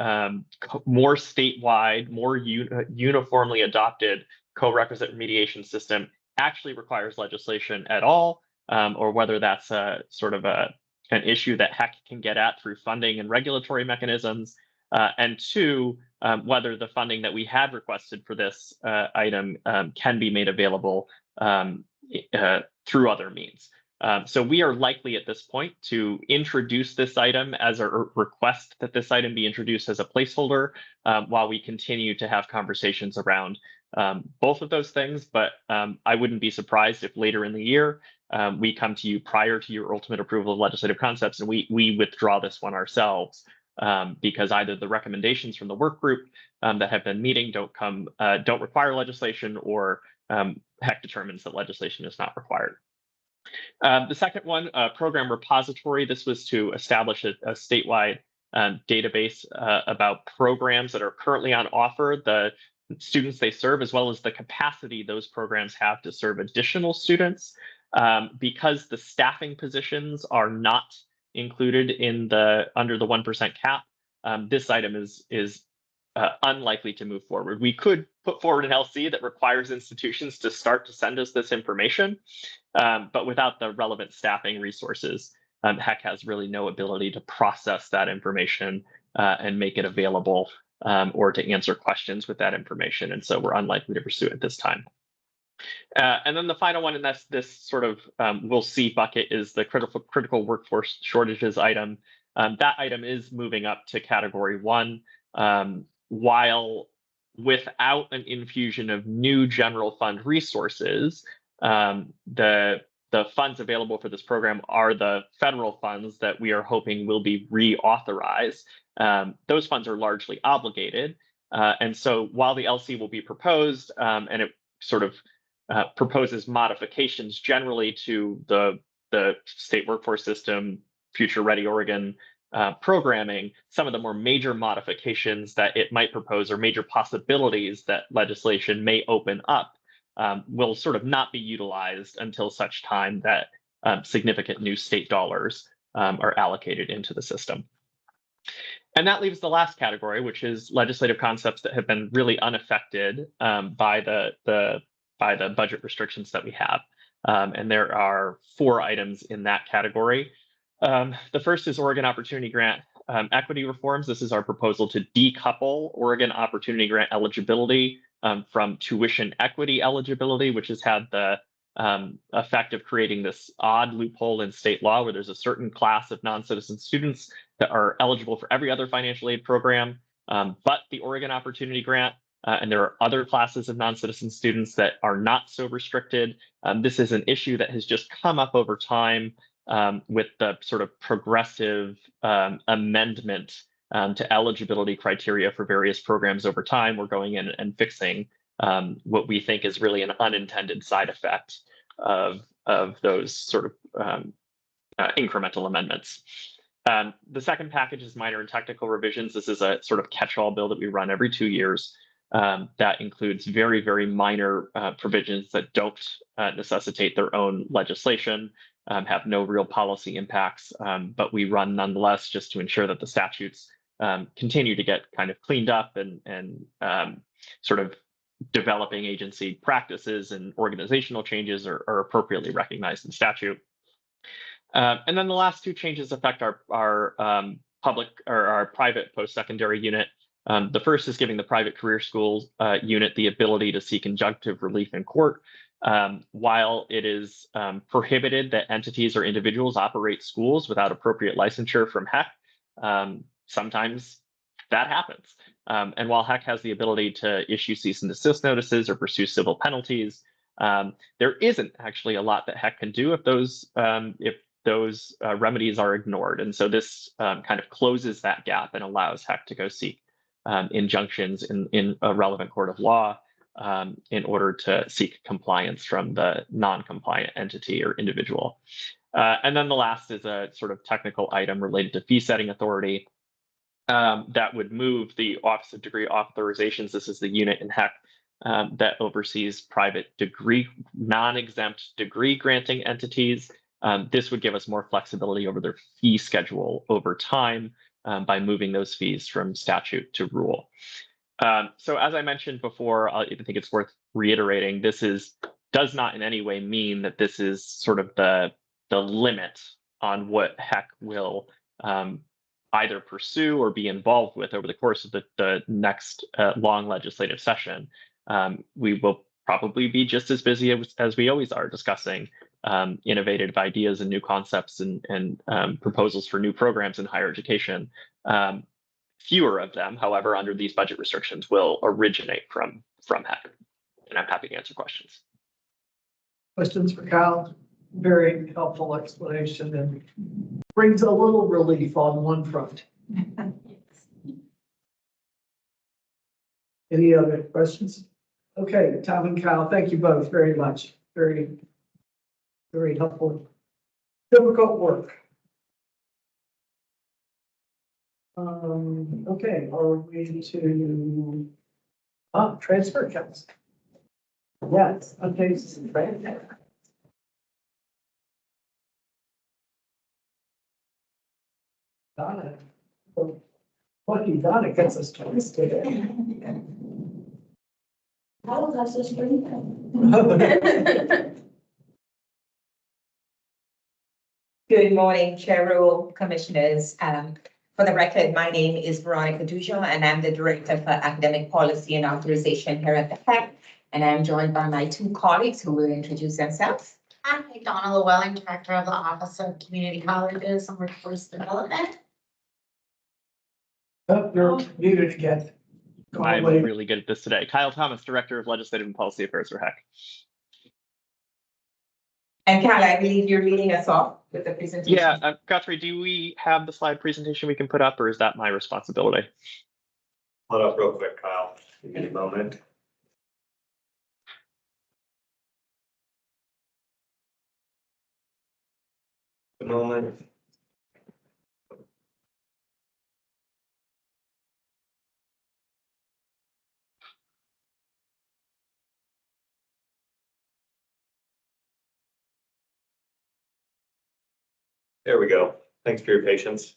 more statewide, more uniformly adopted co-requisite remediation system actually requires legislation at all, or whether that's a sort of an issue that HECC can get at through funding and regulatory mechanisms. And 2, whether the funding that we had requested for this item can be made available through other means. So we are likely at this point to introduce this item as a request that this item be introduced as a placeholder while we continue to have conversations around both of those things. But I wouldn't be surprised if later in the year we come to you prior to your ultimate approval of legislative concepts and we withdraw this one ourselves because either the recommendations from the work group that have been meeting don't require legislation, or HECC determines that legislation is not required. The second one, program repository. This was to establish a statewide database about programs that are currently on offer, the students they serve, as well as the capacity those programs have to serve additional students. Because the staffing positions are not included in under the 1% cap, this item is unlikely to move forward. We could put forward an LC that requires institutions to start to send us this information, but without the relevant staffing resources, HECC has really no ability to process that information and make it available or to answer questions with that information. And so we're unlikely to pursue it at this time. And then the final one, and that's this sort of we'll see bucket, is the critical workforce shortages item. That item is moving up to category 1. While without an infusion of new general fund resources, the funds available for this program are the federal funds that we are hoping will be reauthorized. Those funds are largely obligated. And so while the LC will be proposed, and it sort of proposes modifications generally to the state workforce system, Future Ready Oregon programming, some of the more major modifications that it might propose or major possibilities that legislation may open up will sort of not be utilized until such time that significant new state dollars are allocated into the system. And that leaves the last category, which is legislative concepts that have been really unaffected by the budget restrictions that we have. And there are 4 items in that category. The first is Oregon Opportunity Grant equity reforms. This is our proposal to decouple Oregon Opportunity Grant eligibility from tuition equity eligibility, which has had the effect of creating this odd loophole in state law where there's a certain class of non-citizen students that are eligible for every other financial aid program, but the Oregon Opportunity Grant. And there are other classes of non-citizen students that are not so restricted. This is an issue that has just come up over time with the sort of progressive amendment to eligibility criteria for various programs over time. We're going in and fixing what we think is really an unintended side effect of those sort of incremental amendments. The second package is minor and technical revisions. This is a sort of catch-all bill that we run every 2 years. That includes very, very minor provisions that don't necessitate their own legislation, have no real policy impacts, but we run nonetheless just to ensure that the statutes continue to get kind of cleaned up and sort of developing agency practices and organizational changes are appropriately recognized in statute. And then the last two changes affect our public or our private post-secondary unit. The first is giving the private career schools unit the ability to seek injunctive relief in court. While it is prohibited that entities or individuals operate schools without appropriate licensure from HECC, sometimes that happens. And while HECC has the ability to issue cease and desist notices or pursue civil penalties, there isn't actually a lot that HECC can do if those remedies are ignored. And so this kind of closes that gap and allows HECC to go seek injunctions in a relevant court of law in order to seek compliance from the non-compliant entity or individual. And then the last is a sort of technical item related to fee setting authority that would move the Office of Degree Authorizations. This is the unit in HECC that oversees private degree, non-exempt degree granting entities. This would give us more flexibility over their fee schedule over time by moving those fees from statute to rule. So as I mentioned before, I think it's worth reiterating, this does not in any way mean that this is sort of the limit on what HECC will either pursue or be involved with over the course of the next long legislative session. We will probably be just as busy as we always are discussing innovative ideas and new concepts and proposals for new programs in higher education. Fewer of them, however, under these budget restrictions will originate from HECC. And I'm happy to answer questions. Questions for Kyle? Very helpful explanation and brings a little relief on one front. Any other questions? Okay, Tom and Kyle, thank you both very much. Very, very helpful. Difficult work. Okay, are we to transfer accounts? Yes, okay. Donna. Lucky Donna gets us twice today. How does this bring Good morning, Chair Rule, Commissioners. For the record, my name is Veronica Dujon, and I'm the Director for Academic Policy and Authorization here at the HECC. And I'm joined by my two colleagues who will introduce themselves. I'm Donna Llewellyn, Director of the Office of Community Colleges and Workforce Development. Oh, you're muted again. I'm really good at this today. Kyle Thomas, Director of Legislative and Policy Affairs for HECC. And Kyle, I believe you're leading us off with the presentation. Yeah, Guthrie, do we have the slide presentation we can put up, or is that my responsibility? Put up real quick, Kyle. Give me a moment. A moment. There we go. Thanks for your patience.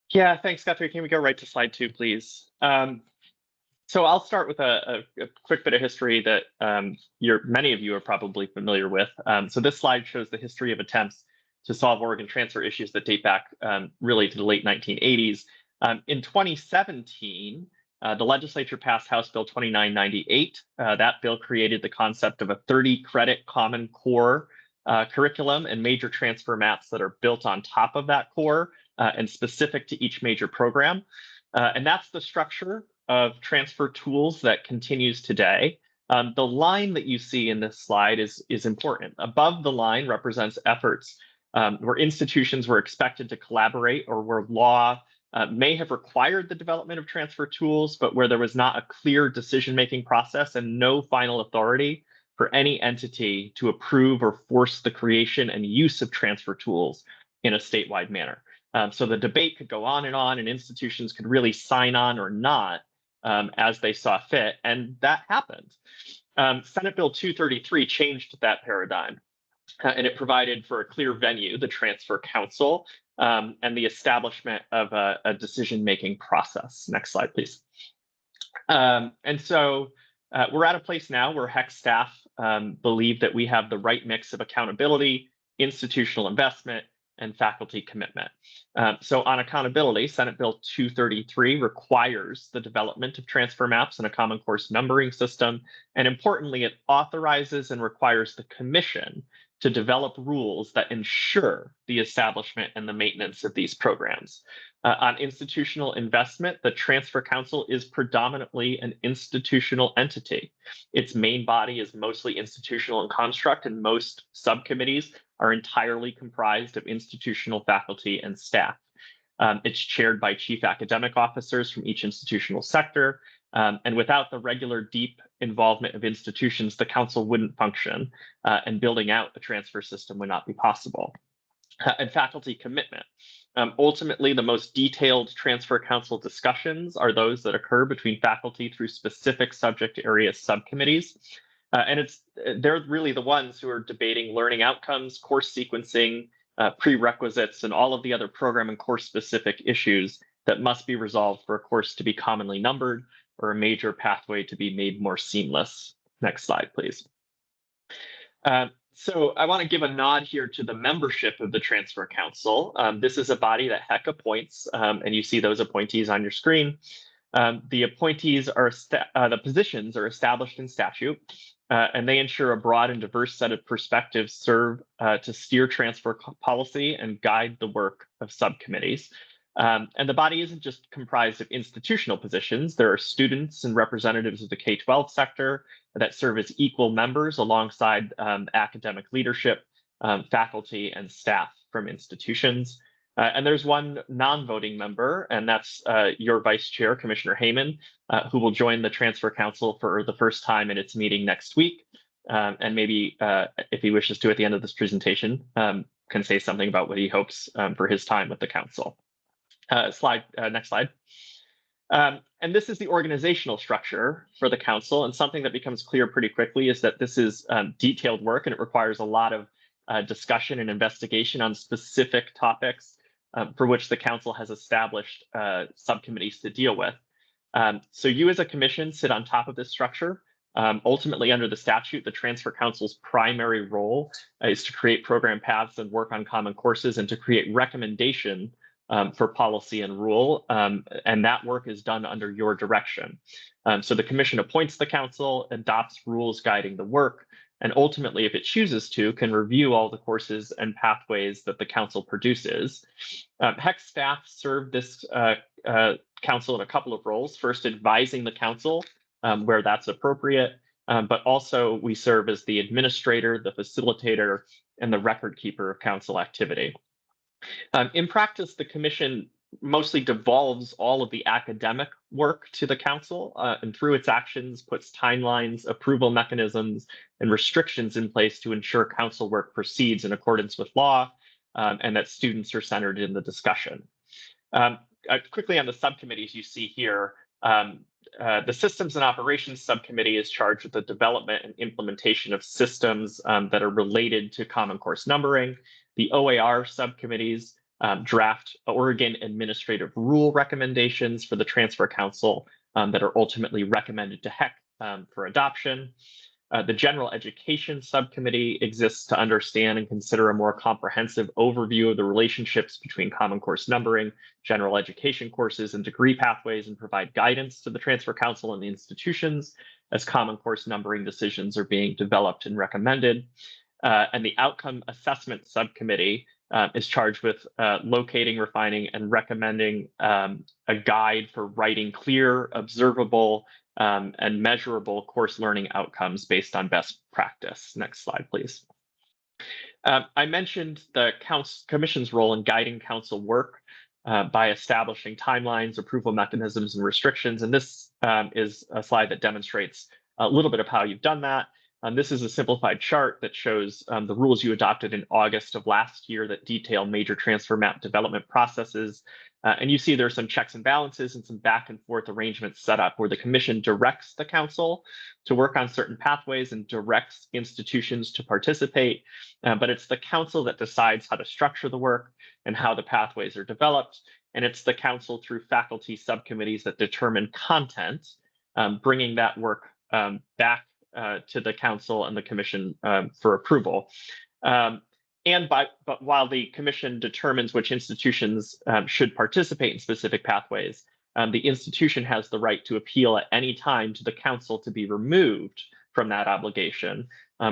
Yeah, thanks, Guthrie. Can we go right to slide 2, please? So I'll start with a quick bit of history that many of you are probably familiar with. So this slide shows the history of attempts to solve Oregon transfer issues that date back really to the late 1980s. In 2017, the legislature passed House Bill 2998. That bill created the concept of a 30-credit Common Core curriculum and major transfer maps that are built on top of that core and specific to each major program. And that's the structure of transfer tools that continues today. The line that you see in this slide is important. Above the line represents efforts where institutions were expected to collaborate or where law may have required the development of transfer tools, but where there was not a clear decision-making process and no final authority for any entity to approve or force the creation and use of transfer tools in a statewide manner. So the debate could go on, and institutions could really sign on or not as they saw fit, and that happened. Senate Bill 233 changed that paradigm, and it provided for a clear venue, the Transfer Council, and the establishment of a decision-making process. Next slide, please. And so we're at a place now where HECC staff believe that we have the right mix of accountability, institutional investment, and faculty commitment. So on accountability, Senate Bill 233 requires the development of transfer maps and a common course numbering system. And importantly, it authorizes and requires the commission to develop rules that ensure the establishment and the maintenance of these programs. On institutional investment, the Transfer Council is predominantly an institutional entity. Its main body is mostly institutional in construct, and most subcommittees are entirely comprised of institutional faculty and staff. It's chaired by chief academic officers from each institutional sector. And without the regular deep involvement of institutions, the council wouldn't function, and building out the transfer system would not be possible. And faculty commitment. Ultimately, the most detailed Transfer Council discussions are those that occur between faculty through specific subject area subcommittees. And they're really the ones who are debating learning outcomes, course sequencing, prerequisites, and all of the other program and course specific issues that must be resolved for a course to be commonly numbered or a major pathway to be made more seamless. Next slide, please. So I want to give a nod here to the membership of the Transfer Council. This is a body that HECC appoints, and you see those appointees on your screen. The appointees are, the positions are established in statute, and they ensure a broad and diverse set of perspectives serve to steer transfer policy and guide the work of subcommittees. And the body isn't just comprised of institutional positions. There are students and representatives of the K-12 sector that serve as equal members alongside academic leadership, faculty, and staff from institutions. And there's one non-voting member, and that's your Vice Chair, Commissioner Hayman, who will join the Transfer Council for the first time in its meeting next week. And maybe if he wishes to at the end of this presentation, can say something about what he hopes for his time with the Council. Next slide. And this is the organizational structure for the council. And something that becomes clear pretty quickly is that this is detailed work, and it requires a lot of discussion and investigation on specific topics for which the council has established subcommittees to deal with. So you as a commission sit on top of this structure. Ultimately, under the statute, the Transfer Council's primary role is to create program paths and work on common courses and to create recommendation for policy and rule, and that work is done under your direction. So the commission appoints the council, adopts rules guiding the work, and ultimately, if it chooses to, can review all the courses and pathways that the council produces. HECC staff serve this council in a couple of roles. First, advising the council where that's appropriate, but also we serve as the administrator, the facilitator, and the record keeper of council activity. In practice, the commission mostly devolves all of the academic work to the council, and through its actions puts timelines, approval mechanisms, and restrictions in place to ensure council work proceeds in accordance with law, and that students are centered in the discussion. Quickly on the subcommittees you see here, the Systems and Operations Subcommittee is charged with the development and implementation of systems that are related to Common Course numbering. The OAR subcommittees draft Oregon administrative rule recommendations for the Transfer Council that are ultimately recommended to HECC for adoption. The General Education Subcommittee exists to understand and consider a more comprehensive overview of the relationships between Common Course numbering, general education courses, and degree pathways, and provide guidance to the Transfer Council and the institutions as Common Course numbering decisions are being developed and recommended. And the Outcome Assessment Subcommittee is charged with locating, refining, and recommending a guide for writing clear, observable, and measurable course learning outcomes based on best practice. Next slide, please. I mentioned the Commission's role in guiding Council work by establishing timelines, approval mechanisms, and restrictions. And this is a slide that demonstrates a little bit of how you've done that. This is a simplified chart that shows the rules you adopted in August of last year that detail major transfer map development processes. And you see there's some checks and balances and some back and forth arrangements set up where the Commission directs the Council to work on certain pathways and directs institutions to participate. But it's the Council that decides how to structure the work and how the pathways are developed. And it's the Council through faculty subcommittees that determine content, bringing that work back to the Council and the Commission for approval. But while the Commission determines which institutions should participate in specific pathways, the institution has the right to appeal at any time to the Council to be removed from that obligation,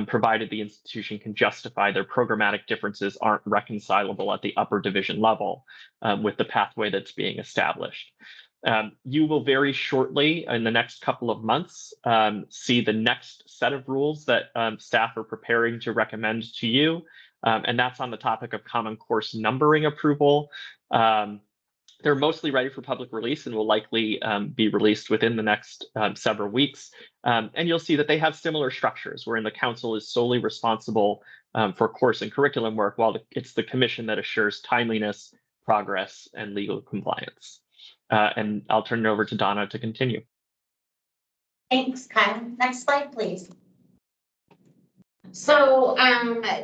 provided the institution can justify their programmatic differences aren't reconcilable at the upper division level with the pathway that's being established. You will very shortly, in the next couple of months, see the next set of rules that staff are preparing to recommend to you. And that's on the topic of Common Course numbering approval. They're mostly ready for public release and will likely be released within the next several weeks. And you'll see that they have similar structures wherein the Council is solely responsible for course and curriculum work, while it's the Commission that assures timeliness, progress, and legal compliance. And I'll turn it over to Donna to continue. Thanks, Kyle. Next slide, please. So,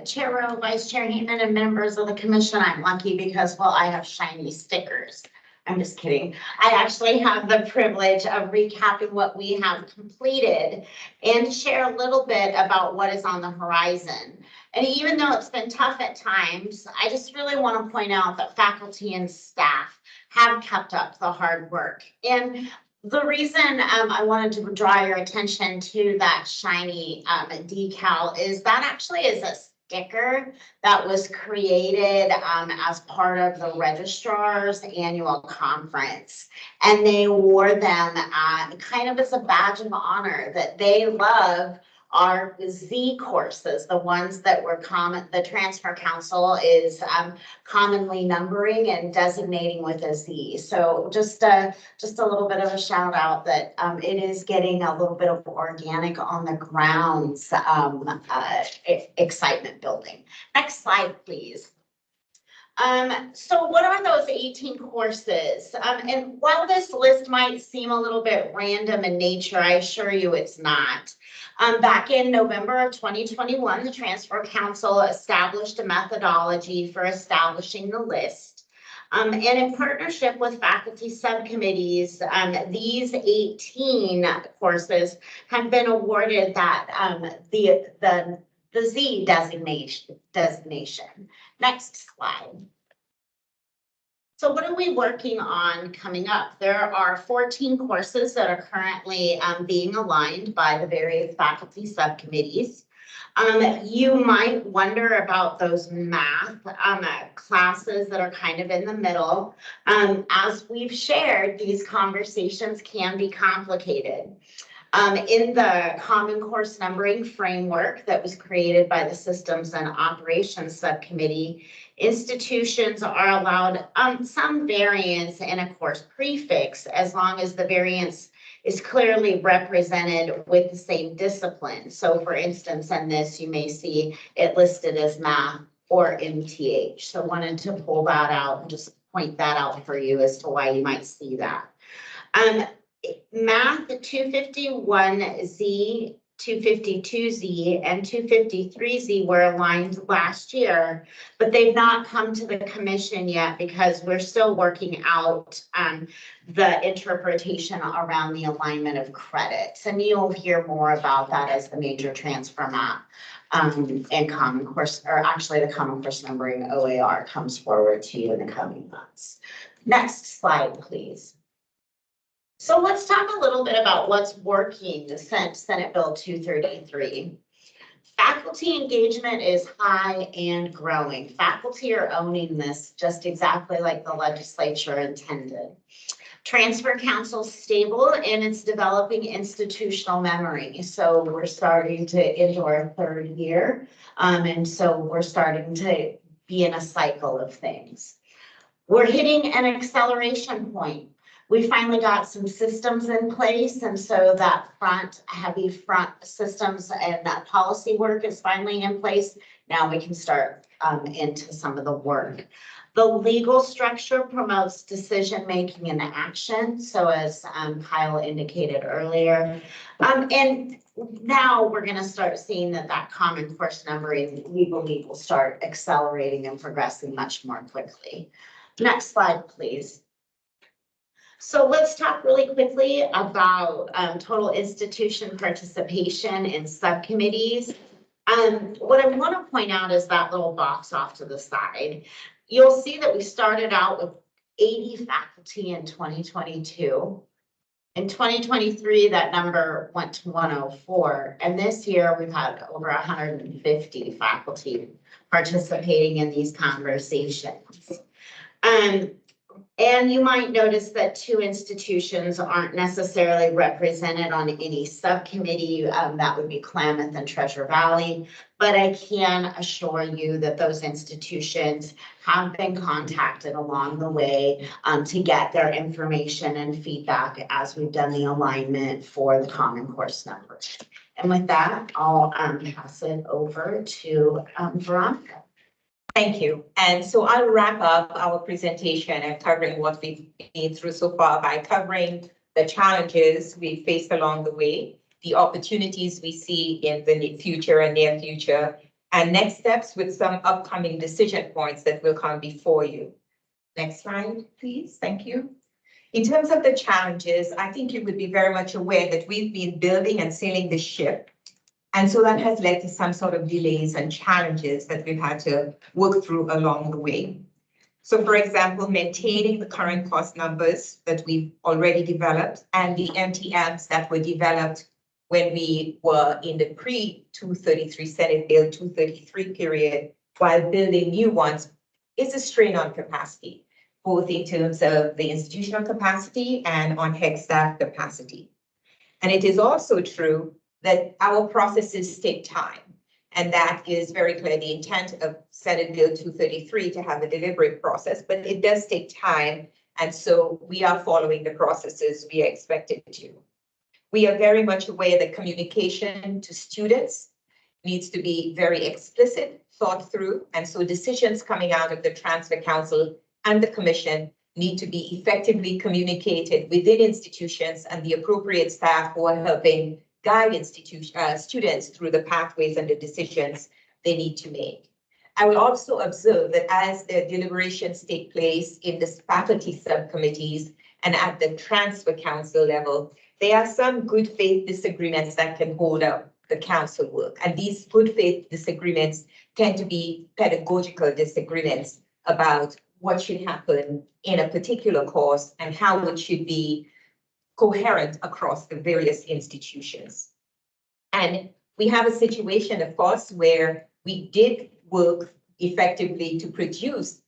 Chair Rowe, Vice Chair Heeman, and members of the Commission, I'm lucky because, well, I have shiny stickers. I'm just kidding. I actually have the privilege of recapping what we have completed and share a little bit about what is on the horizon. And even though it's been tough at times, I just really want to point out that faculty and staff have kept up the hard work. And the reason I wanted to draw your attention to that shiny decal is that actually is a sticker that was created as part of the registrar's annual conference. And they wore them kind of as a badge of honor that they love our Z courses, the ones that were common, the Transfer Council is commonly numbering and designating with a Z. So just a little bit of a shout out that it is getting a little bit of organic on the grounds excitement building. Next slide, please. So what are those 18 courses? And while this list might seem a little bit random in nature, I assure you it's not. Back in November of 2021, the Transfer Council established a methodology for establishing the list. And in partnership with faculty subcommittees, these 18 courses have been awarded that the Z designation. Next slide. So what are we working on coming up? There are 14 courses that are currently being aligned by the various faculty subcommittees. You might wonder about those math classes that are kind of in the middle. As we've shared, these conversations can be complicated. In the Common Course Numbering Framework that was created by the Systems and Operations Subcommittee, institutions are allowed some variance in a course prefix as long as the variance is clearly represented with the same discipline. So for instance, in this, you may see it listed as math or MTH. So wanted to pull that out and just point that out for you as to why you might see that. Math 251Z 252Z and 253Z were aligned last year, but they've not come to the commission yet because we're still working out the interpretation around the alignment of credits. And you'll hear more about that as the major transfer map and Common Course, or actually the Common Course numbering OAR comes forward to you in the coming months. Next slide, please. So let's talk a little bit about what's working since Senate Bill 233. Faculty engagement is high and growing. Faculty are owning this just exactly like the legislature intended. Transfer Council's stable and it's developing institutional memory. So we're starting to into our third year. And so we're starting to be in a cycle of things. We're hitting an acceleration point. We finally got some systems in place, and so that heavy front systems and that policy work is finally in place. Now we can start into some of the work. The legal structure promotes decision-making and action. So as Kyle indicated earlier, and now we're going to start seeing that Common Course numbering, we believe, will start accelerating and progressing much more quickly. Next slide, please. So let's talk really quickly about total institution participation in subcommittees. What I want to point out is that little box off to the side. You'll see that we started out with 80 faculty in 2022. In 2023, that number went to 104. And this year we've had over 150 faculty participating in these conversations. And you might notice that 2 institutions aren't necessarily represented on any subcommittee. That would be Klamath and Treasure Valley. But I can assure you that those institutions have been contacted along the way to get their information and feedback as we've done the alignment for the Common Course numbers. And with that, I'll pass it over to Veronica. Thank you. And so I'll wrap up our presentation and covering what we've been through so far by covering the challenges we faced along the way, the opportunities we see in the future and near future, and next steps with some upcoming decision points that will come before you. Next slide, please. Thank you. In terms of the challenges, I think you would be very much aware that we've been building and sailing the ship. And so that has led to some sort of delays and challenges that we've had to work through along the way. So for example, maintaining the current cost numbers that we've already developed and the MTMs that were developed when we were in the pre-233 Senate Bill 233 period, while building new ones, is a strain on capacity, both in terms of the institutional capacity and on HECC staff capacity. And it is also true that our processes take time. And that is very clear the intent of Senate Bill 233 to have a delivery process, but it does take time. And so we are following the processes we are expected to. We are very much aware that communication to students needs to be very explicit, thought through. And so decisions coming out of the Transfer Council and the Commission need to be effectively communicated within institutions and the appropriate staff who are helping guide students through the pathways and the decisions they need to make. I will also observe that as the deliberations take place in the faculty subcommittees and at the Transfer Council level, there are some good faith disagreements that can hold up the council work. And these good faith disagreements tend to be pedagogical disagreements about what should happen in a particular course and how it should be coherent across the various institutions. And we have a situation, of course, where we did work effectively to produce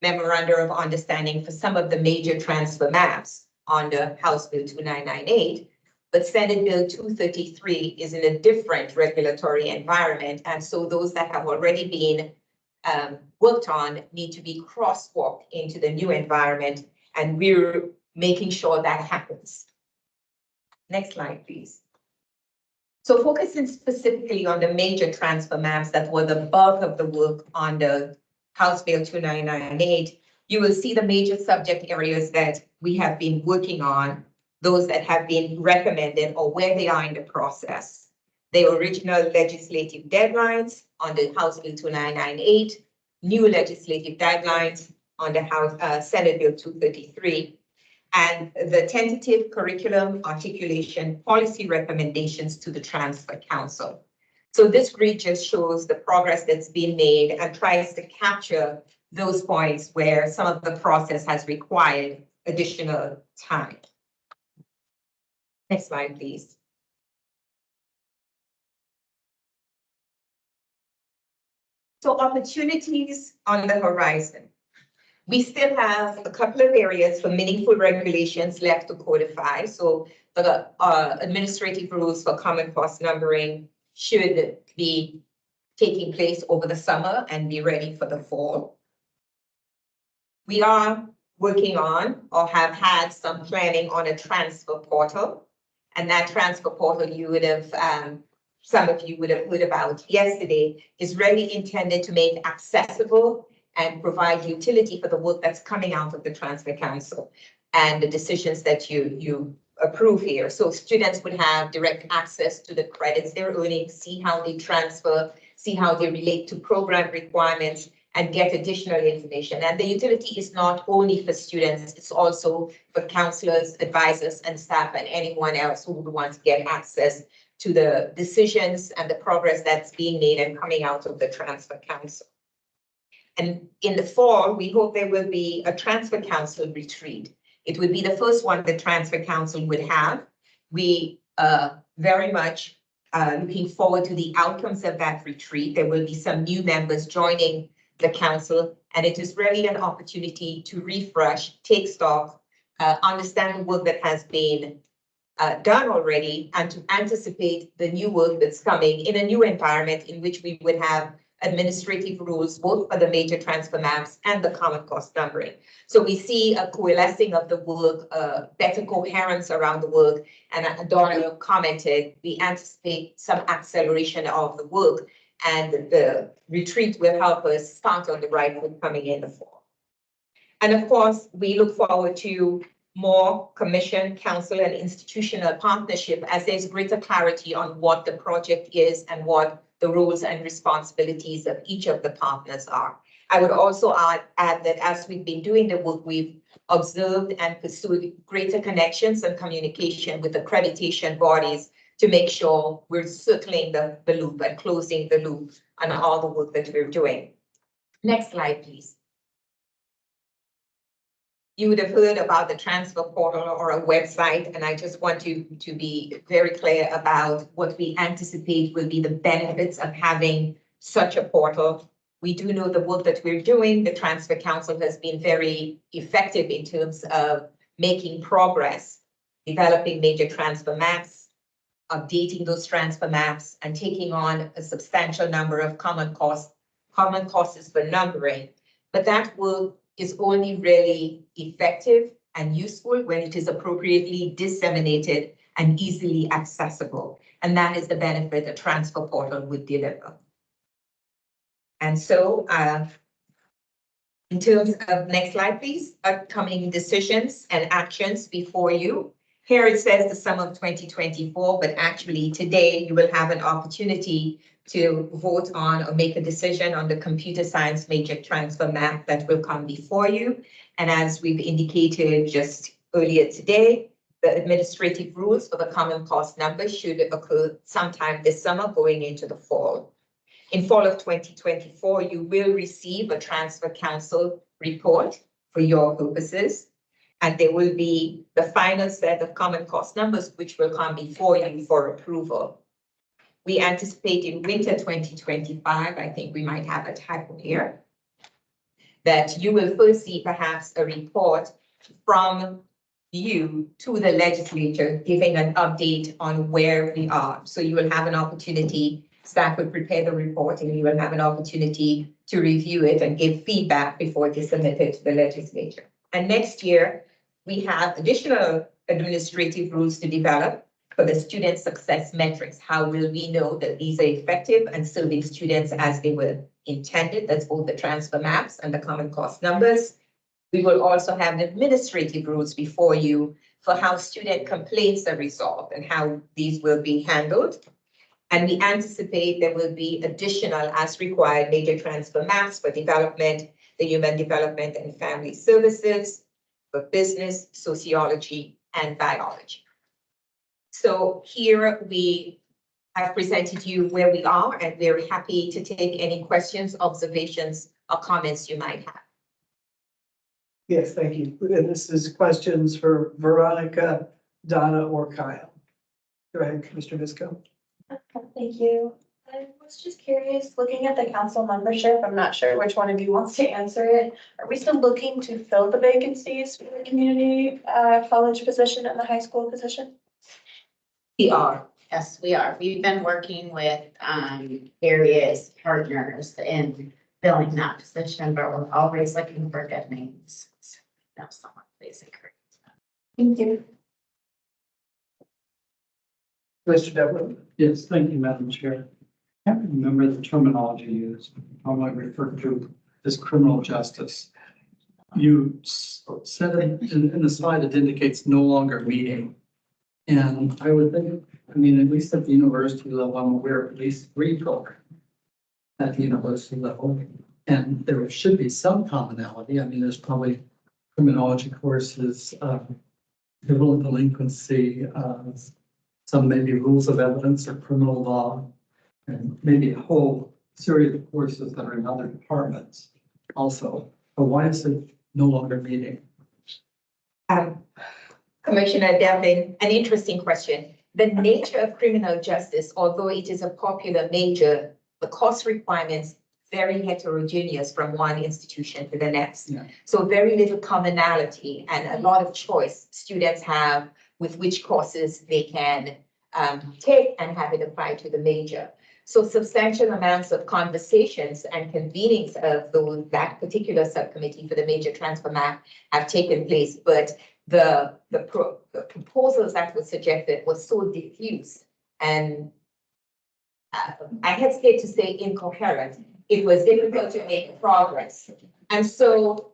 memoranda of understanding for some of the major transfer maps under House Bill 2998, but Senate Bill 233 is in a different regulatory environment. And so those that have already been worked on need to be crosswalked into the new environment, and we're making sure that happens. Next slide, please. So focusing specifically on the major transfer maps that were the bulk of the work on the House Bill 2998, you will see the major subject areas that we have been working on, those that have been recommended or where they are in the process. the original legislative deadlines on the House Bill 2998, new legislative deadlines on the House Senate Bill 233, and the tentative curriculum articulation policy recommendations to the Transfer Council. So this grid just shows the progress that's been made and tries to capture those points where some of the process has required additional time. Next slide, please. So opportunities on the horizon. We still have a couple of areas for meaningful regulations left to codify. So the administrative rules for common cost numbering should be taking place over the summer and be ready for the fall. We are working on or have had some planning on a transfer portal. And that transfer portal you would have, some of you would have heard about yesterday, is really intended to make accessible and provide utility for the work that's coming out of the Transfer Council and the decisions that you approve here. So students would have direct access to the credits they're earning, see how they transfer, see how they relate to program requirements, and get additional information. And the utility is not only for students, it's also for counselors, advisors, and staff, and anyone else who would want to get access to the decisions and the progress that's being made and coming out of the Transfer Council. And in the fall, we hope there will be a Transfer Council retreat. It would be the first one the Transfer Council would have. We very much looking forward to the outcomes of that retreat. There will be some new members joining the council, and it is really an opportunity to refresh, take stock, understand the work that has been done already, and to anticipate the new work that's coming in a new environment in which we would have administrative rules, both for the major transfer maps and the common cost numbering. So we see a coalescing of the work, better coherence around the work, and Donna commented, we anticipate some acceleration of the work, and the retreat will help us start on the right foot coming in the fall. And of course, we look forward to more commission, council, and institutional partnership as there's greater clarity on what the project is and what the roles and responsibilities of each of the partners are. I would also add that as we've been doing the work, we've observed and pursued greater connections and communication with accreditation bodies to make sure we're circling the loop and closing the loop on all the work that we're doing. Next slide, please. You would have heard about the transfer portal or a website, and I just want you to be very clear about what we anticipate will be the benefits of having such a portal. We do know the work that we're doing. The Transfer Council has been very effective in terms of making progress, developing major transfer maps, updating those transfer maps, and taking on a substantial number of common costs for numbering. But that work is only really effective and useful when it is appropriately disseminated and easily accessible. And that is the benefit a transfer portal would deliver. And so in terms of, next slide, please, upcoming decisions and actions before you. Here it says the sum of 2024, but actually today you will have an opportunity to vote on or make a decision on the computer science major transfer map that will come before you. And as we've indicated just earlier today, the administrative rules for the common cost number should occur sometime this summer going into the fall. In fall of 2024, you will receive a Transfer Council report for your purposes. And there will be the final set of common cost numbers, which will come before you for approval. We anticipate in winter 2025, I think we might have a typo here, that you will first see perhaps a report from you to the legislature giving an update on where we are. So you will have an opportunity, staff will prepare the report, and you will have an opportunity to review it and give feedback before it is submitted to the legislature. And next year, we have additional administrative rules to develop for the student success metrics. How will we know that these are effective and serving students as they were intended? That's both the transfer maps and the common cost numbers. We will also have administrative rules before you for how student complaints are resolved and how these will be handled. And we anticipate there will be additional as required major transfer maps for development, the human development and family services, for business, sociology, and biology. So here we have presented you where we are, and we're happy to take any questions, observations, or comments you might have. Yes, thank you. And this is questions for Veronica, Donna, or Kyle. Go ahead, Commissioner Visco. Thank you. I was just curious, looking at the council membership, I'm not sure which one of you wants to answer it. Are we still looking to fill the vacancies for the community college position and the high school position? We are. Yes, we are. We've been working with various partners in filling that position, but we're always looking for good names. So that's someone basically. Thank you. Mr. Devlin. Yes, thank you, Madam Chair. I can't remember the terminology used. How I refer to as criminal justice. You said in the slide, it indicates no longer meeting. And I would think, I mean, at least at the university level, I'm aware of at least 3 programs at the university level. And there should be some commonality. I mean, there's probably criminology courses, civil delinquency, some maybe rules of evidence or criminal law, and maybe a whole series of courses that are in other departments also. But why is it no longer meeting? Commissioner Devlin, an interesting question. The nature of criminal justice, although it is a popular major, the course requirements very heterogeneous from one institution to the next. Yeah. So very little commonality and a lot of choice students have with which courses they can take and have it applied to the major. So substantial amounts of conversations and convenings of that particular subcommittee for the major transfer map have taken place, but the proposals that were suggested were so diffuse and I hesitate to say incoherent. It was difficult to make progress. And so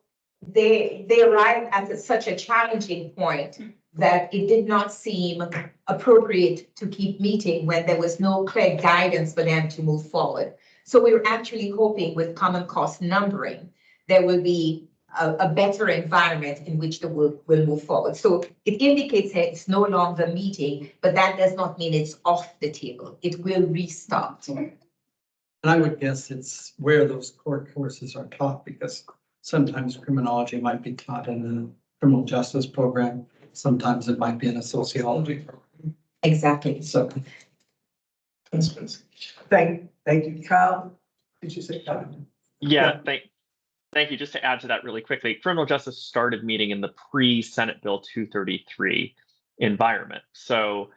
they arrived at such a challenging point that it did not seem appropriate to keep meeting when there was no clear guidance for them to move forward. So we were actually hoping with common cost numbering, there will be a better environment in which the work will move forward. So it indicates that it's no longer meeting, but that does not mean it's off the table. It will restart. And I would guess it's where those court courses are taught, because sometimes criminology might be taught in the criminal justice program. Sometimes it might be in a sociology program. Exactly. So. Thank you, Kyle. Did you say Kyle? Yeah, thank you. Just to add to that really quickly, criminal justice started meeting in the pre-Senate Bill 233 environment. So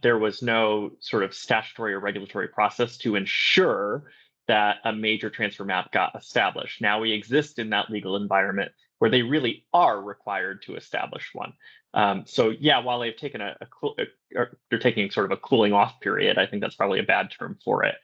there was no sort of statutory or regulatory process to ensure that a major transfer map got established. Now we exist in that legal environment where they really are required to establish one. So yeah, while they've taken they're taking sort of a cooling off period, I think that's probably a bad term for it.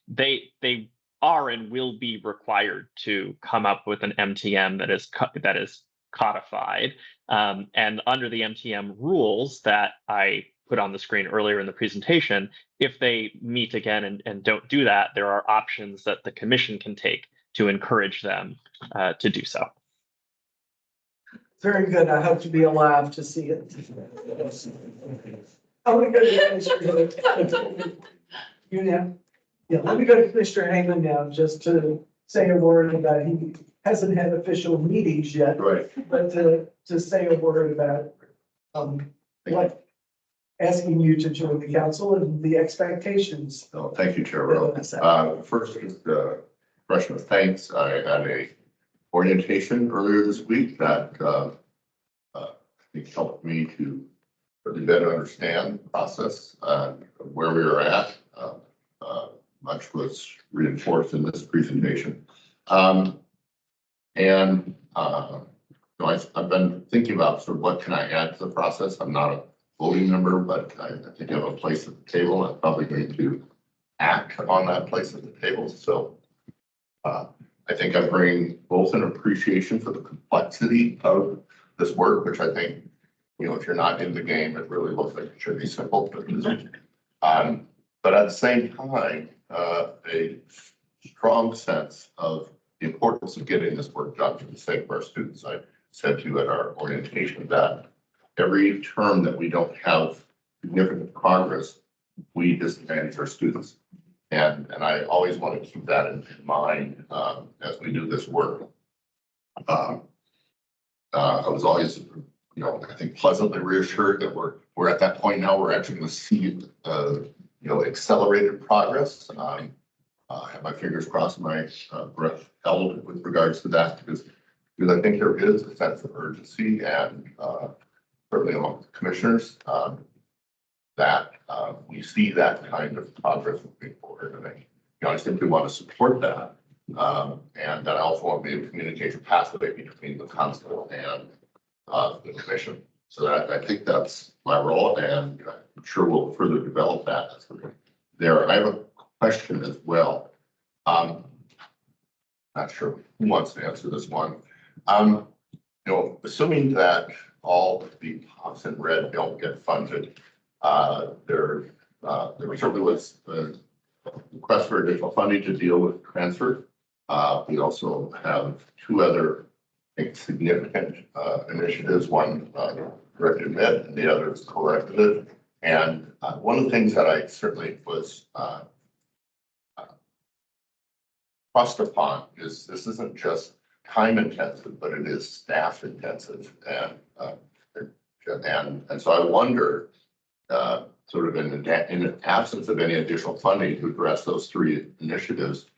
They are and will be required to come up with an MTM that is codified. And under the MTM rules that I put on the screen earlier in the presentation, if they meet again and don't do that, there are options that the commission can take to encourage them to do so. Very good. I hope to be alive to see it. I'm gonna go to you now. Yeah, let me go to Commissioner Heyman now, just to say a word about, he hasn't had official meetings yet. Right. But to say a word about what, asking you to join the council and the expectations. Oh, thank you, Chair Rowe. First, just a expression of thanks. I had a orientation earlier this week that I think helped me to really better understand the process where we were at. Much was reinforced in this presentation. I've been thinking about sort of what can I add to the process. I'm not a voting member, but I think I have a place at the table. I'm probably going to act on that place at the table. So I think I bring both an appreciation for the complexity of this work, which I think, if you're not in the game, it really looks like it should be simple, but it isn't. but at the same time, a strong sense of the importance of getting this work done for the sake of our students. I said to you at our orientation that every term that we don't have significant progress, we disadvantage our students. And I always want to keep that in mind as we do this work. I was always, I think pleasantly reassured that we're at that point now. We're actually going to see, accelerated progress. I have my fingers crossed, my breath held with regards to that because I think there is a sense of urgency and certainly among the commissioners that we see that kind of progress moving forward. And I simply want to support that. And that I also want to be a communication pathway between the council and the commission. So that I think that's my role, and I'm sure we'll further develop that as we're there. I have a question as well. Not sure who wants to answer this one. Assuming that all the pops in red don't get funded, there certainly was a request for additional funding to deal with transfer. We also have two other significant initiatives, one directed med and the other is corrective. And one of the things that I certainly was pressed upon is this isn't just time intensive, but it is staff intensive. And so I wonder, sort of in the absence of any additional funding to address those three initiatives,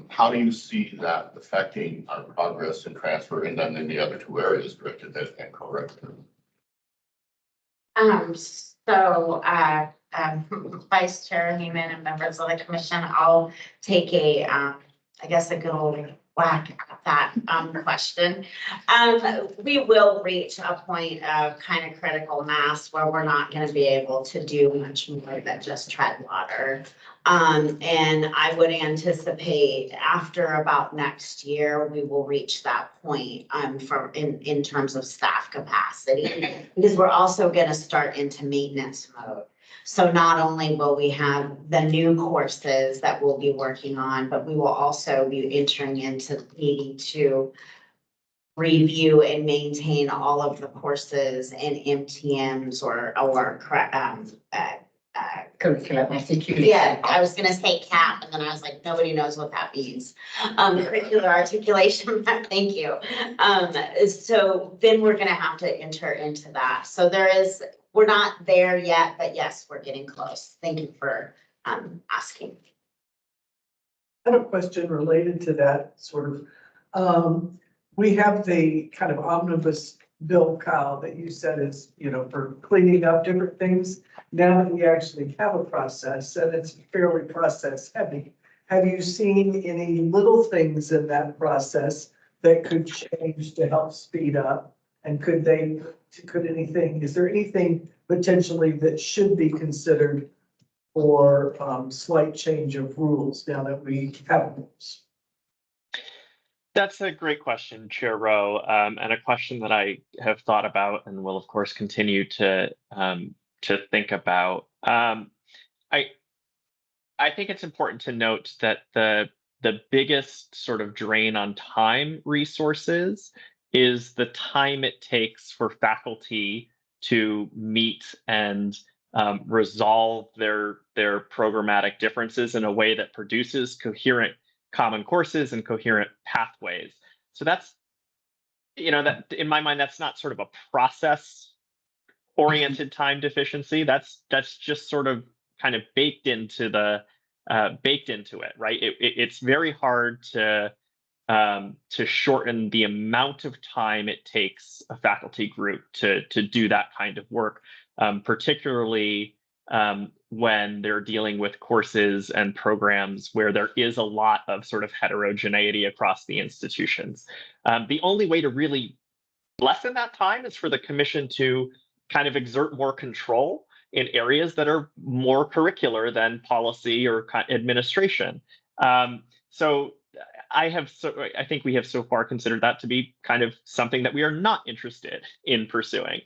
how do you see that affecting our progress in transfer and then in the other two areas, directed and corrective? Vice Chair Neiman and members of the commission, I'll take a good old whack at that question. We will reach a point of kind of critical mass where we're not going to be able to do much more than just tread water. And I would anticipate after about next year, we will reach that point in terms of staff capacity, because we're also going to start into maintenance mode. So not only will we have the new courses that we'll be working on, but we will also be entering into needing to review and maintain all of the courses and MTMs or curriculum execution. Yeah, I was gonna say CAP, and then I was like, nobody knows what that means. Curricular articulation, thank you. So then we're gonna have to enter into that. So we're not there yet, but yes, we're getting close. Thank you for asking. I have a question related to that sort of. We have the kind of omnibus bill, Kyle, that you said is, for cleaning up different things. Now that we actually have a process and it's fairly process heavy, have you seen any little things in that process that could change to help speed up? And is there anything potentially that should be considered for slight change of rules now that we have rules? That's a great question, Chair Rowe, and a question that I have thought about and will, of course, continue to think about. I think it's important to note that the biggest sort of drain on time resources is the time it takes for faculty to meet and resolve their programmatic differences in a way that produces coherent common courses and coherent pathways. So that's, that in my mind, that's not sort of a process oriented time deficiency. That's just sort of kind of baked into it, right? It's very hard to shorten the amount of time it takes a faculty group to do that kind of work, particularly when they're dealing with courses and programs where there is a lot of sort of heterogeneity across the institutions. The only way to really lessen that time is for the commission to kind of exert more control in areas that are more curricular than policy or administration. So I think we have so far considered that to be kind of something that we are not interested in pursuing.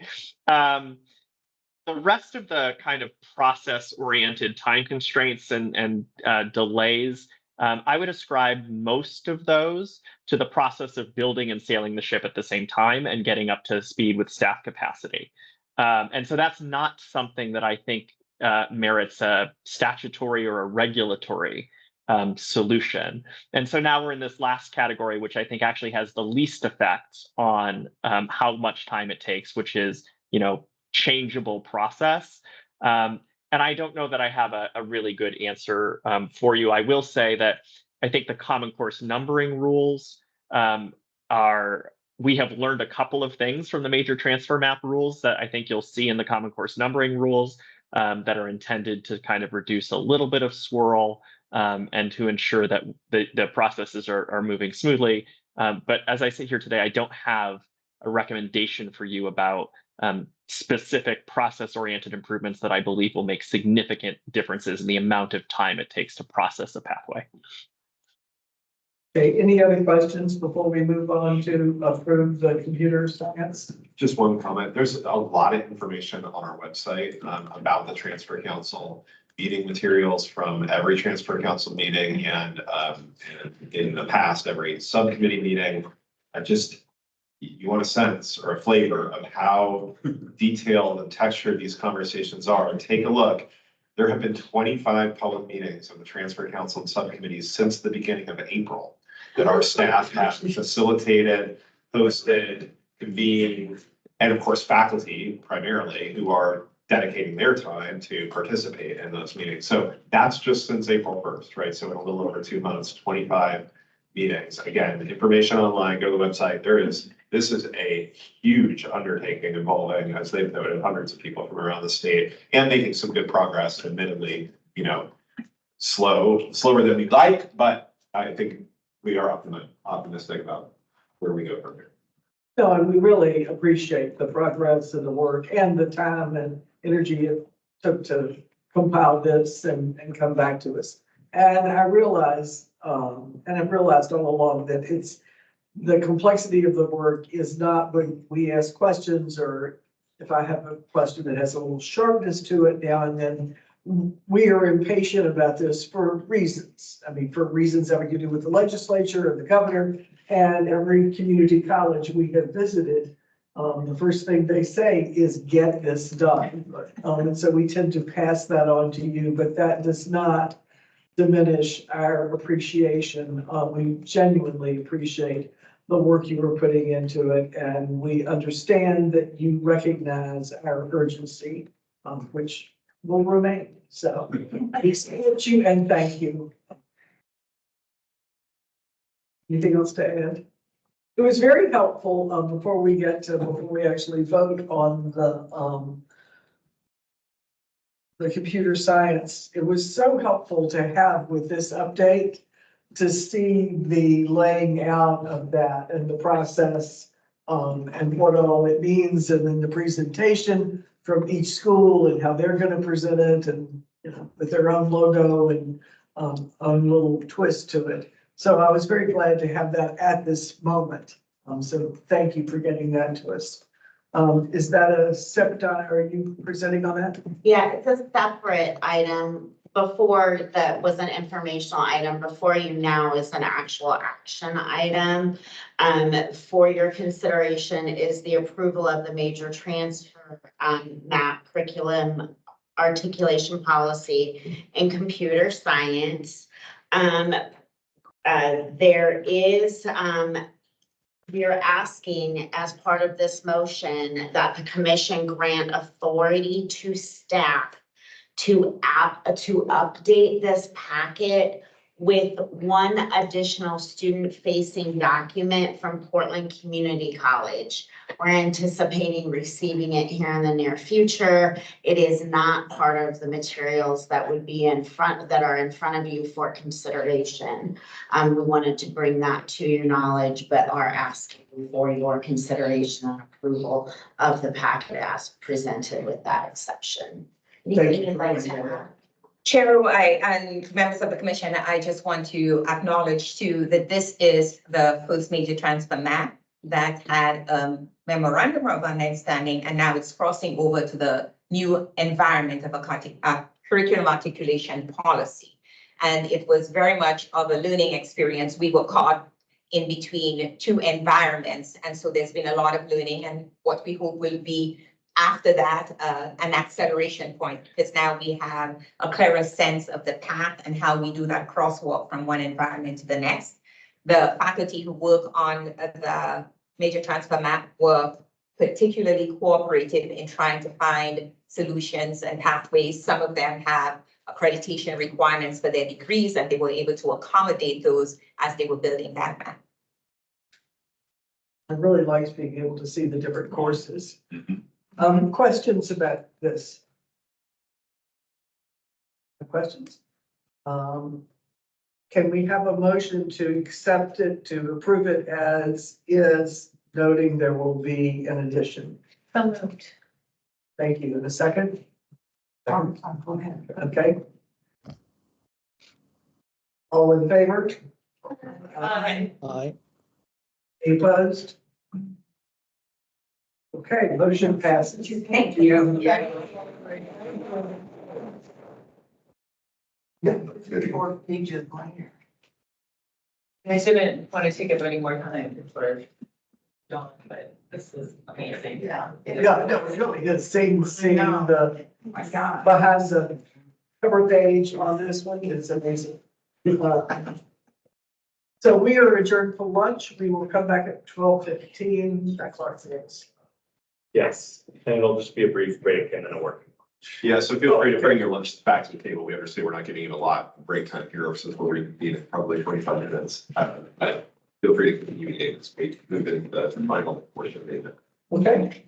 the rest of the kind of process-oriented time constraints and delays, I would ascribe most of those to the process of building and sailing the ship at the same time and getting up to speed with staff capacity. And so that's not something that I think merits a statutory or a regulatory solution. And so now we're in this last category, which I think actually has the least effect on how much time it takes, which is, changeable process. And I don't know that I have a really good answer for you. I will say that I think the Common Course numbering rules we have learned a couple of things from the major transfer map rules that I think you'll see in the Common Course numbering rules that are intended to kind of reduce a little bit of swirl and to ensure that the processes are moving smoothly. But as I sit here today, I don't have a recommendation for you about specific process-oriented improvements that I believe will make significant differences in the amount of time it takes to process a pathway. Okay, any other questions before we move on to approve the computer science? Just one comment. There's a lot of information on our website about the Transfer Council meeting materials from every Transfer Council meeting and in the past, every subcommittee meeting. You want a sense or a flavor of how detailed and textured these conversations are, and take a look. There have been 25 public meetings of the Transfer Council and subcommittees since the beginning of April that our staff have facilitated, hosted, convened, and of course, faculty primarily who are dedicating their time to participate in those meetings. So that's just since April 1st, right? So in a little over 2 months, 25 meetings. Again, information online, go to the website. This is a huge undertaking involving, as they've noted, hundreds of people from around the state and making some good progress, admittedly, slower than we'd like, but I think we are optimistic about where we go from here. No, and we really appreciate the progress and the work and the time and energy it took to compile this and come back to us. And I realize, and I've realized all along that the complexity of the work is not when we ask questions, or if I have a question that has a little sharpness to it now and then, we are impatient about this for reasons. I mean, for reasons having to do with the legislature and the governor and every community college we have visited. The first thing they say is get this done. And so we tend to pass that on to you, but that does not diminish our appreciation. We genuinely appreciate the work you are putting into it, and we understand that you recognize our urgency, which will remain. So we support you and thank you. Anything else to add? It was very helpful before we actually vote on the computer science. It was so helpful to have with this update to see the laying out of that and the process and what all it means, and then the presentation from each school and how they're going to present it, and with their own logo and own little twist to it. So I was very glad to have that at this moment. So thank you for getting that to us. Is that a separate, are you presenting on that? Yeah, it's a separate item. Before that was an informational item. Before you now is an actual action item. For your consideration is the approval of the major transfer map curriculum articulation policy in computer science. There is we are asking as part of this motion that the commission grant authority to staff to update this packet with one additional student-facing document from Portland Community College. We're anticipating receiving it here in the near future. It is not part of the materials that would be that are in front of you for consideration. We wanted to bring that to your knowledge, but are asking for your consideration and approval of the packet as presented with that exception. Chair, and members of the commission, I just want to acknowledge too that this is the first major transfer map that had a memorandum of understanding, and now it's crossing over to the new environment of a curriculum articulation policy. And it was very much of a learning experience. We were caught in between two environments. And so there's been a lot of learning, and what we hope will be after that, an acceleration point, because now we have a clearer sense of the path and how we do that crosswalk from one environment to the next. The faculty who work on the major transfer map were particularly cooperative in trying to find solutions and pathways. Some of them have accreditation requirements for their degrees, and they were able to accommodate those as they were building that map. I really liked being able to see the different courses. Questions about this? Questions? Can we have a motion to accept it, to approve it as is, noting there will be an addition? So moved. Thank you. In a second? Go ahead. Okay. All in favor? Aye. Any opposed? Okay, motion passes. Thank you. Four pages later. I didn't want to take up any more time for Dawn, but this is amazing. Yeah, no, it really is. Seeing the, Oh my God. behind the cover page on this one is amazing. So we are adjourned for lunch. We will come back at 12:15. That's our things. Yes, and it'll just be a brief break and then a work. Yeah, so feel free to bring your lunch back to the table. We understand we're not giving you a lot of break time here, since we're being probably 25 minutes. But feel free to continue eating this week, move into the final portion of the event. Okay.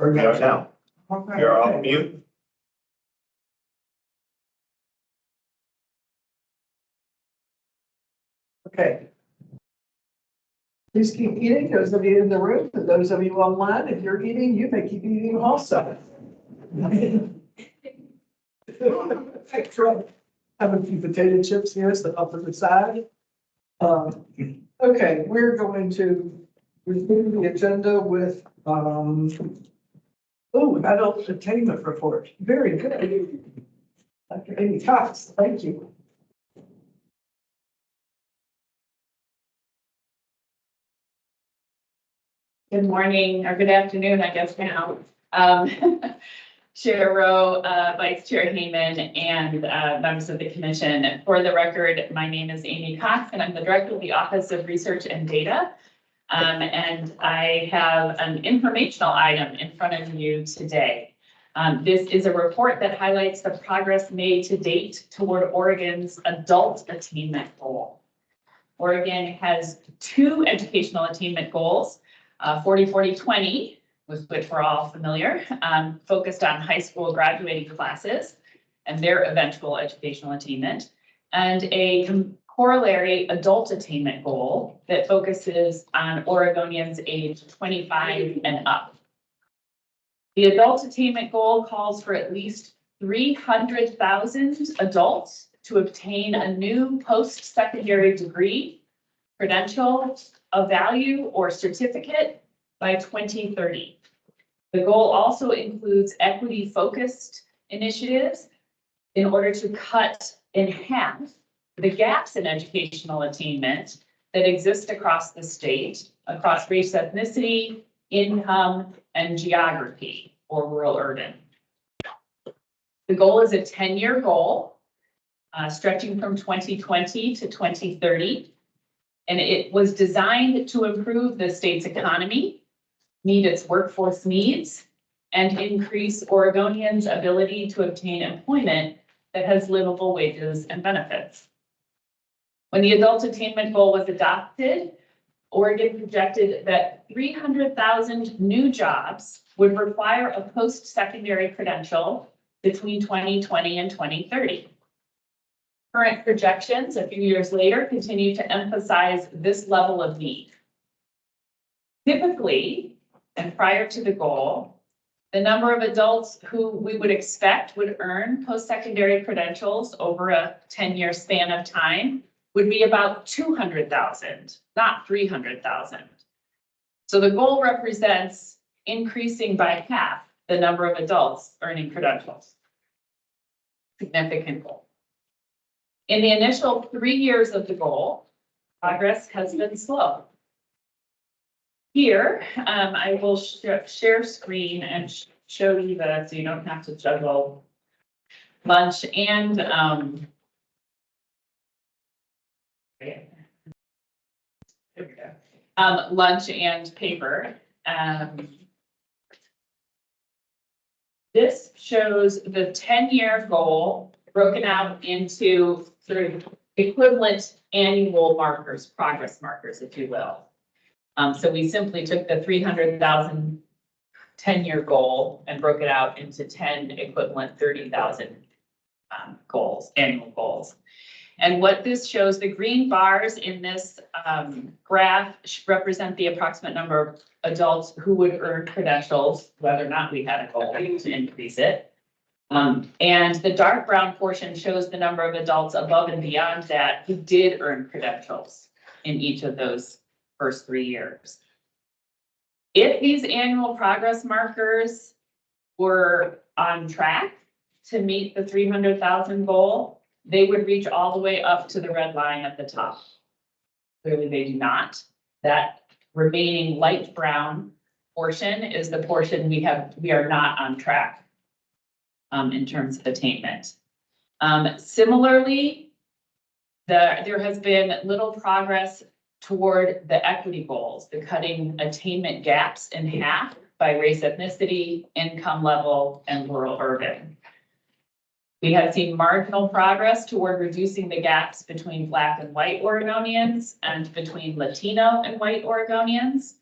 We are now. We are off mute. Okay. Please keep eating, those of you in the room, and those of you online, if you're eating, you may keep eating also. Have a few potato chips here, so up on the side. Okay, we're going to review the agenda with, adult attainment report. Very good. Dr. Amy Cox, thank you. Good morning, or good afternoon, I guess now. Chair Rowe, Vice Chair Heyman, and members of the commission. For the record, my name is Amy Cox, and I'm the Director of the Office of Research and Data. And I have an informational item in front of you today. This is a report that highlights the progress made to date toward Oregon's adult attainment goal. Oregon has 2 educational attainment goals. 40-40-20, with which we're all familiar, focused on high school graduating classes and their eventual educational attainment, and a corollary adult attainment goal that focuses on Oregonians aged 25 and up. The adult attainment goal calls for at least 300,000 adults to obtain a new post-secondary degree, credential of value, or certificate by 2030. The goal also includes equity-focused initiatives in order to cut in half the gaps in educational attainment that exist across the state, across race, ethnicity, income, and geography, or rural urban. The goal is a 10-year goal, stretching from 2020 to 2030. And it was designed to improve the state's economy, meet its workforce needs, and increase Oregonians' ability to obtain employment that has livable wages and benefits. When the adult attainment goal was adopted, Oregon projected that 300,000 new jobs would require a post-secondary credential between 2020 and 2030. Current projections a few years later continue to emphasize this level of need. Typically, and prior to the goal, the number of adults who we would expect would earn post-secondary credentials over a 10-year span of time would be about 200,000, not 300,000. So the goal represents increasing by half the number of adults earning credentials. Significant goal. In the initial 3 years of the goal, progress has been slow. Here, I will share screen and show you that so you don't have to juggle lunch and lunch and paper. This shows the 10-year goal broken out into sort of equivalent annual markers, progress markers, if you will. So we simply took the 300,000 10-year goal and broke it out into 10 equivalent 30,000 goals, annual goals. And what this shows, the green bars in this graph represent the approximate number of adults who would earn credentials, whether or not we had a goal to increase it. And the dark brown portion shows the number of adults above and beyond that who did earn credentials in each of those first 3 years. If these annual progress markers were on track to meet the 300,000 goal, they would reach all the way up to the red line at the top. Clearly they do not. That remaining light brown portion is the portion we are not on track in terms of attainment. Similarly, there has been little progress toward the equity goals, the cutting attainment gaps in half by race, ethnicity, income level, and rural urban. We have seen marginal progress toward reducing the gaps between Black and white Oregonians and between Latino and white Oregonians.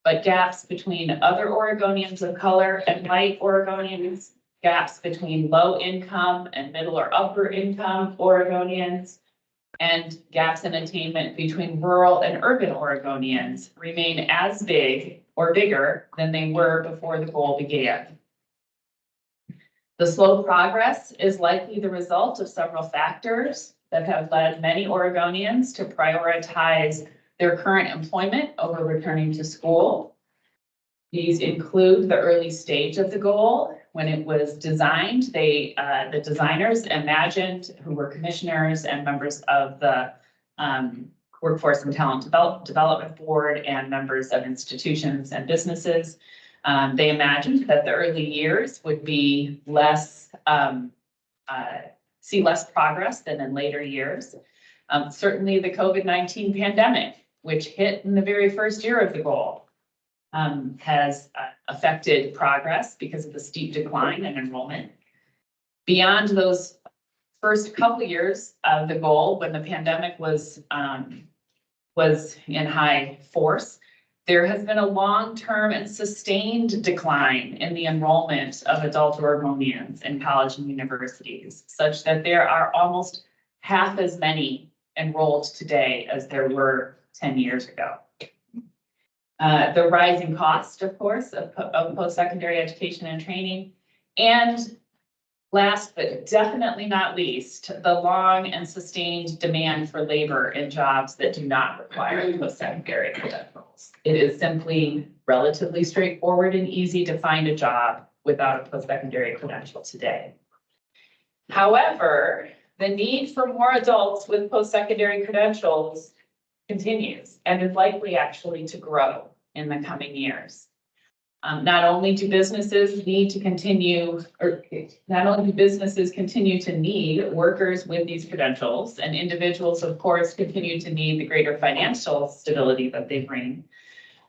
but gaps between other Oregonians of color and white Oregonians, gaps between low income and middle or upper income Oregonians, and gaps in attainment between rural and urban Oregonians remain as big or bigger than they were before the goal began. The slow progress is likely the result of several factors that have led many Oregonians to prioritize their current employment over returning to school. These include the early stage of the goal. When it was designed, the designers imagined, who were commissioners and members of the Workforce and Talent Development Board and members of institutions and businesses. They imagined that the early years would be see less progress than in later years. Certainly the COVID-19 pandemic, which hit in the very first year of the goal, has affected progress because of the steep decline in enrollment. Beyond those first couple years of the goal, when the pandemic was in high force, there has been a long-term and sustained decline in the enrollment of adult Oregonians in college and universities, such that there are almost half as many enrolled today as there were 10 years ago. The rising cost, of course, of post-secondary education and training, and last but definitely not least, the long and sustained demand for labor in jobs that do not require post-secondary credentials. It is simply relatively straightforward and easy to find a job without a post-secondary credential today. However, the need for more adults with post-secondary credentials continues and is likely actually to grow in the coming years. Not only do businesses continue to need workers with these credentials, and individuals, of course, continue to need the greater financial stability that they bring,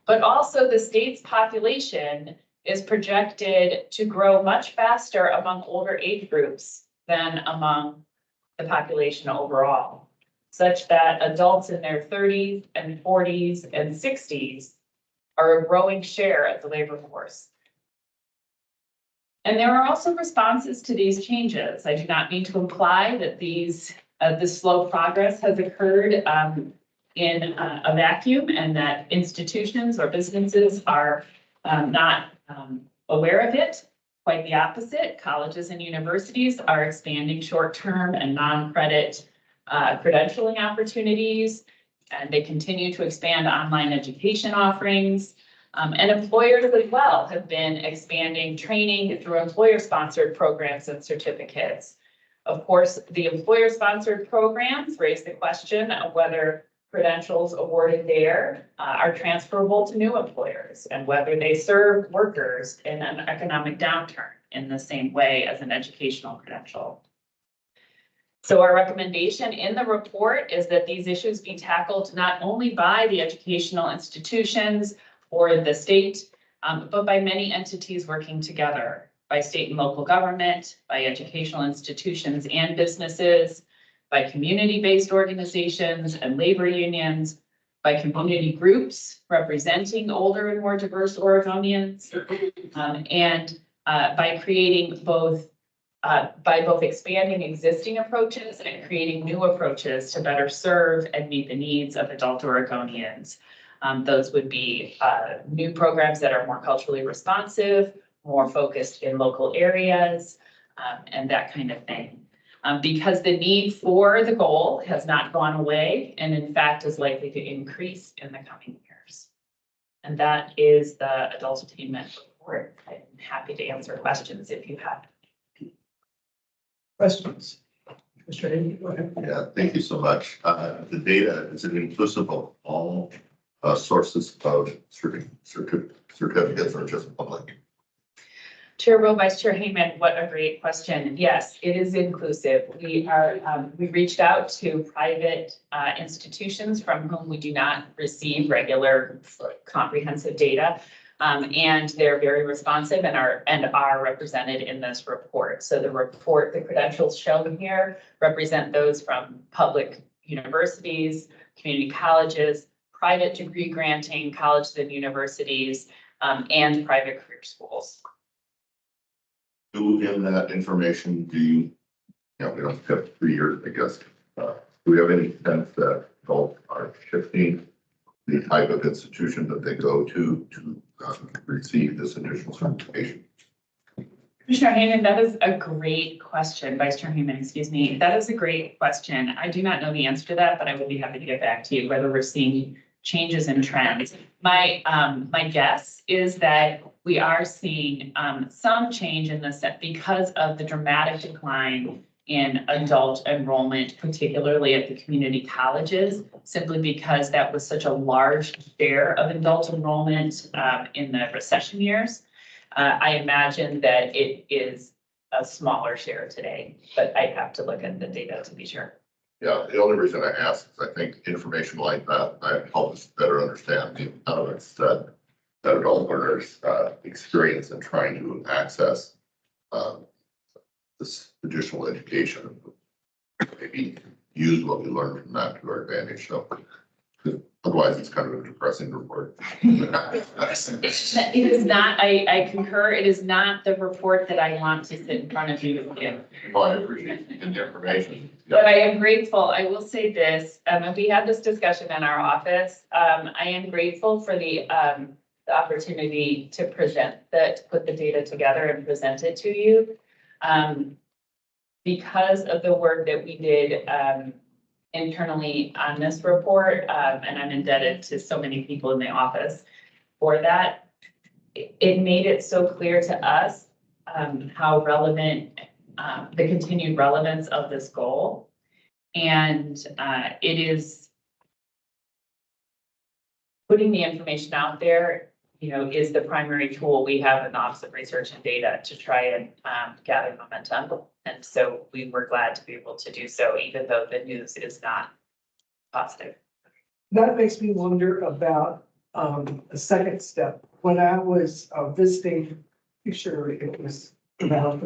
but also the state's population is projected to grow much faster among older age groups than among the population overall, such that adults in their 30s and 40s and 60s are a growing share of the labor force. And there are also responses to these changes. I do not mean to imply that this slow progress has occurred in a vacuum and that institutions or businesses are not aware of it. Quite the opposite. Colleges and universities are expanding short-term and non-credit credentialing opportunities, and they continue to expand online education offerings. And employers as well have been expanding training through employer-sponsored programs and certificates. Of course, the employer-sponsored programs raise the question of whether credentials awarded there are transferable to new employers and whether they serve workers in an economic downturn in the same way as an educational credential. So our recommendation in the report is that these issues be tackled not only by the educational institutions or the state, but by many entities working together, by state and local government, by educational institutions and businesses, by community-based organizations and labor unions, by community groups representing older and more diverse Oregonians, and by creating by both expanding existing approaches and creating new approaches to better serve and meet the needs of adult Oregonians. Those would be new programs that are more culturally responsive, more focused in local areas, and that kind of thing. Because the need for the goal has not gone away and in fact is likely to increase in the coming years. And that is the adult attainment report. I'm happy to answer questions if you have. Questions? Mr. Haley, go ahead. Yeah, thank you so much. The data is an inclusive of all sources of certificates or just public? Chair Rowe, Vice Chair Heyman, what a great question. Yes, it is inclusive. We reached out to private institutions from whom we do not receive regular comprehensive data. And they're very responsive and are represented in this report. So the credentials shown here represent those from public universities, community colleges, private degree granting colleges and universities, and private career schools. Do in that information, do you, we don't have 3 years, I guess. Do we have any sense that adults are shifting the type of institution that they go to receive this additional certification? Commissioner Hayman, that is a great question. Vice Chair Hayman, excuse me. That is a great question. I do not know the answer to that, but I would be happy to get back to you whether we're seeing changes in trends. My guess is that we are seeing some change in this because of the dramatic decline in adult enrollment, particularly at the community colleges, simply because that was such a large share of adult enrollment in the recession years. I imagine that it is a smaller share today, but I'd have to look at the data to be sure. Yeah, the only reason I ask is I think information like that helps us better understand the elements that adult learners experience in trying to access this additional education. Maybe use what we learned from that to our advantage. So otherwise, it's kind of a depressing report. It is not, I concur, it is not the report that I want to sit in front of you to give. Well, I appreciate the information. But I am grateful, I will say this, and we had this discussion in our office. I am grateful for the opportunity to to put the data together and present it to you. Because of the work that we did internally on this report, and I'm indebted to so many people in the office for that, it made it so clear to us how relevant, the continued relevance of this goal. And it is putting the information out there, is the primary tool we have in the Office of Research and Data to try and gather momentum. And so we were glad to be able to do so, even though the news is not positive. That makes me wonder about a second step. When I was visiting, I'm sure it was about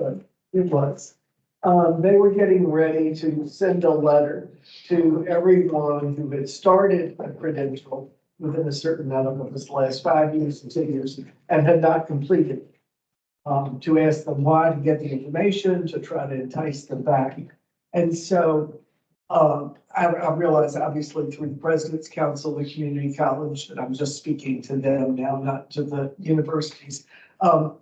it was. They were getting ready to send a letter to everyone who had started a credential within a certain amount of the last 5 years and 10 years and had not completed it. To ask them why, to get the information, to try to entice them back. And so I realize obviously through the President's Council, the community college, that I'm just speaking to them now, not to the universities,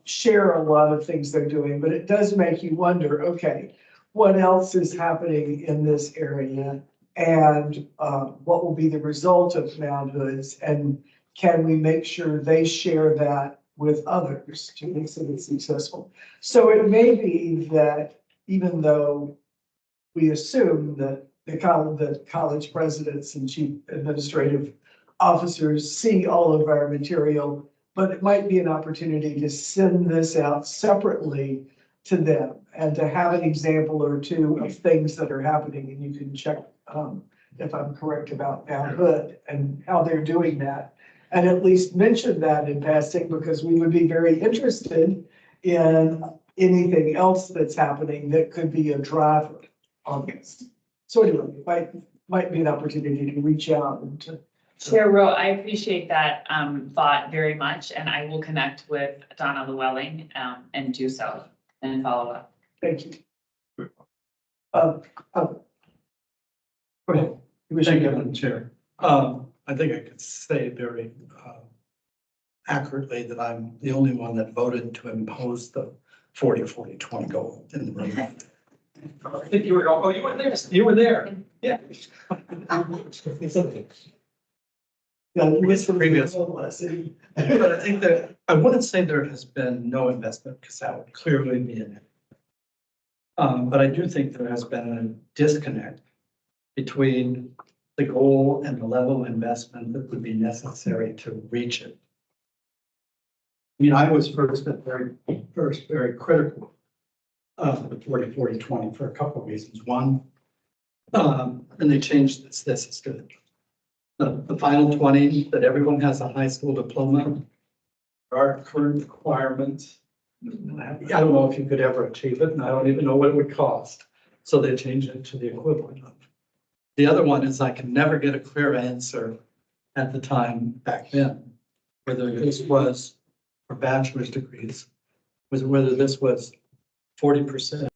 share a lot of things they're doing, but it does make you wonder, okay, what else is happening in this area? And what will be the result of Mount Hoods? And can we make sure they share that with others to make it successful? So it may be that even though we assume that the college presidents and chief administrative officers see all of our material, but it might be an opportunity to send this out separately to them and to have an example or two of things that are happening. And you can check if I'm correct about Mount Hood and how they're doing that. And at least mention that in passing, because we would be very interested in anything else that's happening that could be a driver on this. So anyway, it might be an opportunity to reach out and to. Chair Rowe, I appreciate that thought very much, and I will connect with Donna Llewellyn and do so and follow up. Thank you. Go ahead. Thank you, Madam Chair. I think I could say very accurately that I'm the only one that voted to impose the 40-40-20 goal in the room. I think you were, oh, you were there. You were there. Yeah. Yeah, you missed the previous one. But I think that I wouldn't say there has been no investment because that would clearly be in it. But I do think there has been a disconnect between the goal and the level of investment that would be necessary to reach it. I mean, I was first very critical of the 40-40-20 for a couple of reasons. One, and they changed this is good. The final 20, that everyone has a high school diploma. There are current requirements. I don't know if you could ever achieve it, and I don't even know what it would cost. So they changed it to the equivalent of. The other one is I can never get a clear answer at the time back then. Whether this was for bachelor's degrees, whether this was 40%